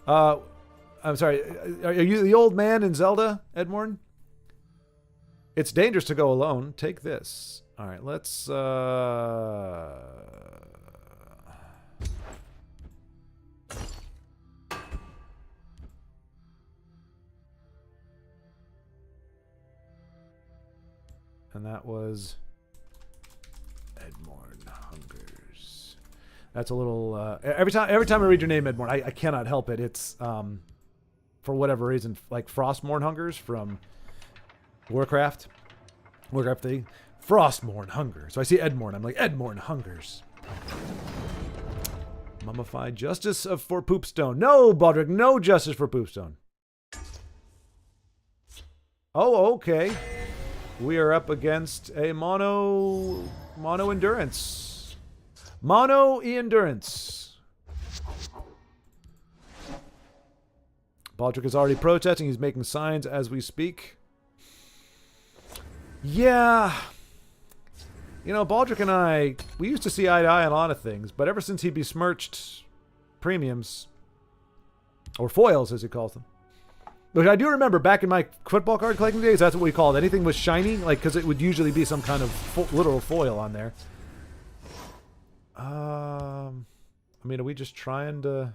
I'm sorry. Are you the old man in Zelda, Edmorn? It's dangerous to go alone. Take this. All right, let's. And that was Edmorn Hungers. That's a little. Every time I read your name, Edmorn, I cannot help it. It's for whatever reason, like Frostmourne Hungers from Warcraft 3. Frostmourne Hunger. So I see Edmorn. I'm like, Edmorn Hungers. Mummified Justice for Poopstone. No, Baldric, no justice for Poopstone. Oh, okay. We are up against a mono endurance. Mono endurance. Baldric is already protesting. He's making signs as we speak. Yeah. You know, Baldric and I, we used to see eye to eye on a lot of things, but ever since he besmirched premiums, or foils as he calls them, which I do remember back in my football card collecting days, that's what we called it. Anything was shiny, like, because it would usually be some kind of literal foil on there. I mean, are we just trying to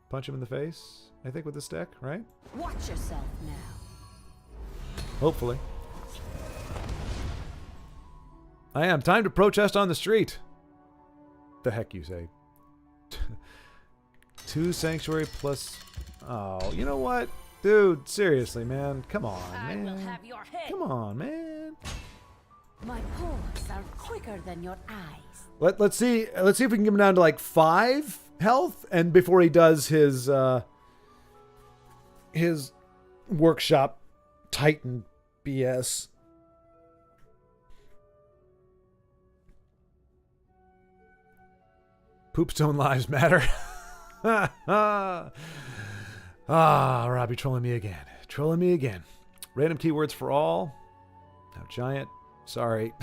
punch him in the face? I think with this deck, right? Watch yourself now. Hopefully. I am. Time to protest on the street. The heck you say? 2 Sanctuary plus... Oh, you know what? Dude, seriously, man. Come on, I will man. have your head. Come on, man. My paws are quicker than your eyes. Let's see if we can get him down to like 5 health, and before he does his workshop Titan BS. Poopstone lives matter. Robbie trolling me again. Trolling me again. Random keywords for all. Now giant. Sorry.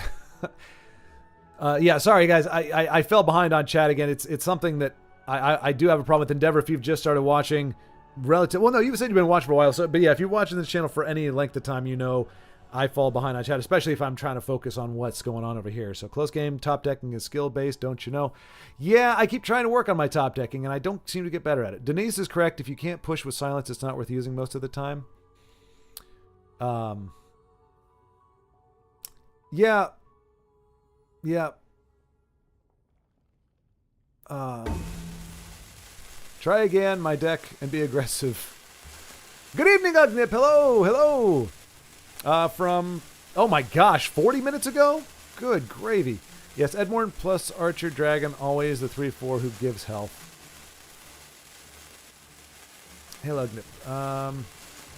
Yeah, sorry guys. I fell behind on chat again. It's something that I do have a problem with Endeavor if you've just started watching. Well, no, you said you've been watching for a while. So, but yeah, if you're watching this channel for any length of time, you know I fall behind on chat, especially if I'm trying to focus on what's going on over here. So close game, top decking is skill-based, don't you know? Yeah, I keep trying to work on my top decking, and I don't seem to get better at it. Denise is correct. If you can't push with silence, it's not worth using most of the time. Yeah. Yeah. Try again, my deck, and be aggressive. Good evening, Ugnip. Hello, hello. From, oh my gosh, 40 minutes ago? Good gravy. Yes, Edmorn plus Archer Dragon, always the 3/4 who gives health. Hey, Ugnip.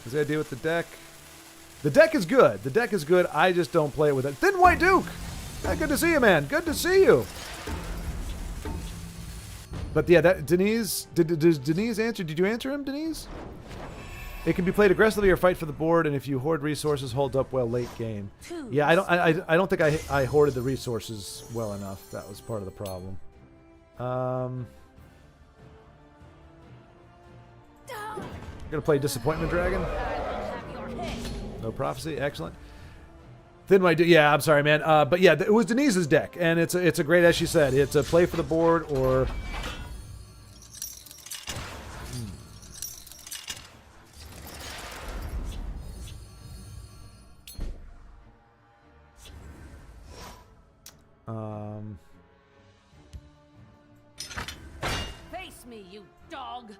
What's the idea with the deck? The deck is good. The deck is good. I just don't play it with it. Thin White Duke! Hey, good to see you, man. Good to see you. But yeah, that Denise, does Denise answer? Did you answer him, Denise? It can be played aggressively or fight for the board, and if you hoard resources, hold up well late game. Yeah, I don't think I hoarded the resources well enough. That was part of the problem. Gonna play Disappointment Dragon. No Prophecy, excellent. Thin White Duke, yeah, I'm sorry, man. But yeah, it was Denise's deck, and it's a great, as she said, it's a play for the board or. Face me, you dog.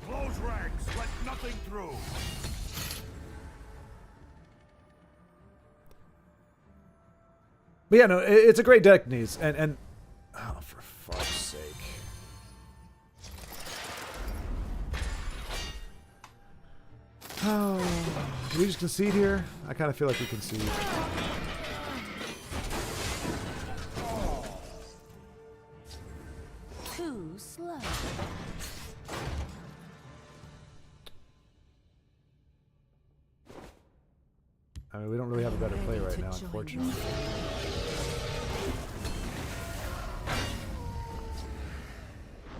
Close ranks. Let nothing through. But yeah, no, it's a great deck, Denise, and oh, for fuck's sake. Oh, do we just concede here? I kind of feel like we concede. Too slow. I mean, we don't really have a better play right now, unfortunately.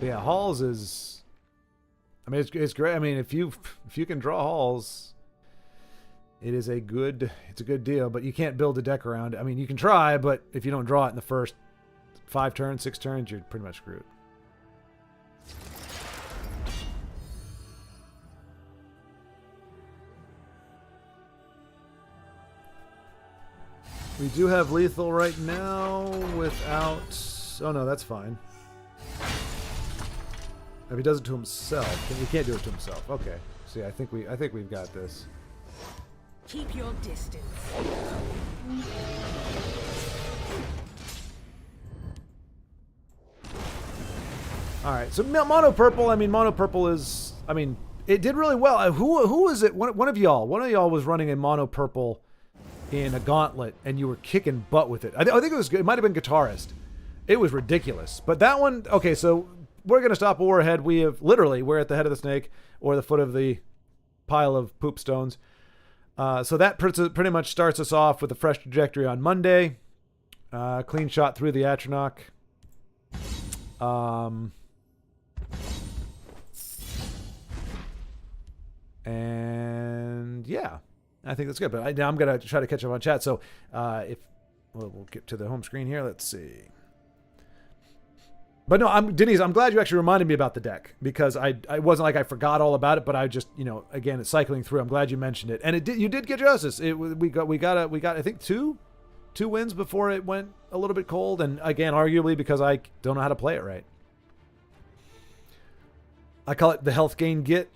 But yeah, Halls is. I mean, it's great. I mean, if you can draw Halls, it is a good deal. But you can't build a deck around it. I mean, you can try, but if you don't draw it in the first 5 turns, 6 turns, you're pretty much screwed. We do have lethal right now without. Oh no, that's fine. If he does it to himself, then he can't do it to himself. Okay. See, I think we've got this. Keep your distance. All right. So mono purple. I mean, mono purple is. I mean, it did really well. Who was it? One of y'all. One of y'all was running a mono purple in a gauntlet, and you were kicking butt with it. I think it was. It might have been Guitarist. It was ridiculous. But that one. Okay, so. We're going to stop a war ahead. We have literally, we're at the head of the snake or the foot of the pile of poop stones. So that pretty much starts us off with a fresh trajectory on Monday. Clean shot through the Atronach. And yeah, I think that's good. But I'm going to try to catch up on chat. So we'll get to the home screen here. Let's see. But no, Denise, I'm glad you actually reminded me about the deck because I wasn't like I forgot all about it, but I just, again, it's cycling through. I'm glad you mentioned it. And you did get justice. We got I think two wins before it went a little bit cold, and again, arguably because I don't know how to play it right. I call it the health gain get.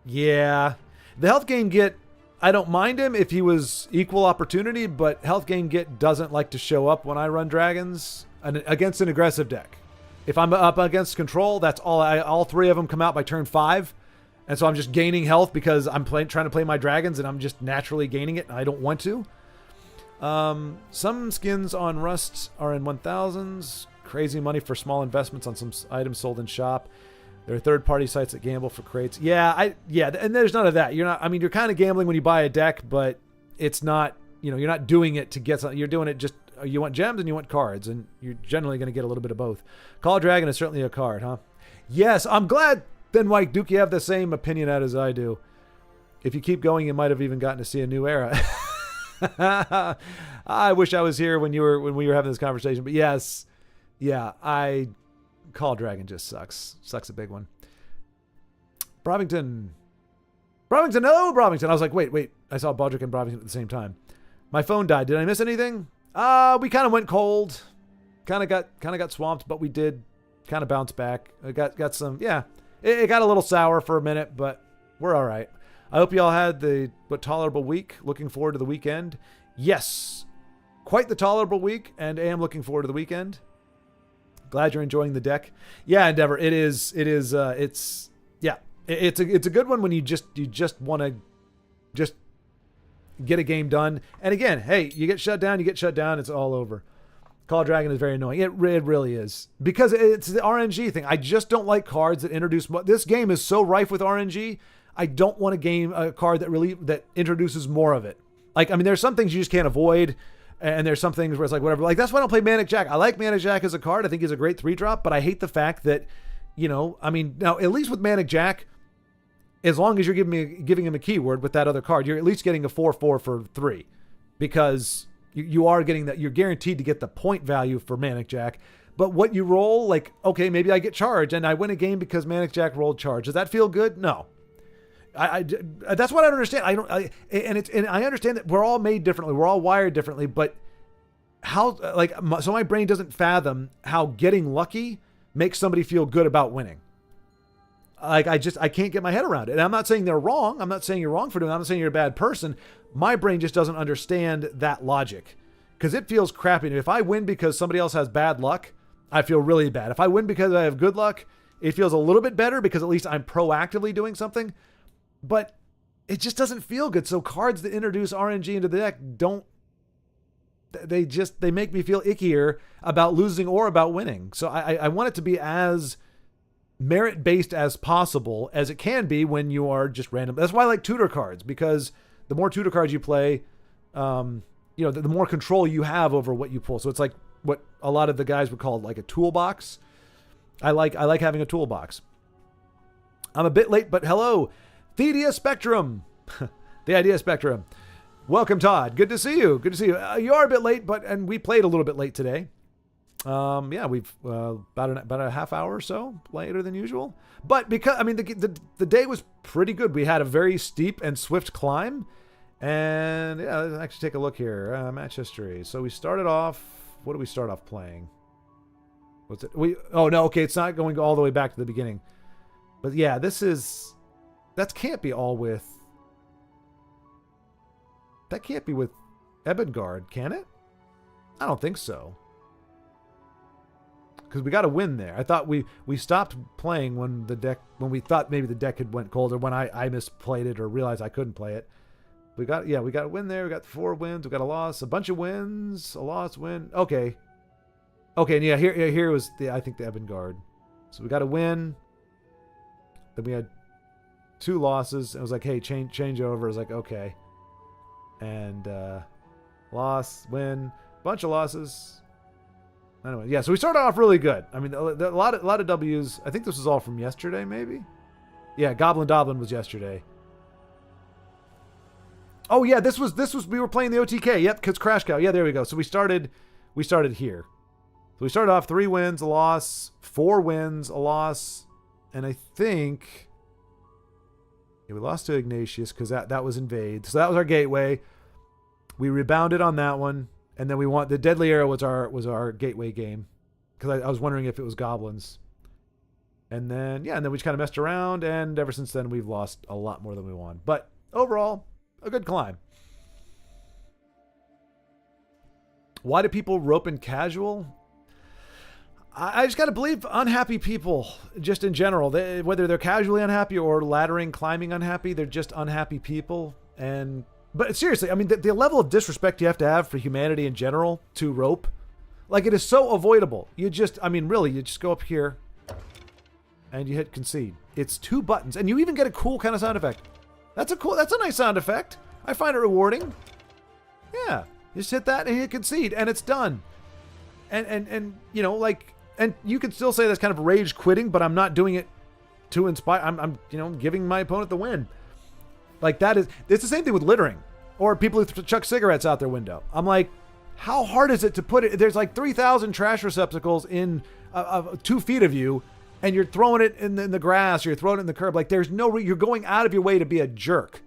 Yeah. The health gain get, I don't mind him if he was equal opportunity, but health gain get doesn't like to show up when I run dragons against an aggressive deck. If I'm up against control, that's all 3 of them come out by turn 5. And so I'm just gaining health because I'm trying to play my dragons and I'm just naturally gaining it and I don't want to. Some skins on Rust are in 1000s. Crazy money for small investments on some items sold in shop. There are third-party sites that gamble for crates. Yeah, and there's none of that. You're kind of gambling when you buy a deck, but it's not, you're not doing it to get something. You're doing it just, you want gems and you want cards, and you're generally going to get a little bit of both. Call Dragon is certainly a card, huh? Yes, I'm glad, Thin White Duke, you have the same opinion as I do. If you keep going, you might have even gotten to see a new era. I wish I was here when we were having this conversation, but yes, yeah, Call Dragon just sucks. Sucks a big one. Brovington. Brovington, hello, Brovington. I was like, wait. I saw Baldrick and Brovington at the same time. My phone died. Did I miss anything? We kind of went cold. Kind of got swamped, but we did kind of bounce back. I got some, yeah. It got a little sour for a minute, but we're all right. I hope you all had the tolerable week. Looking forward to the weekend. Yes, quite the tolerable week, and am looking forward to the weekend. Glad you're enjoying the deck. Yeah, Endeavor. It's a good one when you just want to just get a game done. And again, hey, you get shut down, it's all over. Call of Dragon is very annoying. It really is. Because it's the RNG thing. I just don't like cards that introduce... This game is so rife with RNG, I don't want a card that introduces more of it. Like, I mean, there's some things you just can't avoid, and there's some things where it's like, whatever. Like, that's why I don't play Manic Jack. I like Manic Jack as a card. I think he's a great 3-drop, but I hate the fact that, I mean, now, at least with Manic Jack, as long as you're giving him a keyword with that other card, you're at least getting a 4/4 for 3, because you are getting that. You're guaranteed to get the point value for Manic Jack. But what you roll, like, okay, maybe I get charge and I win a game because Manic Jack rolled charge. Does that feel good? No. That's what I don't understand. And I understand that we're all made differently. We're all wired differently. But how, so my brain doesn't fathom how getting lucky makes somebody feel good about winning. Like, I can't get my head around it. And I'm not saying they're wrong. I'm not saying you're wrong for doing it. I'm not saying you're a bad person. My brain just doesn't understand that logic, because it feels crappy. If I win because somebody else has bad luck, I feel really bad. If I win because I have good luck, it feels a little bit better because at least I'm proactively doing something, but it just doesn't feel good. So cards that introduce RNG into the deck they make me feel ickier about losing or about winning. So I want it to be as merit-based as possible as it can be when you are just random. That's why I like tutor cards, because the more tutor cards you play, the more control you have over what you pull. So it's like what a lot of the guys would call like a toolbox. I like having a toolbox. I'm a bit late, but hello, the Idea Spectrum. The Idea Spectrum. Welcome, Todd. Good to see you. You are a bit late, and we played a little bit late today. We've about a half hour or so later than usual. But because, I mean, the day was pretty good. We had a very steep and swift climb. And yeah, let's actually take a look here. Match history. So we started off, what did we start off playing? What's it? It's not going all the way back to the beginning. But yeah, that can't be with Ebengard, can it? I don't think so. Because we got a win there. I thought we stopped playing when we thought maybe the deck had went cold, or when I misplayed it or realized I couldn't play it. We got a win there. We got 4 wins. We got a loss, a bunch of wins, a loss, win. Okay. And yeah, here was I think the Ebengard. So we got a win. Then we had 2 losses. It was like, hey, change over. I was like, okay. And loss, win, bunch of losses. Anyway, yeah, so we started off really good. I mean, a lot of W's. I think this was all from yesterday, maybe? Yeah, Goblin Doblin was yesterday. Oh, yeah, this was we were playing the OTK. Yep, because Crash Cow. Yeah, there we go. So we started here. So we started off 3 wins, a loss, 4 wins, a loss, and I think we lost to Ignatius because that was Invade. So that was our gateway. We rebounded on that one. And then we want the Deadly Arrow was our gateway game, because I was wondering if it was goblins. And then we just kind of messed around, and ever since then we've lost a lot more than we won. But overall, a good climb. Why do people rope in casual? I just got to believe unhappy people, just in general, whether they're casually unhappy or laddering, climbing unhappy, they're just unhappy people. But seriously, I mean, the level of disrespect you have to have for humanity in general to rope, like, it is so avoidable. You just go up here and you hit concede. It's 2 buttons, and you even get a cool kind of sound effect. That's a nice sound effect. I find it rewarding. Yeah, you just hit that and hit concede, and it's done. And you could still say that's kind of rage quitting, but I'm not doing it to inspire. I'm giving my opponent the win. Like, it's the same thing with littering, or people who chuck cigarettes out their window. I'm like, how hard is it to put it? There's like 3,000 trash receptacles in 2 feet of you, and you're throwing it in the grass, or you're throwing it in the curb. Like, there's no you're going out of your way to be a jerk.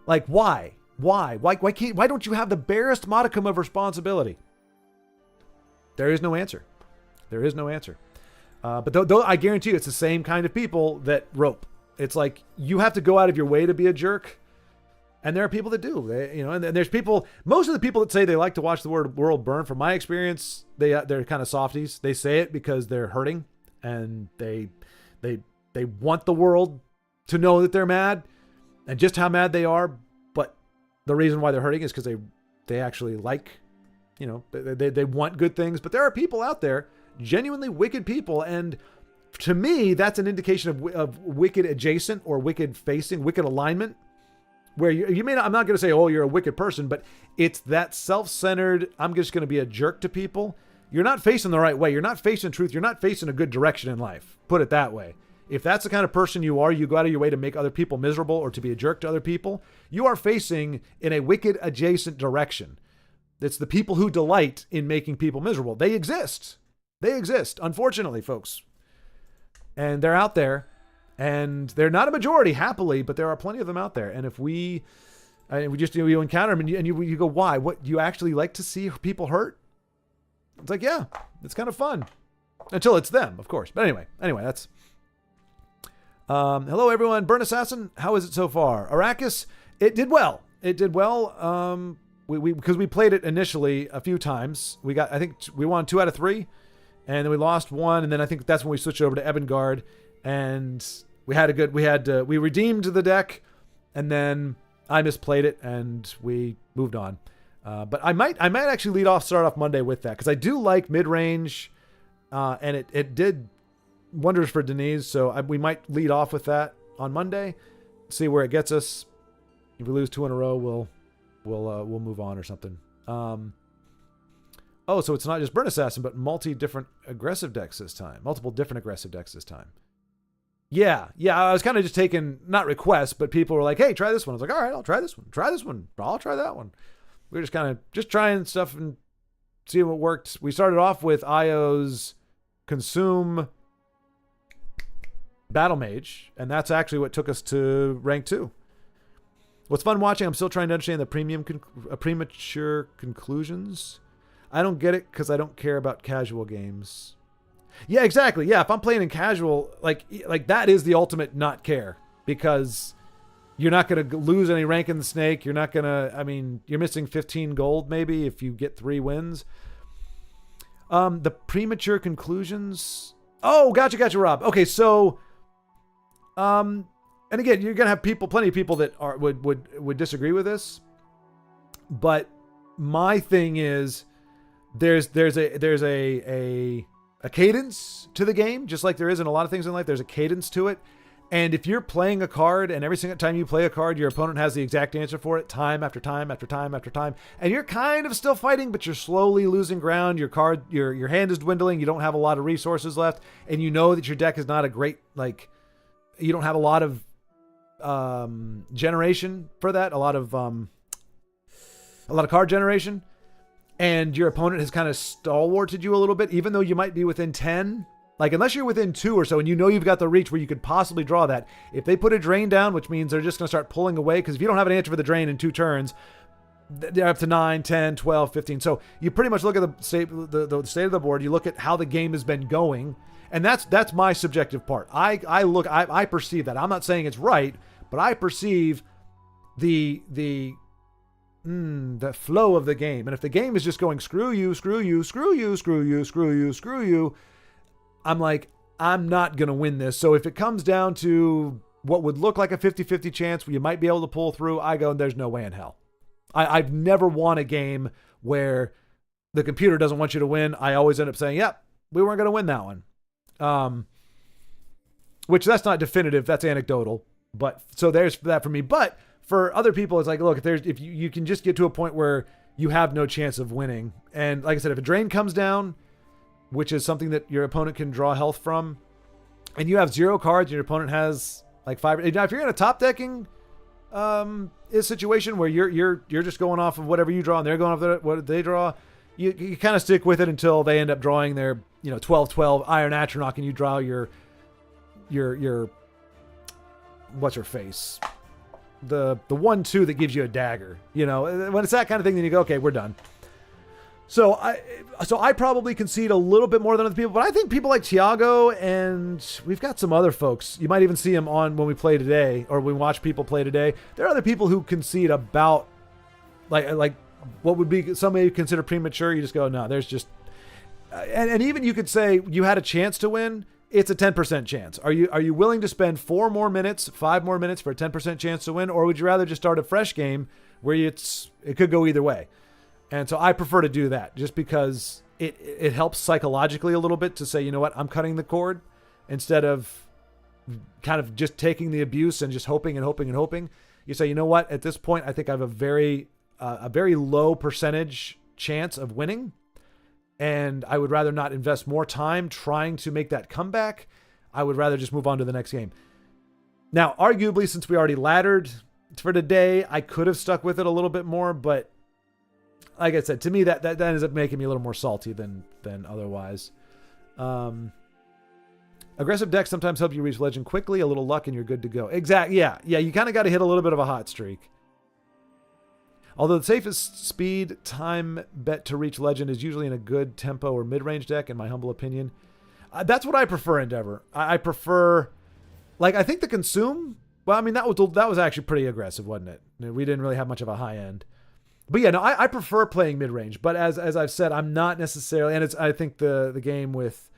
Like, why? Why don't you have the barest modicum of responsibility? There is no answer. There is no answer. But though I guarantee you, it's the same kind of people that rope. It's like, you have to go out of your way to be a jerk. And there are people that do, and there's people, most of the people that say they like to watch the world burn, from my experience, they're kind of softies. They say it because they're hurting, and they want the world to know that they're mad and just how mad they are. But the reason why they're hurting is because they actually like, they want good things. But there are people out there, genuinely wicked people, and to me, that's an indication of wicked adjacent or wicked facing, wicked alignment. Where you may not, I'm not going to say, oh, you're a wicked person, but it's that self-centered, I'm just going to be a jerk to people. You're not facing the right way. You're not facing truth. You're not facing a good direction in life. Put it that way. If that's the kind of person you are, you go out of your way to make other people miserable or to be a jerk to other people, you are facing in a wicked adjacent direction. It's the people who delight in making people miserable. They exist. They exist, unfortunately, folks. And they're out there. And they're not a majority, happily, but there are plenty of them out there. And if you encounter them, and you go, why? What, you actually like to see people hurt? It's like, yeah, it's kind of fun. Until it's them, of course. But anyway, that's... hello, everyone. Burn Assassin, how is it so far? Arrakis, it did well. Because we played it initially a few times. I think we won 2 out of 3. And then we lost 1. And then I think that's when we switched over to Evangard. And we redeemed the deck, and then I misplayed it, and we moved on. But I might actually start off Monday with that, because I do like mid-range, and it did wonders for Denise, so we might lead off with that on Monday, see where it gets us. If we lose 2 in a row, we'll move on or something. So it's not just Burn Assassin, but multiple different aggressive decks this time. Yeah, I was kind of just taking, not requests, but people were like, hey, try this one. I was like, all right, I'll try this one. Try this one. I'll try that one. We were just kind of trying stuff and seeing what worked. We started off with IO's Consume Battle Mage, and that's actually what took us to rank 2. What's fun watching, I'm still trying to understand the premature conclusions. I don't get it because I don't care about casual games. Yeah, exactly. Yeah, if I'm playing in casual, like that is the ultimate not care, because you're not going to lose any rank in the snake. You're not going to, you're missing 15 gold maybe if you get 3 wins. The premature conclusions. Oh, gotcha, Rob. Okay, so, and again, you're going to have plenty of people that would disagree with this, but my thing is there's a cadence to the game, just like there is in a lot of things in life. There's a cadence to it. And if you're playing a card and every single time you play a card, your opponent has the exact answer for it time after time after time after time, and you're kind of still fighting, but you're slowly losing ground. Your hand is dwindling. You don't have a lot of resources left. And you know that your deck is not a great, you don't have a lot of generation for that. A lot of card generation. And your opponent has kind of stalwarted you a little bit, even though you might be within 10. Unless you're within 2 or so, and you've got the reach where you could possibly draw that. If they put a drain down, which means they're just going to start pulling away, because if you don't have an answer for the drain in 2 turns, they're up to 9, 10, 12, 15. So you pretty much look at the state of the board. You look at how the game has been going, and that's my subjective part. I perceive that. I'm not saying it's right, but I perceive the flow of the game. And if the game is just going screw you, I'm like, I'm not going to win this. So if it comes down to what would look like a 50-50 chance where you might be able to pull through, I go, there's no way in hell. I've never won a game where the computer doesn't want you to win. I always end up saying, yep, we weren't going to win that one. Which that's not definitive. That's anecdotal. But so there's that for me. But for other people, it's like, look, if you can just get to a point where you have no chance of winning. And like I said, if a drain comes down, which is something that your opponent can draw health from, and you have 0 cards and your opponent has 5. Now, if you're in a top decking situation where you're just going off of whatever you draw and they're going off what they draw, you kind of stick with it until they end up drawing their 12-12 Iron Atronach and you draw your your what's her face? The 1/2 that gives you a dagger. You know, when it's that kind of thing, then you go, okay, we're done. So I probably concede a little bit more than other people, but I think people like Tiago, and we've got some other folks. You might even see them on when we play today, or we watch people play today. There are other people who concede about like what would be some may consider premature. You just go, no, there's just, and even you could say you had a chance to win. It's a 10% chance. Are you willing to spend 5 more minutes for a 10% chance to win, or would you rather just start a fresh game where it could go either way? And so I prefer to do that just because it helps psychologically a little bit to say, you know what, I'm cutting the cord instead of kind of just taking the abuse and just hoping and hoping and hoping. You say, you know what, at this point, I think I have a very low percentage chance of winning. And I would rather not invest more time trying to make that comeback. I would rather just move on to the next game. Now, arguably, since we already laddered for today, I could have stuck with it a little bit more, but like I said, to me, that ends up making me a little more salty than otherwise. Aggressive decks sometimes help you reach legend quickly. A little luck and you're good to go. Exactly. Yeah. You kind of got to hit a little bit of a hot streak. Although the safest speed time bet to reach legend is usually in a good tempo or mid-range deck, in my humble opinion. That's what I prefer, Endeavor. I prefer, I think the consume. Well, I mean, that was actually pretty aggressive, wasn't it? We didn't really have much of a high end. But yeah, no, I prefer playing mid-range. But as I've said, I'm not necessarily, and I think the game with,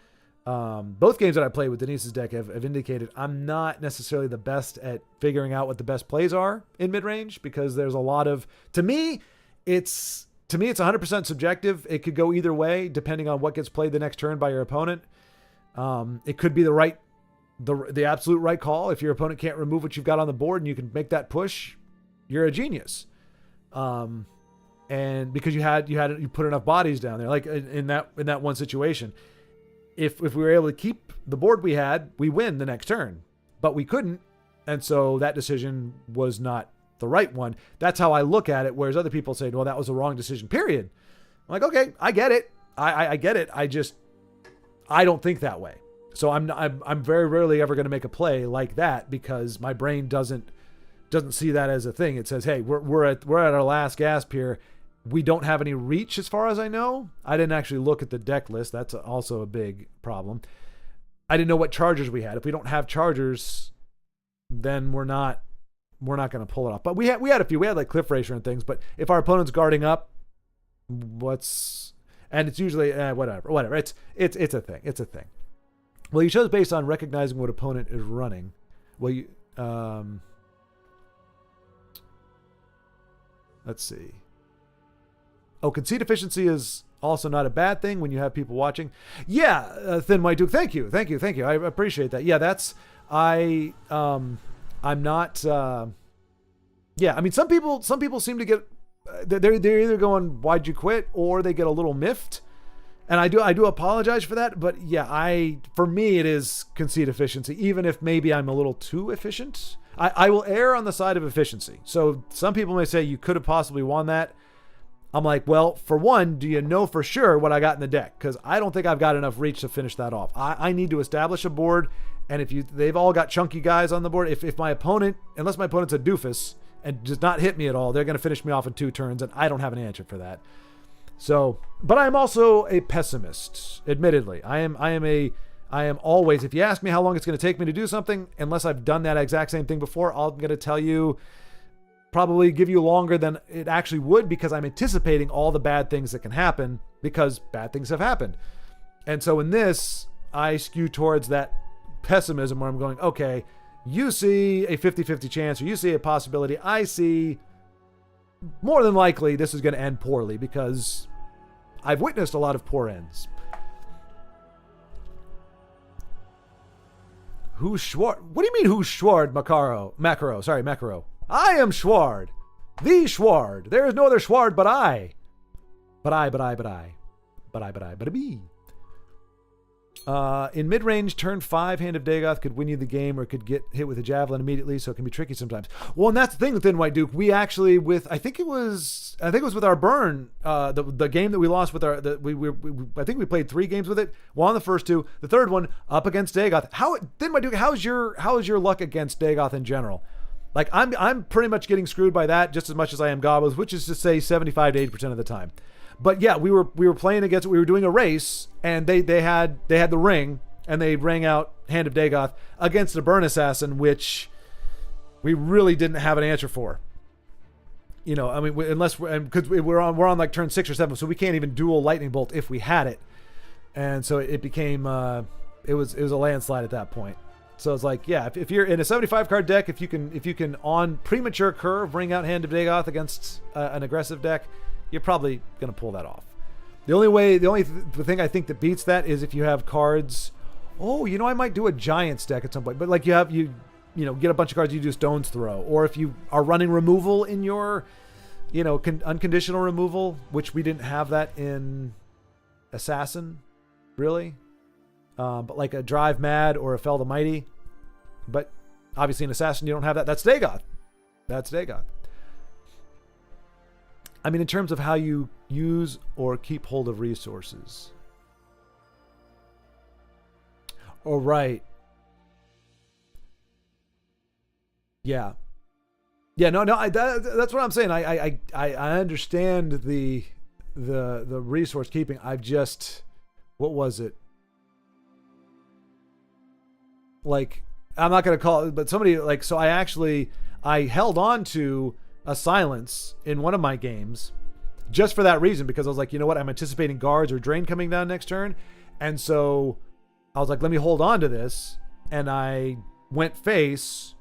both games that I played with Denise's deck have indicated I'm not necessarily the best at figuring out what the best plays are in mid-range, because there's a lot of, to me, it's 100% subjective. It could go either way depending on what gets played the next turn by your opponent. It could be the absolute right call. If your opponent can't remove what you've got on the board and you can make that push, you're a genius. And because you put enough bodies down there, like in that one situation, if we were able to keep the board we had, we win the next turn, but we couldn't. And so that decision was not the right one. That's how I look at it. Whereas other people say, well, that was the wrong decision, period. I'm like, okay, I get it. I get it. I don't think that way. So I'm very rarely ever going to make a play like that because my brain doesn't see that as a thing. It says, hey, we're at our last gasp here. We don't have any reach as far as I know. I didn't actually look at the deck list. That's also a big problem. I didn't know what chargers we had. If we don't have chargers, then we're not going to pull it off. But we had a few. We had like Cliff Racer and things. But if our opponent's guarding up, and it's usually whatever. It's a thing. It's a thing. Well, you chose based on recognizing what opponent is running. Well, you let's see. Oh, concede efficiency is also not a bad thing when you have people watching. Yeah, Thin White Duke. Thank you. I appreciate that. Yeah, I'm not. Yeah, I mean, some people seem to get. They're either going, "Why'd you quit?" or they get a little miffed, and I do apologize for that. But yeah, for me it is concede efficiency, even if maybe I'm a little too efficient. I will err on the side of efficiency. So some people may say you could have possibly won that. I'm like, well, for one, do you know for sure what I got in the deck? Because I don't think I've got enough reach to finish that off. I need to establish a board, and they've all got chunky guys on the board. If my opponent, unless my opponent's a doofus and does not hit me at all, they're going to finish me off in 2 turns, and I don't have an answer for that. So, but I'm also a pessimist. Admittedly, I am always. If you ask me how long it's going to take me to do something, unless I've done that exact same thing before, I'm going to tell you. Probably give you longer than it actually would because I'm anticipating all the bad things that can happen because bad things have happened. And so in this, I skew towards that pessimism where I'm going, okay, you see a 50-50 chance or you see a possibility. I see more than likely this is going to end poorly because I've witnessed a lot of poor ends. Who's Schward? What do you mean who's Schward, Macaro? Sorry, Macaro. I am Schward. The Schward. There is no other Schward but I. But I. In mid-range, turn 5 Hand of Dagoth could win you the game or could get hit with a javelin immediately, so it can be tricky sometimes. Well, and that's the thing with Thin White Duke. We actually, with I think it was with our burn, the game that we lost with our, I think we played 3 games with it. Won the first 2, the third one up against Dagoth. Thin White Duke, how is your luck against Dagoth in general? Like I'm pretty much getting screwed by that just as much as I am Goblins, which is to say 75 to 80% of the time. But yeah, we were playing against, we were doing a race, and they had the ring, and they rang out Hand of Dagoth against a Burn Assassin, which we really didn't have an answer for. You know, I mean, because we're on like turn 6 or 7, so we can't even dual Lightning Bolt if we had it, and so it became it was a landslide at that point. So it's like, yeah, if you're in a 75 card deck, if you can on premature curve ring out Hand of Dagoth against an aggressive deck, you're probably going to pull that off. The only thing I think that beats that is if you have cards. Oh, you know, I might do a Giants deck at some point, but like you get a bunch of cards, you do Stone's Throw, or if you are running removal in your, unconditional removal, which we didn't have that in Assassin, really. But like a Drive Mad or a Fell the Mighty, but obviously in Assassin you don't have that. That's Dagoth. I mean, in terms of how you use or keep hold of resources. Oh, right. Yeah. Yeah, no, that's what I'm saying. I understand the resource keeping. I've just, what was it? Like, I'm not going to call it, but somebody like, so I held on to a silence in one of my games just for that reason, because I was like, you know what, I'm anticipating guards or drain coming down next turn. And so I was like, let me hold on to this. And I went face,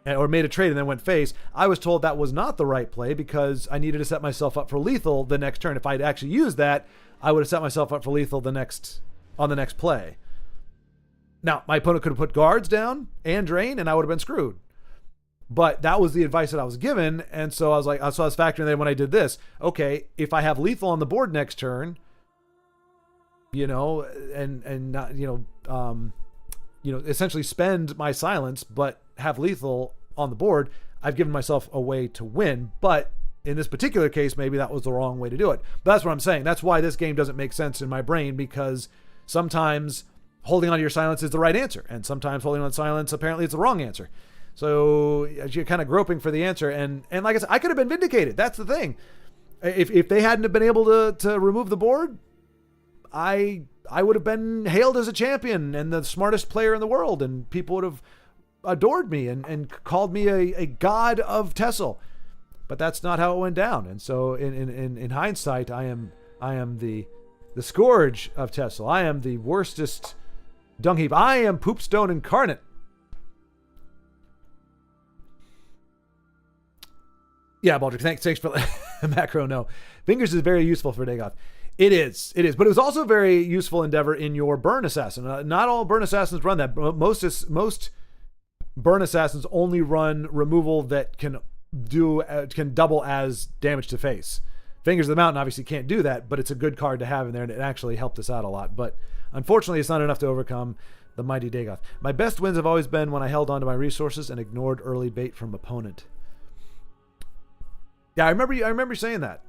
or made a trade and then went face. I was told that was not the right play because I needed to set myself up for lethal the next turn. If I'd actually used that, I would have set myself up for lethal on the next play. Now, my opponent could have put guards down and drain, and I would have been screwed. But that was the advice that I was given, and so I was like, so I was factoring in when I did this. Okay, if I have lethal on the board next turn, and not, essentially spend my silence, but have lethal on the board, I've given myself a way to win. But in this particular case, maybe that was the wrong way to do it. But that's what I'm saying. That's why this game doesn't make sense in my brain, because sometimes holding on to your silence is the right answer, and sometimes holding on to silence apparently it's the wrong answer. So you're kind of groping for the answer, and like I said, I could have been vindicated. That's the thing. If they hadn't been able to remove the board, I would have been hailed as a champion and the smartest player in the world, and people would have adored me and called me a god of TESL. But that's not how it went down. And so in hindsight, I am the scourge of TESL. I am the worstest dung heap. I am Poopstone incarnate. Yeah, Baldrick, thanks for macro. No, Fingers is very useful for Dagoth. It is, but it was also a very useful endeavor in your Burn Assassin. Not all Burn Assassins run that. Most Burn Assassins only run removal that can double as damage to face. Fingers of the Mountain obviously can't do that, but it's a good card to have in there, and it actually helped us out a lot. But unfortunately, it's not enough to overcome the mighty Dagoth. My best wins have always been when I held on to my resources and ignored early bait from opponent. Yeah, I remember you saying that.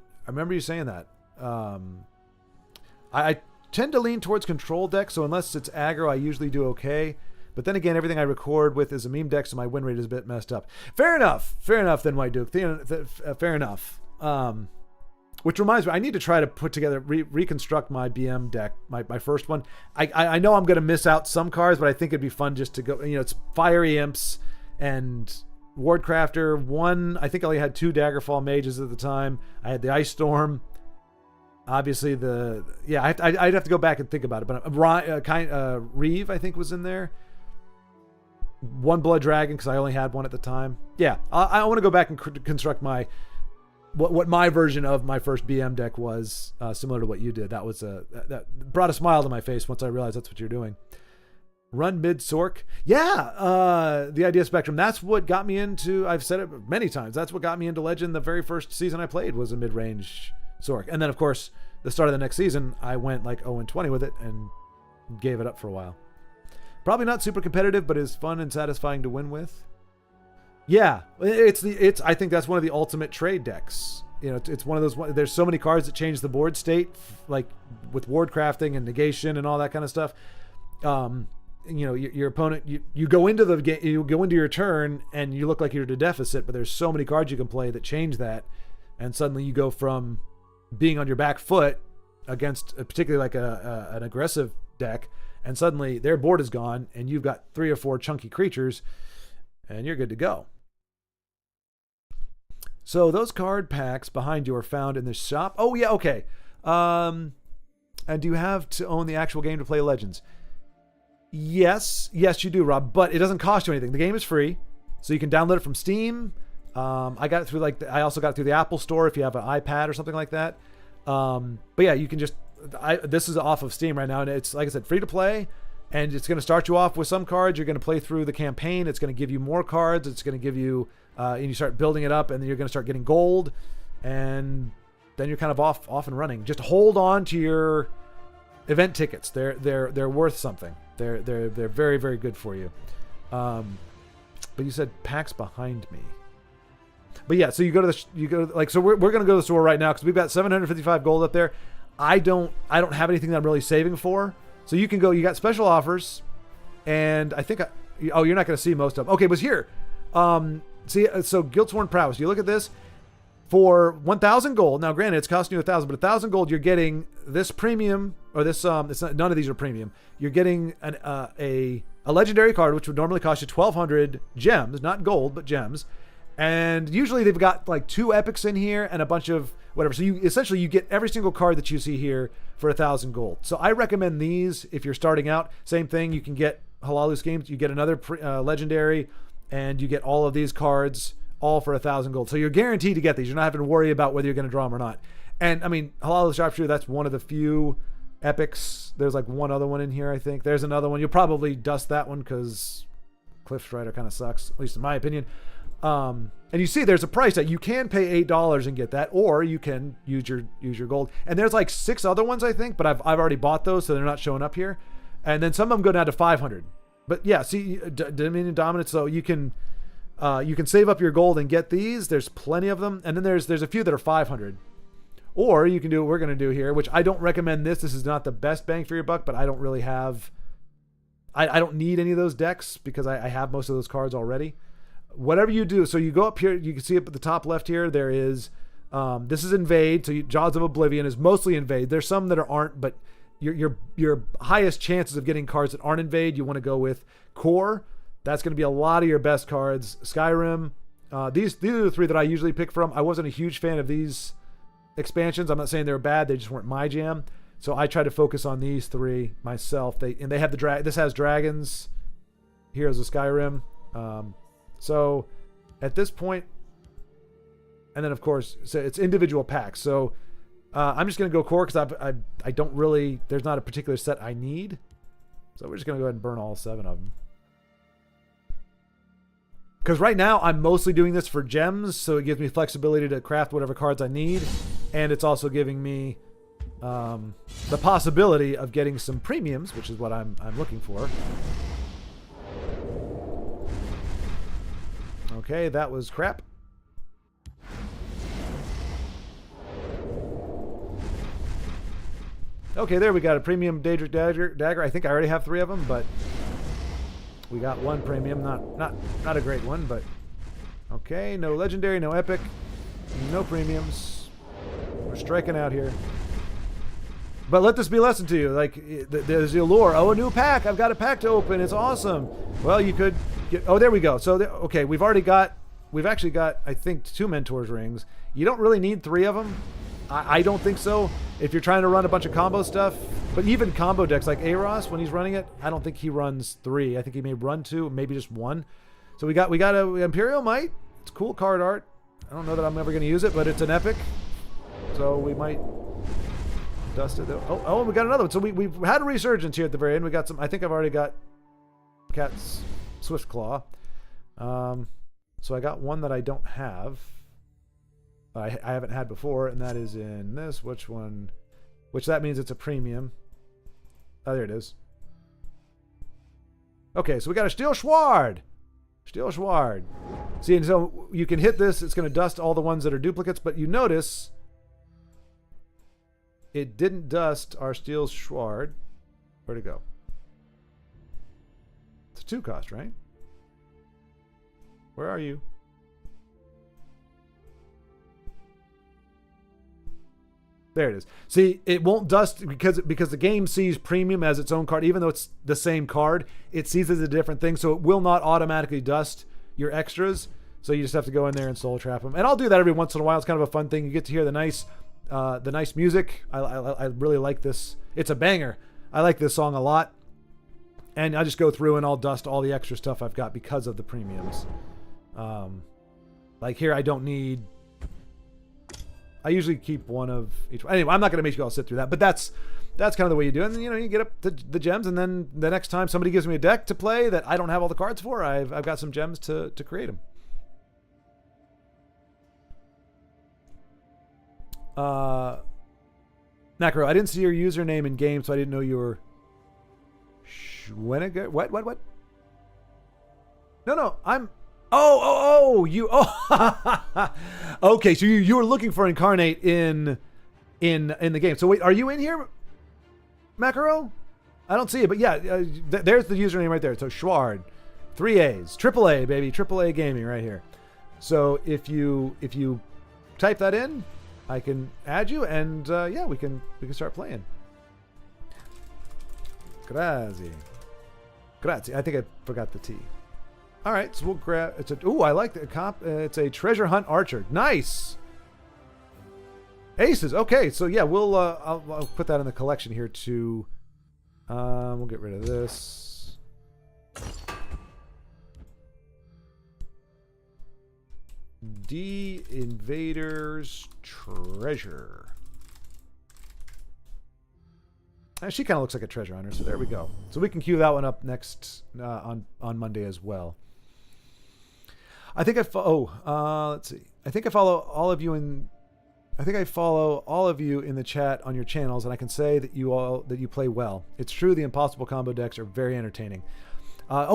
I tend to lean towards control decks, so unless it's aggro, I usually do okay. But then again, everything I record with is a meme deck, so my win rate is a bit messed up. Fair enough, then, White Duke. Fair enough. Which reminds me, I need to try to put together, reconstruct my BM deck, my first one. I know I'm going to miss out some cards, but I think it'd be fun just to go, it's Fiery Imps and Wardcrafter. One, I think I only had 2 Daggerfall Mages at the time. I had the Ice Storm. Obviously, I'd have to go back and think about it. But Reeve, I think, was in there. 1 Blood Dragon, because I only had 1 at the time. Yeah, I want to go back and construct what my version of my first BM deck was, similar to what you did. That brought a smile to my face once I realized that's what you're doing. Run mid Sork. Yeah, the Idea Spectrum. That's what got me into, I've said it many times, that's what got me into Legend the very first season I played, was a mid-range Sork. And then, of course, the start of the next season, I went like 0-20 with it, and gave it up for a while. Probably not super competitive, but is fun and satisfying to win with. Yeah, it's. I think that's one of the ultimate trade decks. You know, it's one of those. There's so many cards that change the board state, like with ward crafting and negation and all that kind of stuff. You know, your opponent, you go into the game, you go into your turn, and you look like you're at a deficit. But there's so many cards you can play that change that, and suddenly you go from being on your back foot against particularly like an aggressive deck, and suddenly their board is gone, and you've got 3 or 4 chunky creatures, and you're good to go. So those card packs behind you are found in the shop. Oh yeah, okay. And do you have to own the actual game to play Legends? Yes, you do, Rob. But it doesn't cost you anything. The game is free, so you can download it from Steam. I got it through I also got it through the Apple Store if you have an iPad or something like that. But yeah, you can just. This is off of Steam right now, and it's, like I said, free to play. And it's going to start you off with some cards. You're going to play through the campaign. It's going to give you more cards. It's going to give you, and you start building it up, and then you're going to start getting gold, and then you're kind of off and running. Just hold on to your event tickets. They're worth something. They're very, very good for you. But you said packs behind me. But yeah, so you go to so we're going to go to the store right now because we've got 755 gold up there. I don't have anything that I'm really saving for. So you can go, you got special offers, and I think, you're not going to see most of them. Okay, but here, so Guildsworn Prowess, you look at this, for 1,000 gold, now granted it's costing you 1,000, but 1,000 gold, you're getting this premium, or this, it's not, none of these are premium, you're getting a legendary card, which would normally cost you 1,200 gems, not gold, but gems, and usually they've got like 2 epics in here, and a bunch of whatever, so you essentially you get every single card that you see here for 1,000 gold. So I recommend these if you're starting out. Same thing, you can get Halalu Schemes, you get another legendary, and you get all of these cards all for 1,000 gold. So you're guaranteed to get these. You're not having to worry about whether you're going to draw them or not. And I mean, Halalu Sharpshooter, that's one of the few epics. There's like one other one in here, I think. There's another one. You'll probably dust that one because Cliff Strider kind of sucks, at least in my opinion. And you see there's a price that you can pay $8 and get that, or you can use your gold. And there's like 6 other ones, I think, but I've already bought those, so they're not showing up here. And then some of them go down to 500. But yeah, see, Dominion Dominance, so you can save up your gold and get these. There's plenty of them. And then there's a few that are 500. Or you can do what we're going to do here, which I don't recommend this. This is not the best bang for your buck, but I don't really have, I don't need any of those decks because I have most of those cards already. Whatever you do, so you go up here, you can see up at the top left here, there is, this is Invade, so Jaws of Oblivion is mostly Invade. There's some that aren't, but your highest chances of getting cards that aren't Invade, you want to go with Core. That's going to be a lot of your best cards. Skyrim. These are the 3 that I usually pick from. I wasn't a huge fan of these expansions. I'm not saying they were bad, they just weren't my jam. So I try to focus on these 3 myself. They have this has dragons, Heroes of Skyrim. So at this point, and then of course, so it's individual packs. So I'm just going to go core because I don't really, there's not a particular set I need. So we're just going to go ahead and burn all 7 of them. Because right now I'm mostly doing this for gems, so it gives me flexibility to craft whatever cards I need. And it's also giving me the possibility of getting some premiums, which is what I'm looking for. Okay, that was crap. Okay, there we got a premium Daedric dagger. I think I already have 3 of them, but we got 1 premium. Not a great one, but okay. No legendary, no epic, no premiums. We're striking out here. But let this be a lesson to you. Like, there's the allure. Oh, a new pack. I've got a pack to open. It's awesome. Well, you could get... Oh, there we go. So, okay, we've actually got, I think, 2 Mentor's Rings. You don't really need 3 of them. I don't think so. If you're trying to run a bunch of combo stuff. But even combo decks, like Aros, when he's running it, I don't think he runs 3. I think he may run 2, maybe just 1. So we got a Imperial Might. It's cool card art. I don't know that I'm ever going to use it, but it's an epic. So we might... dusted. Oh, we got another one. So we've had a resurgence here at the very end. We got some. I think I've already got Cat's Swift Claw. So I got one that I don't have. I haven't had before, and that is in this. Which one? Which that means it's a premium. Oh, there it is. Okay, so we got a Steel Sword. Steel Sword. See, and so you can hit this. It's going to dust all the ones that are duplicates, but you notice it didn't dust our Steel Sword. Where'd it go? It's a 2 cost, right? Where are you? There it is. See, it won't dust because the game sees premium as its own card. Even though it's the same card, it sees it as a different thing. So it will not automatically dust your extras. So you just have to go in there and soul trap them. And I'll do that every once in a while. It's kind of a fun thing. You get to hear the nice music. I really like this. It's a banger. I like this song a lot. And I just go through and I'll dust all the extra stuff I've got because of the premiums. Like here, I don't need... I usually keep one of each. Anyway, I'm not going to make you all sit through that, but that's kind of the way you do it. And then, you get up to the gems, and then the next time somebody gives me a deck to play that I don't have all the cards for, I've got some gems to create them. Macro, I didn't see your username in game, so I didn't know you were. What? No, I'm. You. Okay, so you were looking for Incarnate in the game. So wait, are you in here, Macaro? I don't see it, but yeah, there's the username right there. So Schward, 3 A's, AAA baby, AAA gaming right here. So if you type that in, I can add you, and yeah, we can start playing. Grazie. I think I forgot the T. All right, so we'll grab. I like the comp. It's a treasure hunt archer. Nice. Aces. Okay, so yeah, I'll put that in the collection here too. We'll get rid of this. D Invaders Treasure. She kind of looks like a treasure hunter, so there we go. So we can queue that one up next on Monday as well. I think let's see. I think I follow all of you in the chat on your channels, and I can say that you play well. It's true, the impossible combo decks are very entertaining.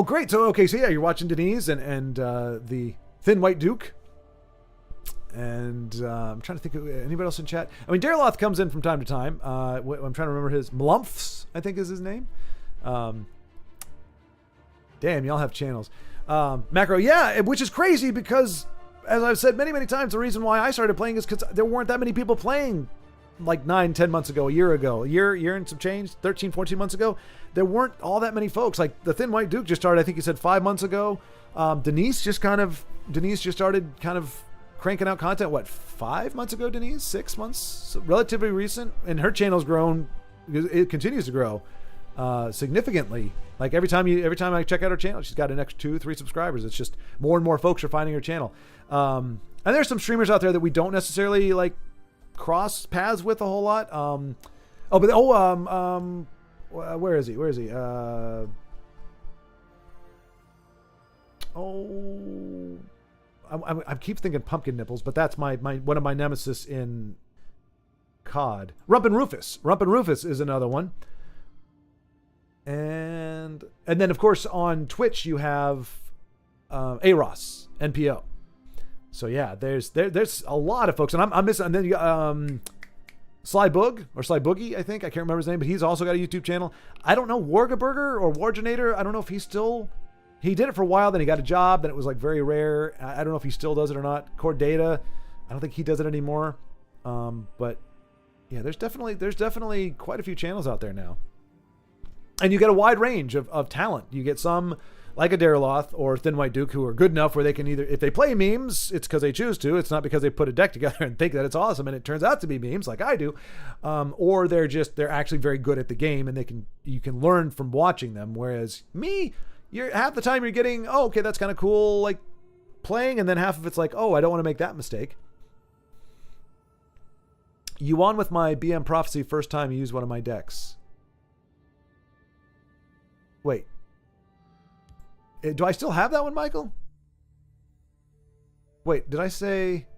Great. So yeah, you're watching Denise and the Thin White Duke. And I'm trying to think of anybody else in chat. I mean, Darloth comes in from time to time. I'm trying to remember his Mlumphs, I think is his name. Damn, y'all have channels. Macro, yeah, which is crazy because, as I've said many times, the reason why I started playing is because there weren't that many people playing like 9-10 months ago, a year and some change, 13-14 months ago. There weren't all that many folks. Like the Thin White Duke just started, I think he said 5 months ago. Denise just started kind of cranking out content, 5 months ago, Denise? 6 months? So relatively recent. And her channel's grown. It continues to grow significantly. Like every time I check out her channel, she's got an extra 2-3 subscribers. It's just more and more folks are finding her channel. And there's some streamers out there that we don't necessarily like cross paths with a whole lot. Where is he? I keep thinking Pumpkin Nipples, but that's my one of my nemesis in COD. Rumpin' Rufus is another one. And then of course on Twitch you have Aros NPO. So yeah, there's a lot of folks, and I'm missing. And then you got Sly Boogie, I think, I can't remember his name, but he's also got a YouTube channel. I don't know, Wargaburger or Wargenator. I don't know if he's still. He did it for a while, then he got a job, then it was like very rare. I don't know if he still does it or not. Core Data, I don't think he does it anymore. But yeah, there's definitely quite a few channels out there now. And you get a wide range of talent. You get some like a Darloth or Thin White Duke who are good enough where they can either, if they play memes, it's because they choose to. It's not because they put a deck together and think that it's awesome and it turns out to be memes like I do. Or they're actually very good at the game and you can learn from watching them. Whereas me, half the time you're getting, oh, okay, that's kind of cool, like playing, and then half of it's like, oh, I don't want to make that mistake. You on with my BM Prophecy first time you use one of my decks. Wait. Do I still have that one, Michael? Wait, did I say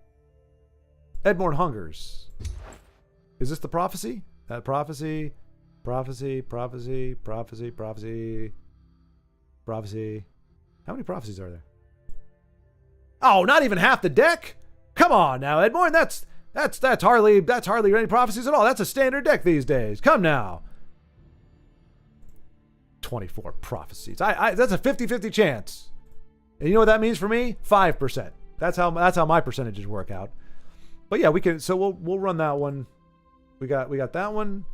Edmorn Hungers? Is this the Prophecy? Prophecy. Prophecy. How many prophecies are there? Oh, not even half the deck? Come on now, Edmore. That's hardly any prophecies at all. That's a standard deck these days. Come now. 24 prophecies. That's a 50-50 chance. And you know what that means for me? 5%. That's how my percentages work out. But yeah, we can. So we'll run that one. We got that one.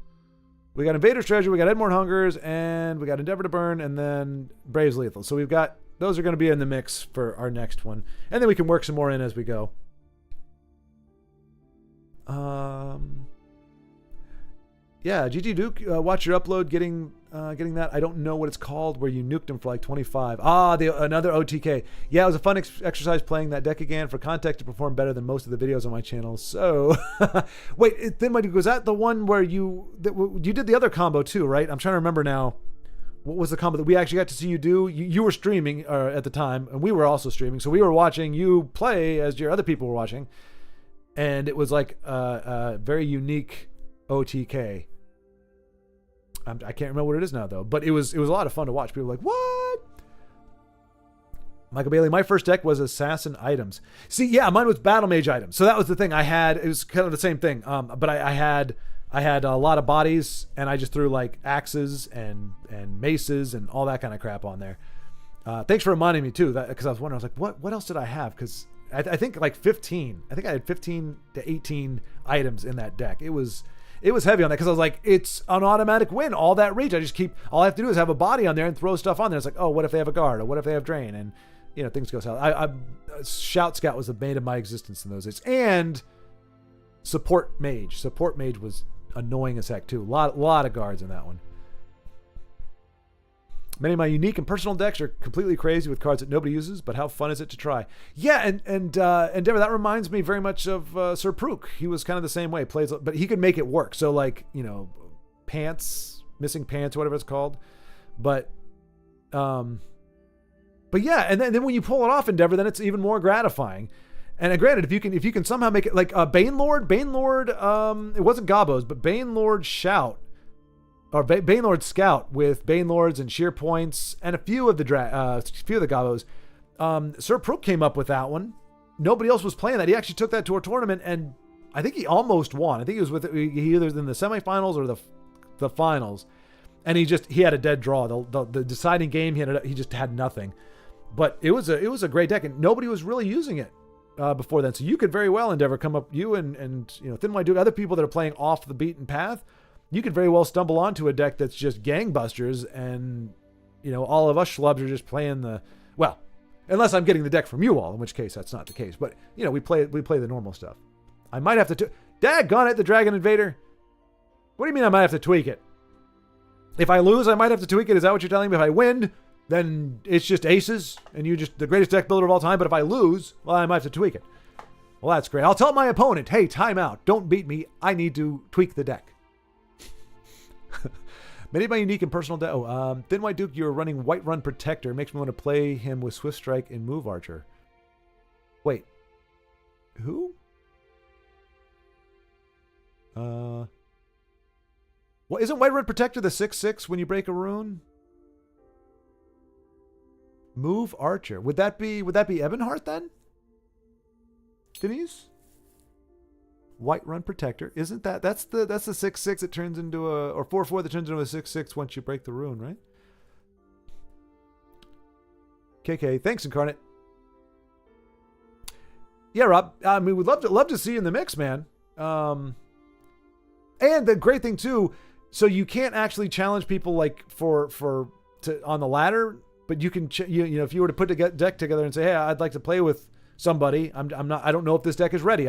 We got Invader's Treasure. We got Edmore Hungers, and we got Endeavor to Burn, and then Braves Lethal. So we've got those are going to be in the mix for our next one, and then we can work some more in as we go. Yeah, GG Duke, watch your upload getting that. I don't know what it's called, where you nuked him for like 25. Another OTK. Yeah, it was a fun exercise playing that deck again. For context, to perform better than most of the videos on my channel. So, wait, then was that the one where you did the other combo too, right? I'm trying to remember now. What was the combo that we actually got to see you do? You were streaming at the time, and we were also streaming. So we were watching you play as your other people were watching. And it was like a very unique OTK. I can't remember what it is now though, but it was a lot of fun to watch. People were like, what? Michael Bailey, my first deck was assassin items. See, yeah, mine was battle mage items. So that was the thing I had. It was kind of the same thing. But I had a lot of bodies, and I just threw like axes and maces and all that kind of crap on there. Thanks for reminding me too, because I was wondering, I was like, what else did I have? Because I think like 15. I think I had 15 to 18 items in that deck. It was heavy on that because I was like, it's an automatic win. All that reach, all I have to do is have a body on there and throw stuff on there. It's like, oh, what if they have a guard, or what if they have drain, and things go south. Shout Scout was the bane of my existence in those days, and support mage. Support mage was annoying as heck too. A lot of guards in that one. Many of my unique and personal decks are completely crazy with cards that nobody uses, but how fun is it to try? Yeah, and Endeavor, that reminds me very much of Sir Prook. He was kind of the same way, but he could make it work. So like, pants, missing pants, whatever it's called. But yeah, and then when you pull it off, Endeavor, then it's even more gratifying. And granted, if you can somehow make it like Banelord, it wasn't Gobos, but Banelord Shout. Or Banelord Scout with Banelords and Sheer Points and a few of the Gobos. Sir Prook came up with that one. Nobody else was playing that. He actually took that to a tournament, and I think he almost won. I think he was he either in the semifinals or the finals, and he had a dead draw. The deciding game, he just had nothing. But it was a great deck, and nobody was really using it before then. So you could very well, Endeavor, come up, you and Thin White Duke, other people that are playing off the beaten path. You could very well stumble onto a deck that's just gangbusters, and all of us schlubs are just playing unless I'm getting the deck from you all, in which case that's not the case. But we play the normal stuff. I might have to daggone it, the Dragon Invader. What do you mean I might have to tweak it? If I lose, I might have to tweak it. Is that what you're telling me? If I win, then it's just aces, and you're just the greatest deck builder of all time. But if I lose, well, I might have to tweak it. Well, that's great. I'll tell my opponent, hey, time out. Don't beat me. I need to tweak the deck. Many of my unique and personal Thin White Duke, you're running White Run Protector. Makes me want to play him with Swift Strike and Move Archer. Wait. Who? Well, isn't White Run Protector the 6/6 when you break a rune? Move Archer. Would that be Ebonheart then? Denise? White Run Protector. Isn't that's the 6/6 that turns into or 4/4 that turns into a 6/6 once you break the rune, right? KK, thanks, Incarnate. Yeah, Rob. I mean, we'd love to see you in the mix, man. And the great thing too, so you can't actually challenge people like on the ladder, but you can if you were to put a deck together and say, hey, I'd like to play with somebody. I don't know if this deck is ready.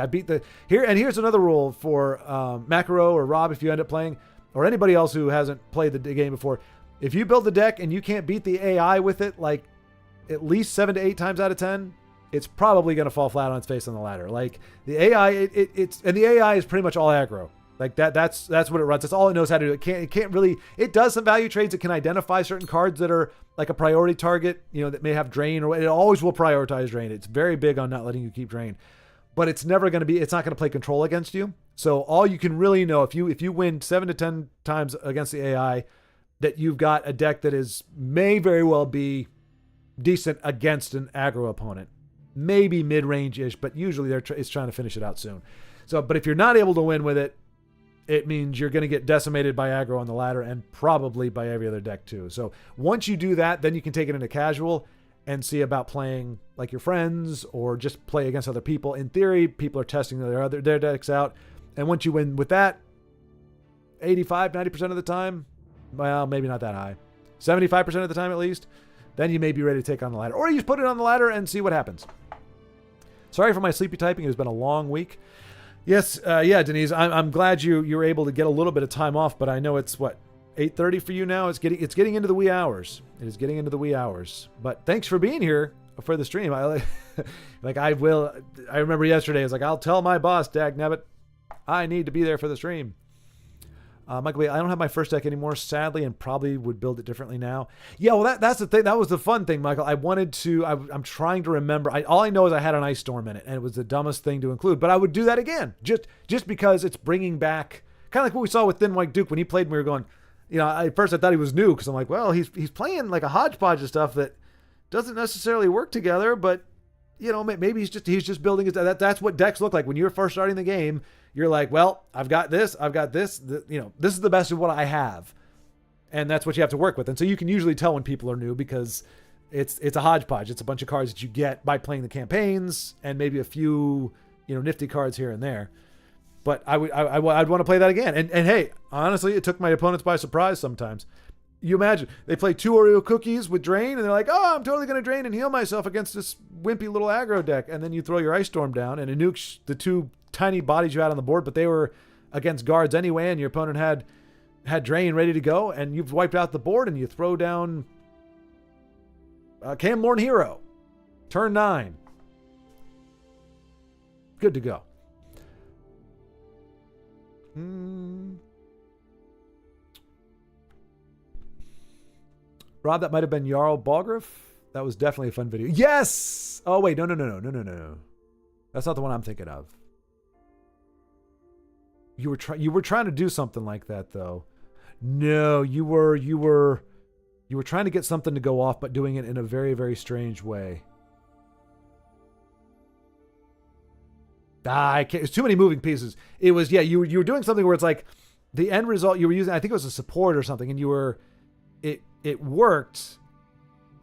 Here's another rule for Macaro or Rob, if you end up playing, or anybody else who hasn't played the game before. If you build the deck and you can't beat the AI with it, like at least 7 to 8 times out of 10, it's probably going to fall flat on its face on the ladder. Like the AI, the AI is pretty much all aggro. Like that's what it runs. That's all it knows how to do. It can't really. It does some value trades. It can identify certain cards that are like a priority target. That may have drain, or it always will prioritize drain. It's very big on not letting you keep drain, but it's never going to be. It's not going to play control against you. So all you can really know if you win 7 to 10 times against the AI, that you've got a deck that may very well be decent against an aggro opponent. Maybe mid-range-ish, but usually it's trying to finish it out soon. So, but if you're not able to win with it, it means you're going to get decimated by aggro on the ladder and probably by every other deck too. So once you do that, then you can take it into casual and see about playing like your friends or just play against other people. In theory, people are testing their decks out. And once you win with that, 85, 90% of the time, well, maybe not that high, 75% of the time at least, then you may be ready to take on the ladder. Or you just put it on the ladder and see what happens. Sorry for my sleepy typing. It's been a long week. Yes, yeah, Denise, I'm glad you were able to get a little bit of time off, but I know it's, 8:30 for you now? It's getting into the wee hours. It is getting into the wee hours. But thanks for being here for the stream. I remember yesterday, I was like, I'll tell my boss, dagnabbit, I need to be there for the stream. Michael, I don't have my first deck anymore, sadly, and probably would build it differently now. Yeah, well, that's the thing. That was the fun thing, Michael. I'm trying to remember. All I know is I had an Ice Storm in it, and it was the dumbest thing to include. But I would do that again, just because it's bringing back, kind of like what we saw with Thin White Duke when he played, and we were going, at first I thought he was new, because I'm like, well, he's playing like a hodgepodge of stuff that doesn't necessarily work together, but, maybe he's just building his, that's what decks look like. When you're first starting the game, you're like, well, I've got this, this is the best of what I have. And that's what you have to work with. And so you can usually tell when people are new because it's a hodgepodge. It's a bunch of cards that you get by playing the campaigns and maybe a few, nifty cards here and there. But I'd want to play that again. And hey, honestly, it took my opponents by surprise sometimes. You imagine, they play 2 Oreo cookies with Drain, and they're like, oh, I'm totally going to Drain and heal myself against this wimpy little aggro deck. And then you throw your Ice Storm down, and it nukes the 2 tiny bodies you had on the board, but they were against guards anyway, and your opponent had Drain ready to go, and you've wiped out the board, and you throw down Camlorn Hero. Turn 9. Good to go. Rob, that might have been Jarl Balgriff. That was definitely a fun video. Yes! Oh, wait. No. That's not the one I'm thinking of. You were trying to do something like that, though. No, you were trying to get something to go off, but doing it in a very, very strange way. I can't. It's too many moving pieces. It was, yeah, you were doing something where it's like the end result you were using, I think it was a support or something, and you were, it worked.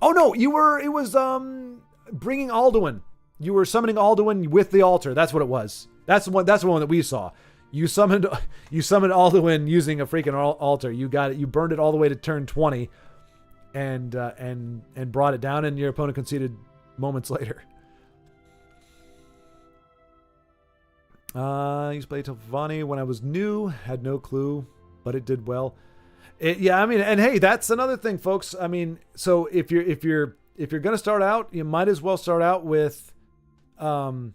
Oh no, it was bringing Alduin. You were summoning Alduin with the altar. That's what it was. That's the one that we saw. You summoned Alduin using a freaking altar. You got it. You burned it all the way to turn 20 and brought it down, and your opponent conceded moments later. I used to play Telvanni when I was new, had no clue, but it did well. Yeah, I mean, and hey, that's another thing, folks. I mean, so if you're gonna start out, you might as well start out with, don't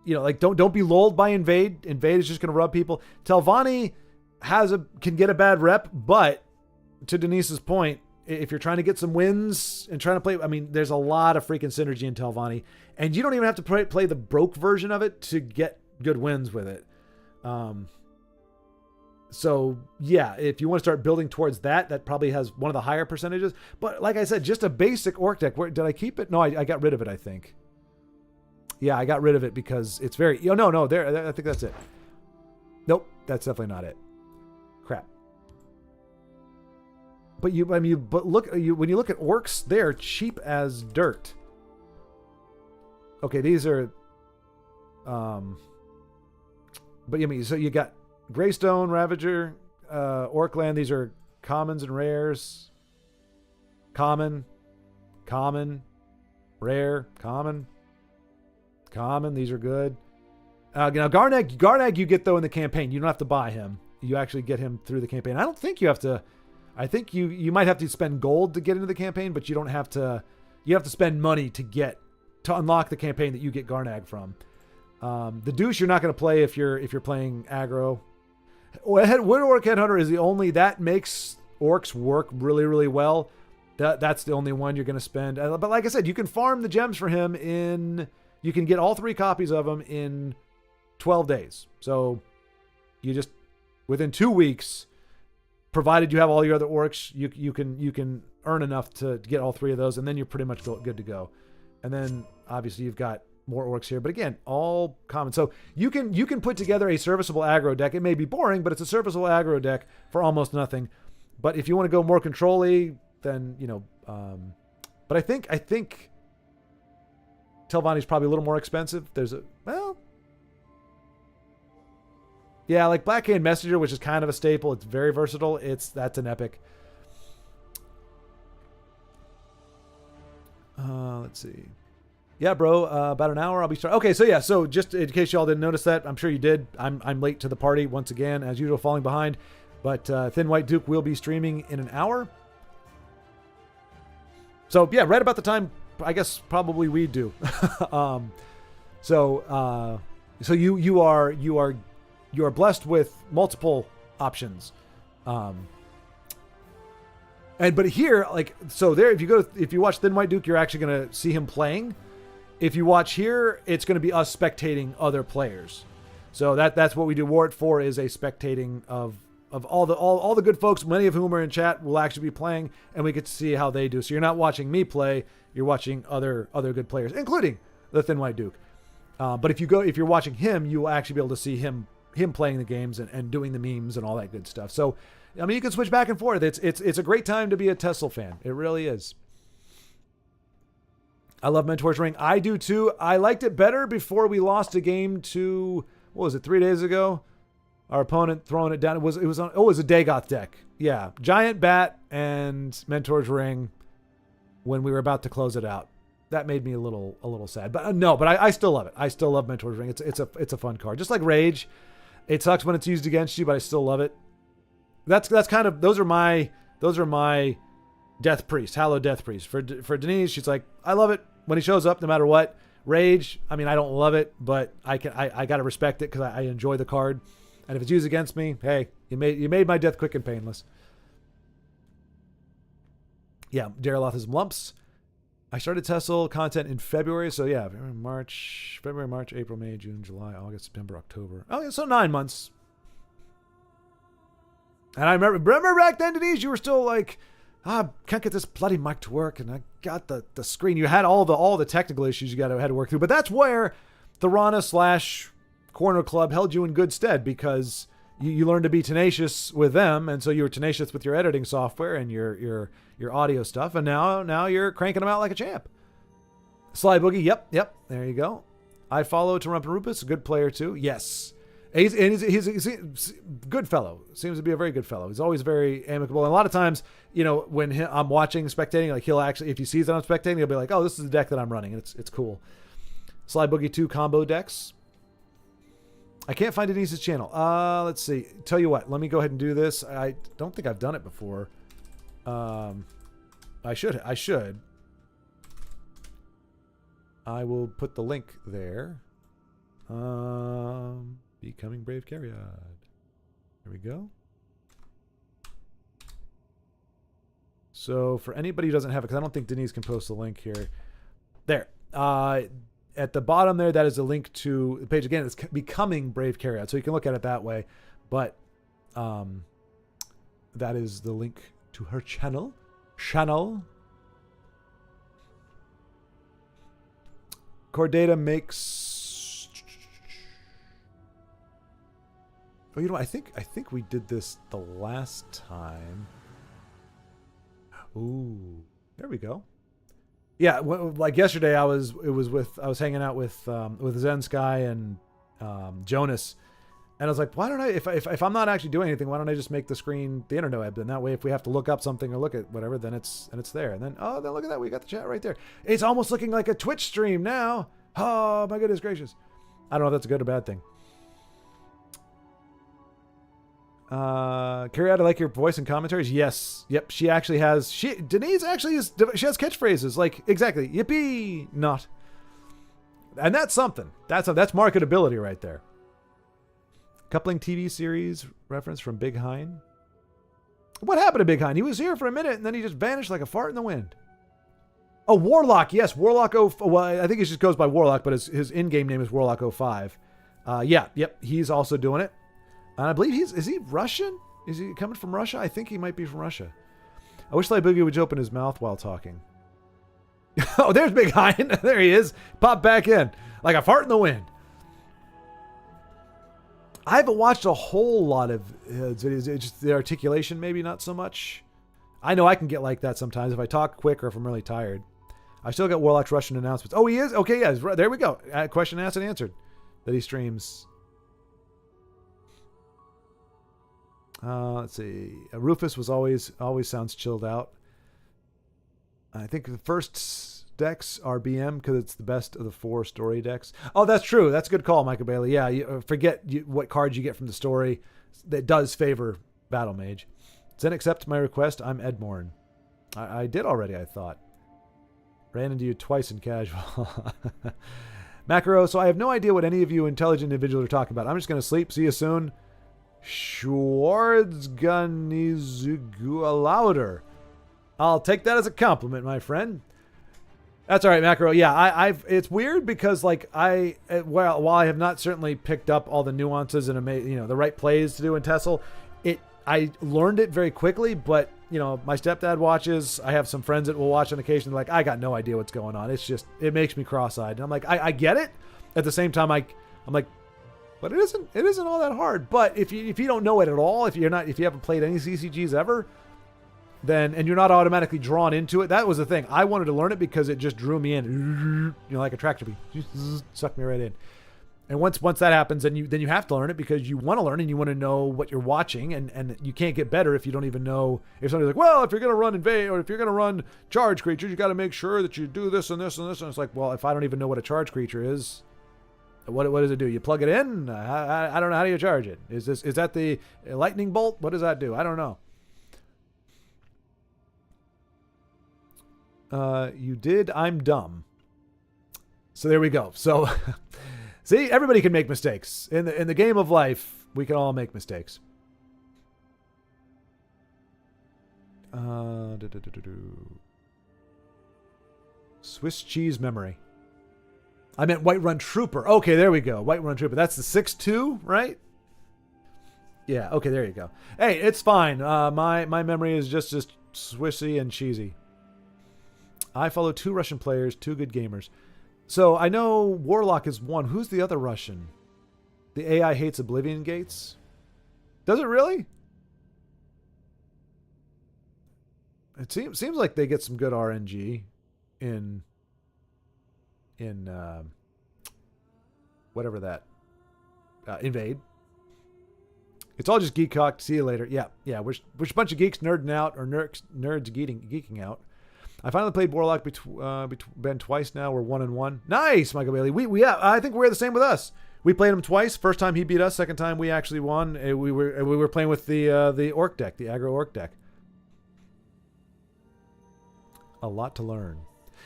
be lulled by Invade. Invade is just gonna rub people. Telvanni can get a bad rep, but to Denise's point, if you're trying to get some wins and trying to play, I mean, there's a lot of freaking synergy in Telvanni, and you don't even have to play the broke version of it to get good wins with it. So yeah, if you want to start building towards that probably has one of the higher percentages. But like I said, just a basic orc deck. Did I keep it? No, I got rid of it, I think. Yeah, I got rid of it because it's very... No, there. I think that's it. Nope, that's definitely not it. Crap. But when you look at orcs, they're cheap as dirt. Okay, these are... But so you got Greystone, Ravager, Orcland. These are commons and rares. Common, rare, common. These are good. Now Garnag you get though in the campaign. You don't have to buy him. You actually get him through the campaign. I don't think you have to. I think you might have to spend gold to get into the campaign, but you don't have to. You have to spend money to unlock the campaign that you get Garnag from. The Douche you're not going to play if you're playing aggro. Wood Orc Headhunter is the only that makes orcs work really, really well. That's the only one you're going to spend. But like I said, you can farm the gems for him you can get all 3 copies of them in 12 days. So you just, within 2 weeks, provided you have all your other orcs, you can earn enough to get all 3 of those, and then you're pretty much good to go. And then obviously you've got more orcs here, but again, all common. So you can put together a serviceable aggro deck. It may be boring, but it's a serviceable aggro deck for almost nothing. But if you want to go more control-y, then but I think Telvanni's probably a little more expensive. Yeah, like Blackhand Messenger, which is kind of a staple. It's very versatile. That's an epic. Let's see. Yeah, bro. About an hour. I'll be starting. Okay, so yeah. So just in case y'all didn't notice that, I'm sure you did. I'm late to the party once again, as usual, falling behind. But Thin White Duke will be streaming in an hour. So yeah, right about the time, I guess probably we do. So you are blessed with multiple options. But here, like, so there, if you watch Thin White Duke, you're actually going to see him playing. If you watch here, it's going to be us spectating other players. So that's what we do. Wart 4 is a spectating of all the good folks, many of whom are in chat, will actually be playing, and we get to see how they do. So you're not watching me play, you're watching other good players, including the Thin White Duke. But if you're watching him, you will actually be able to see him playing the games and doing the memes and all that good stuff. So I mean, you can switch back and forth. It's a great time to be a TESL fan. It really is. I love Mentor's Ring. I do too. I liked it better before we lost a game to, what was it, 3 days ago? Our opponent throwing it down. It was a Dagoth deck. Yeah. Giant Bat and Mentor's Ring when we were about to close it out. That made me a little sad. But but I still love it. I still love Mentor's Ring. It's a fun card. Just like Rage. It sucks when it's used against you, but I still love it. That's kind of, those are my Death Priest, Hallowed Death Priest. For Denise, she's like, I love it when he shows up no matter what. Rage, I mean, I don't love it, but I got to respect it because I enjoy the card. And if it's used against me, hey, you made my death quick and painless. Yeah, Darylothism Lumps. I started TESL content in February, so yeah, February, March, April, May, June, July, August, September, October. Oh, yeah, so 9 months. And I remember back then, Denise, you were still like, can't get this bloody mic to work, and I got the screen. You had all the technical issues you had to work through, but that's where the Rana/Corner Club held you in good stead, because you learned to be tenacious with them, and so you were tenacious with your editing software and your audio stuff, and now you're cranking them out like a champ. Sly Boogie, yep, there you go. I follow Tarumpa, a good player too. Yes. He's a good fellow. Seems to be a very good fellow. He's always very amicable. And a lot of times, when I'm watching, spectating, like he'll actually, if he sees that I'm spectating, he'll be like, oh, this is the deck that I'm running. And it's cool. Sly Boogie 2 combo decks. I can't find Denise's channel. Let's see. Tell you what, let me go ahead and do this. I don't think I've done it before. I should. I will put the link there. Becoming Brave Cariad. There we go. So for anybody who doesn't have it, because I don't think Denise can post the link here. There. At the bottom there, that is a link to the page. Again, it's Becoming Brave Cariad. So you can look at it that way. But that is the link to her channel. Core Data makes... Oh, you know what? I think we did this the last time. Ooh, there we go. Yeah, like yesterday, I was hanging out with Zen Sky and Jonas, and I was like, why don't I? If I'm not actually doing anything, why don't I just make the screen the interweb? And that way, if we have to look up something or look at whatever, then it's there. And then then look at that, we got the chat right there. It's almost looking like a Twitch stream now. Oh my goodness gracious! I don't know if that's a good or bad thing. Carrie, I like your voice and commentaries. Yes. Yep. She actually has, Denise actually has catchphrases like, exactly. Yippee. Not. And that's something. That's marketability right there. Coupling TV series reference from Big Hein. What happened to Big Hein? He was here for a minute and then he just vanished like a fart in the wind. Oh, Warlock. Yes. Warlock. Well, I think he just goes by Warlock, but his in-game name is Warlock 05. Yeah. Yep. He's also doing it. And I believe is he Russian? Is he coming from Russia? I think he might be from Russia. I wish Sly Boogie would open his mouth while talking. Oh, there's Big Hein. There he is. Pop back in. Like a fart in the wind. I haven't watched a whole lot of videos. It's just the articulation, maybe not so much. I know I can get like that sometimes if I talk quick or if I'm really tired. I still got Warlock's Russian announcements. Oh, he is? Okay, yeah. There we go. Question asked and answered. That he streams. Let's see. Rufus was always sounds chilled out. I think the first decks are BM because it's the best of the 4 story decks. Oh, that's true. That's a good call, Michael Bailey. Yeah, you forget what cards you get from the story. That does favor Battle Mage. Zen accept my request. I'm Edmorn. I did already, I thought. Ran into you twice in casual. Macro, so I have no idea what any of you intelligent individuals are talking about. I'm just going to sleep. See you soon. Schwarzganizugualauder. I'll take that as a compliment, my friend. That's all right, Macro. Yeah, I've. It's weird because like while I have not certainly picked up all the nuances and the right plays to do in TESL, I learned it very quickly. But my stepdad watches. I have some friends that will watch on occasion. Like I got no idea what's going on. It makes me cross-eyed. And I'm like, I get it. At the same time, I'm like, but it isn't all that hard. But if you don't know it at all, if you haven't played any CCGs ever, and you're not automatically drawn into it. That was the thing. I wanted to learn it because it just drew me in, like a tractor beam, sucked me right in. And once that happens, then you have to learn it because you want to learn and you want to know what you're watching, and you can't get better if you don't even know. If somebody's like, well, if you're going to run invade or if you're going to run charge creatures, you got to make sure that you do this and this and this. And it's like, well, if I don't even know what a charge creature is, what does it do? You plug it in? I don't know. How do you charge it? Is that the lightning bolt? What does that do? I don't know. You did. I'm dumb. So there we go. So see, everybody can make mistakes in the game of life. We can all make mistakes. Swiss cheese memory. I meant Whiterun Trooper. Okay, there we go. Whiterun Trooper. That's the 6-2, right? Yeah. Okay, there you go. Hey, it's fine. My memory is just Swissy and cheesy. I follow 2 Russian players, 2 good gamers. So I know Warlock is one. Who's the other Russian? The AI hates Oblivion Gates? Does it really? It seems like they get some good RNG in whatever that invade. It's all just geek cocked. See you later. Yeah. We're a bunch of geeks nerding out or nerds geeking out. I finally played Warlock Ben twice now. We're 1-1. Nice, Michael Bailey. I think we're the same with us. We played him twice. First time he beat us. Second time we actually won. We were playing with the orc deck, the aggro orc deck. A lot to learn.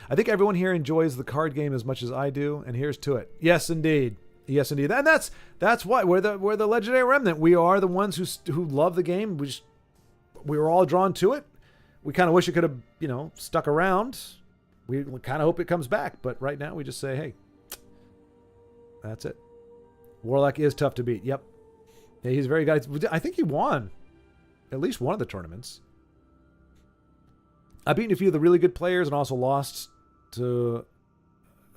I think everyone here enjoys the card game as much as I do, and here's to it. Yes, indeed. Yes, indeed. And that's why we're the legendary remnant. We are the ones who love the game. We were all drawn to it. We kind of wish it could have, stuck around. We kind of hope it comes back, but right now we just say, hey, that's it. Warlock is tough to beat. Yep. Yeah, he's very good. I think he won at least one of the tournaments. I've beaten a few of the really good players and also lost to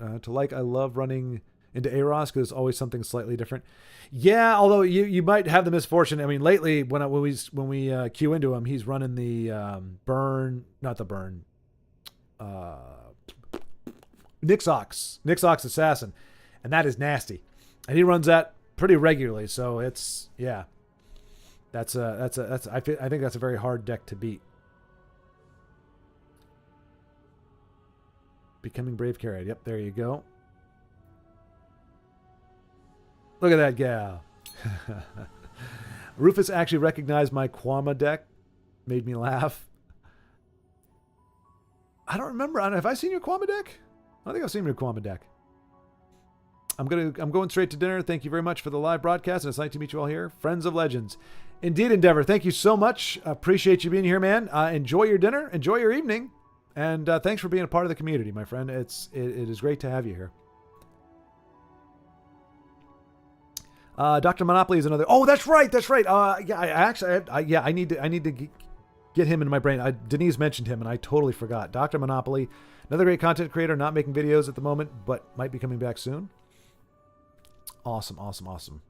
I love running into Aros because it's always something slightly different. Yeah, although you might have the misfortune. I mean, lately when we queue into him, he's running the Nixox Assassin, and that is nasty. And he runs that pretty regularly, so it's I think that's a very hard deck to beat. Becoming Brave Carrot. Yep, there you go. Look at that gal. Rufus actually recognized my Kwama deck. Made me laugh. I don't remember. Have I seen your Kwama deck? I don't think I've seen your Kwama deck. I'm going straight to dinner. Thank you very much for the live broadcast, and it's nice to meet you all here. Friends of Legends. Indeed, Endeavor. Thank you so much. Appreciate you being here, man. Enjoy your dinner. Enjoy your evening. And thanks for being a part of the community, my friend. It is great to have you here. Dr. Monopoly is another. Oh, that's right. That's right. Yeah, I need to get him into my brain. Denise mentioned him, and I totally forgot. Dr. Monopoly, another great content creator, not making videos at the moment, but might be coming back soon. Awesome.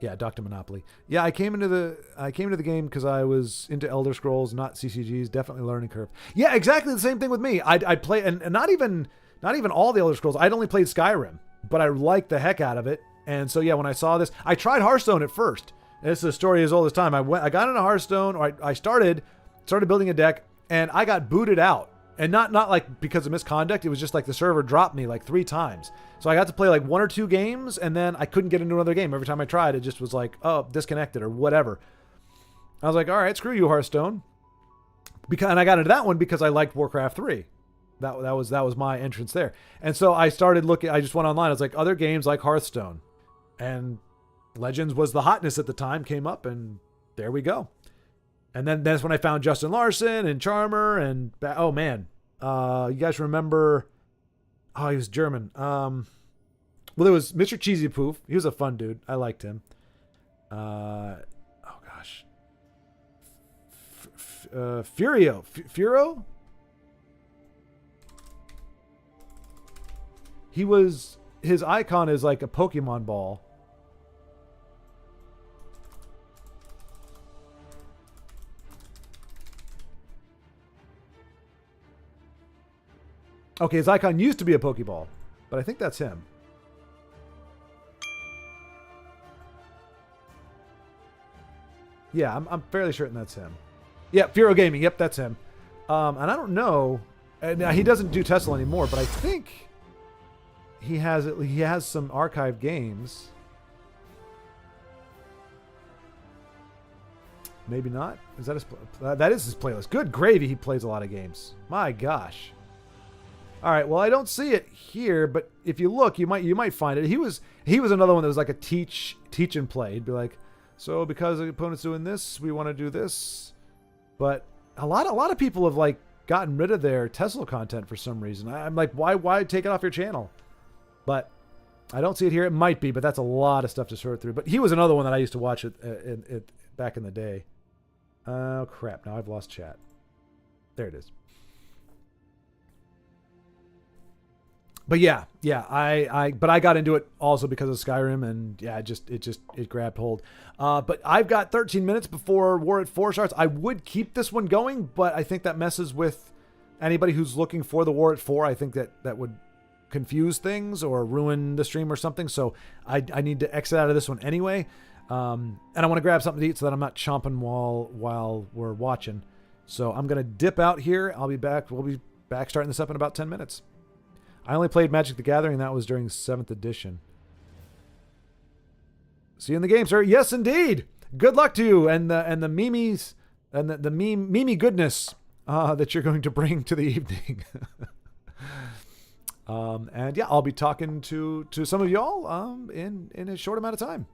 Yeah, Dr. Monopoly. Yeah, I came into the game because I was into Elder Scrolls, not CCGs. Definitely learning curve. Yeah, exactly the same thing with me. I play, and not even all the Elder Scrolls. I'd only played Skyrim, but I liked the heck out of it. And so yeah, when I saw this, I tried Hearthstone at first. And this is a story as old as time. I got into Hearthstone, or I started building a deck, and I got booted out. And not like because of misconduct. It was just like the server dropped me like 3 times. So I got to play like 1 or 2 games, and then I couldn't get into another game. Every time I tried, it just was like, oh, disconnected or whatever. I was like, all right, screw you, Hearthstone. And I got into that one because I liked Warcraft 3. That was my entrance there. And so I started looking. I just went online. I was like, other games like Hearthstone, and Legends was the hotness at the time. Came up, and there we go. And then that's when I found Justin Larson and Charmer and oh man, you guys remember? Oh, he was German. Well, there was Mr. Cheesy Poof. He was a fun dude. I liked him. Oh gosh, Furo. His icon is like a Pokemon ball. Okay, his icon used to be a Pokeball, but I think that's him. Yeah, I'm fairly certain that's him. Yeah, Furo Gaming. Yep, that's him. And I don't know. And he doesn't do TESL anymore, but I think he has some archived games. Maybe not. Is that that is his playlist? Good gravy. He plays a lot of games. My gosh. All right, well, I don't see it here, but if you look, you might find it. He was another one that was like a teach and play. He'd be like, so because the opponent's doing this, we want to do this. But a lot of people have like gotten rid of their TESL content for some reason. I'm like, why take it off your channel? But I don't see it here. It might be, but that's a lot of stuff to sort through. But he was another one that I used to watch it back in the day. Oh crap! Now I've lost chat. There it is. But yeah, I got into it also because of Skyrim, and yeah, it grabbed hold. But I've got 13 minutes before War at 4 starts. I would keep this one going, but I think that messes with anybody who's looking for the War at 4. I think that would confuse things or ruin the stream or something. So I need to exit out of this one anyway. And I want to grab something to eat so that I'm not chomping while we're watching. So I'm gonna dip out here. I'll be back. We'll be back starting this up in about 10 minutes. I only played Magic the Gathering, and that was during 7th edition. See you in the game, sir. Yes, indeed. Good luck to you and the memes and the meme goodness that you're going to bring to the evening. And yeah, I'll be talking to some of y'all in a short amount of time.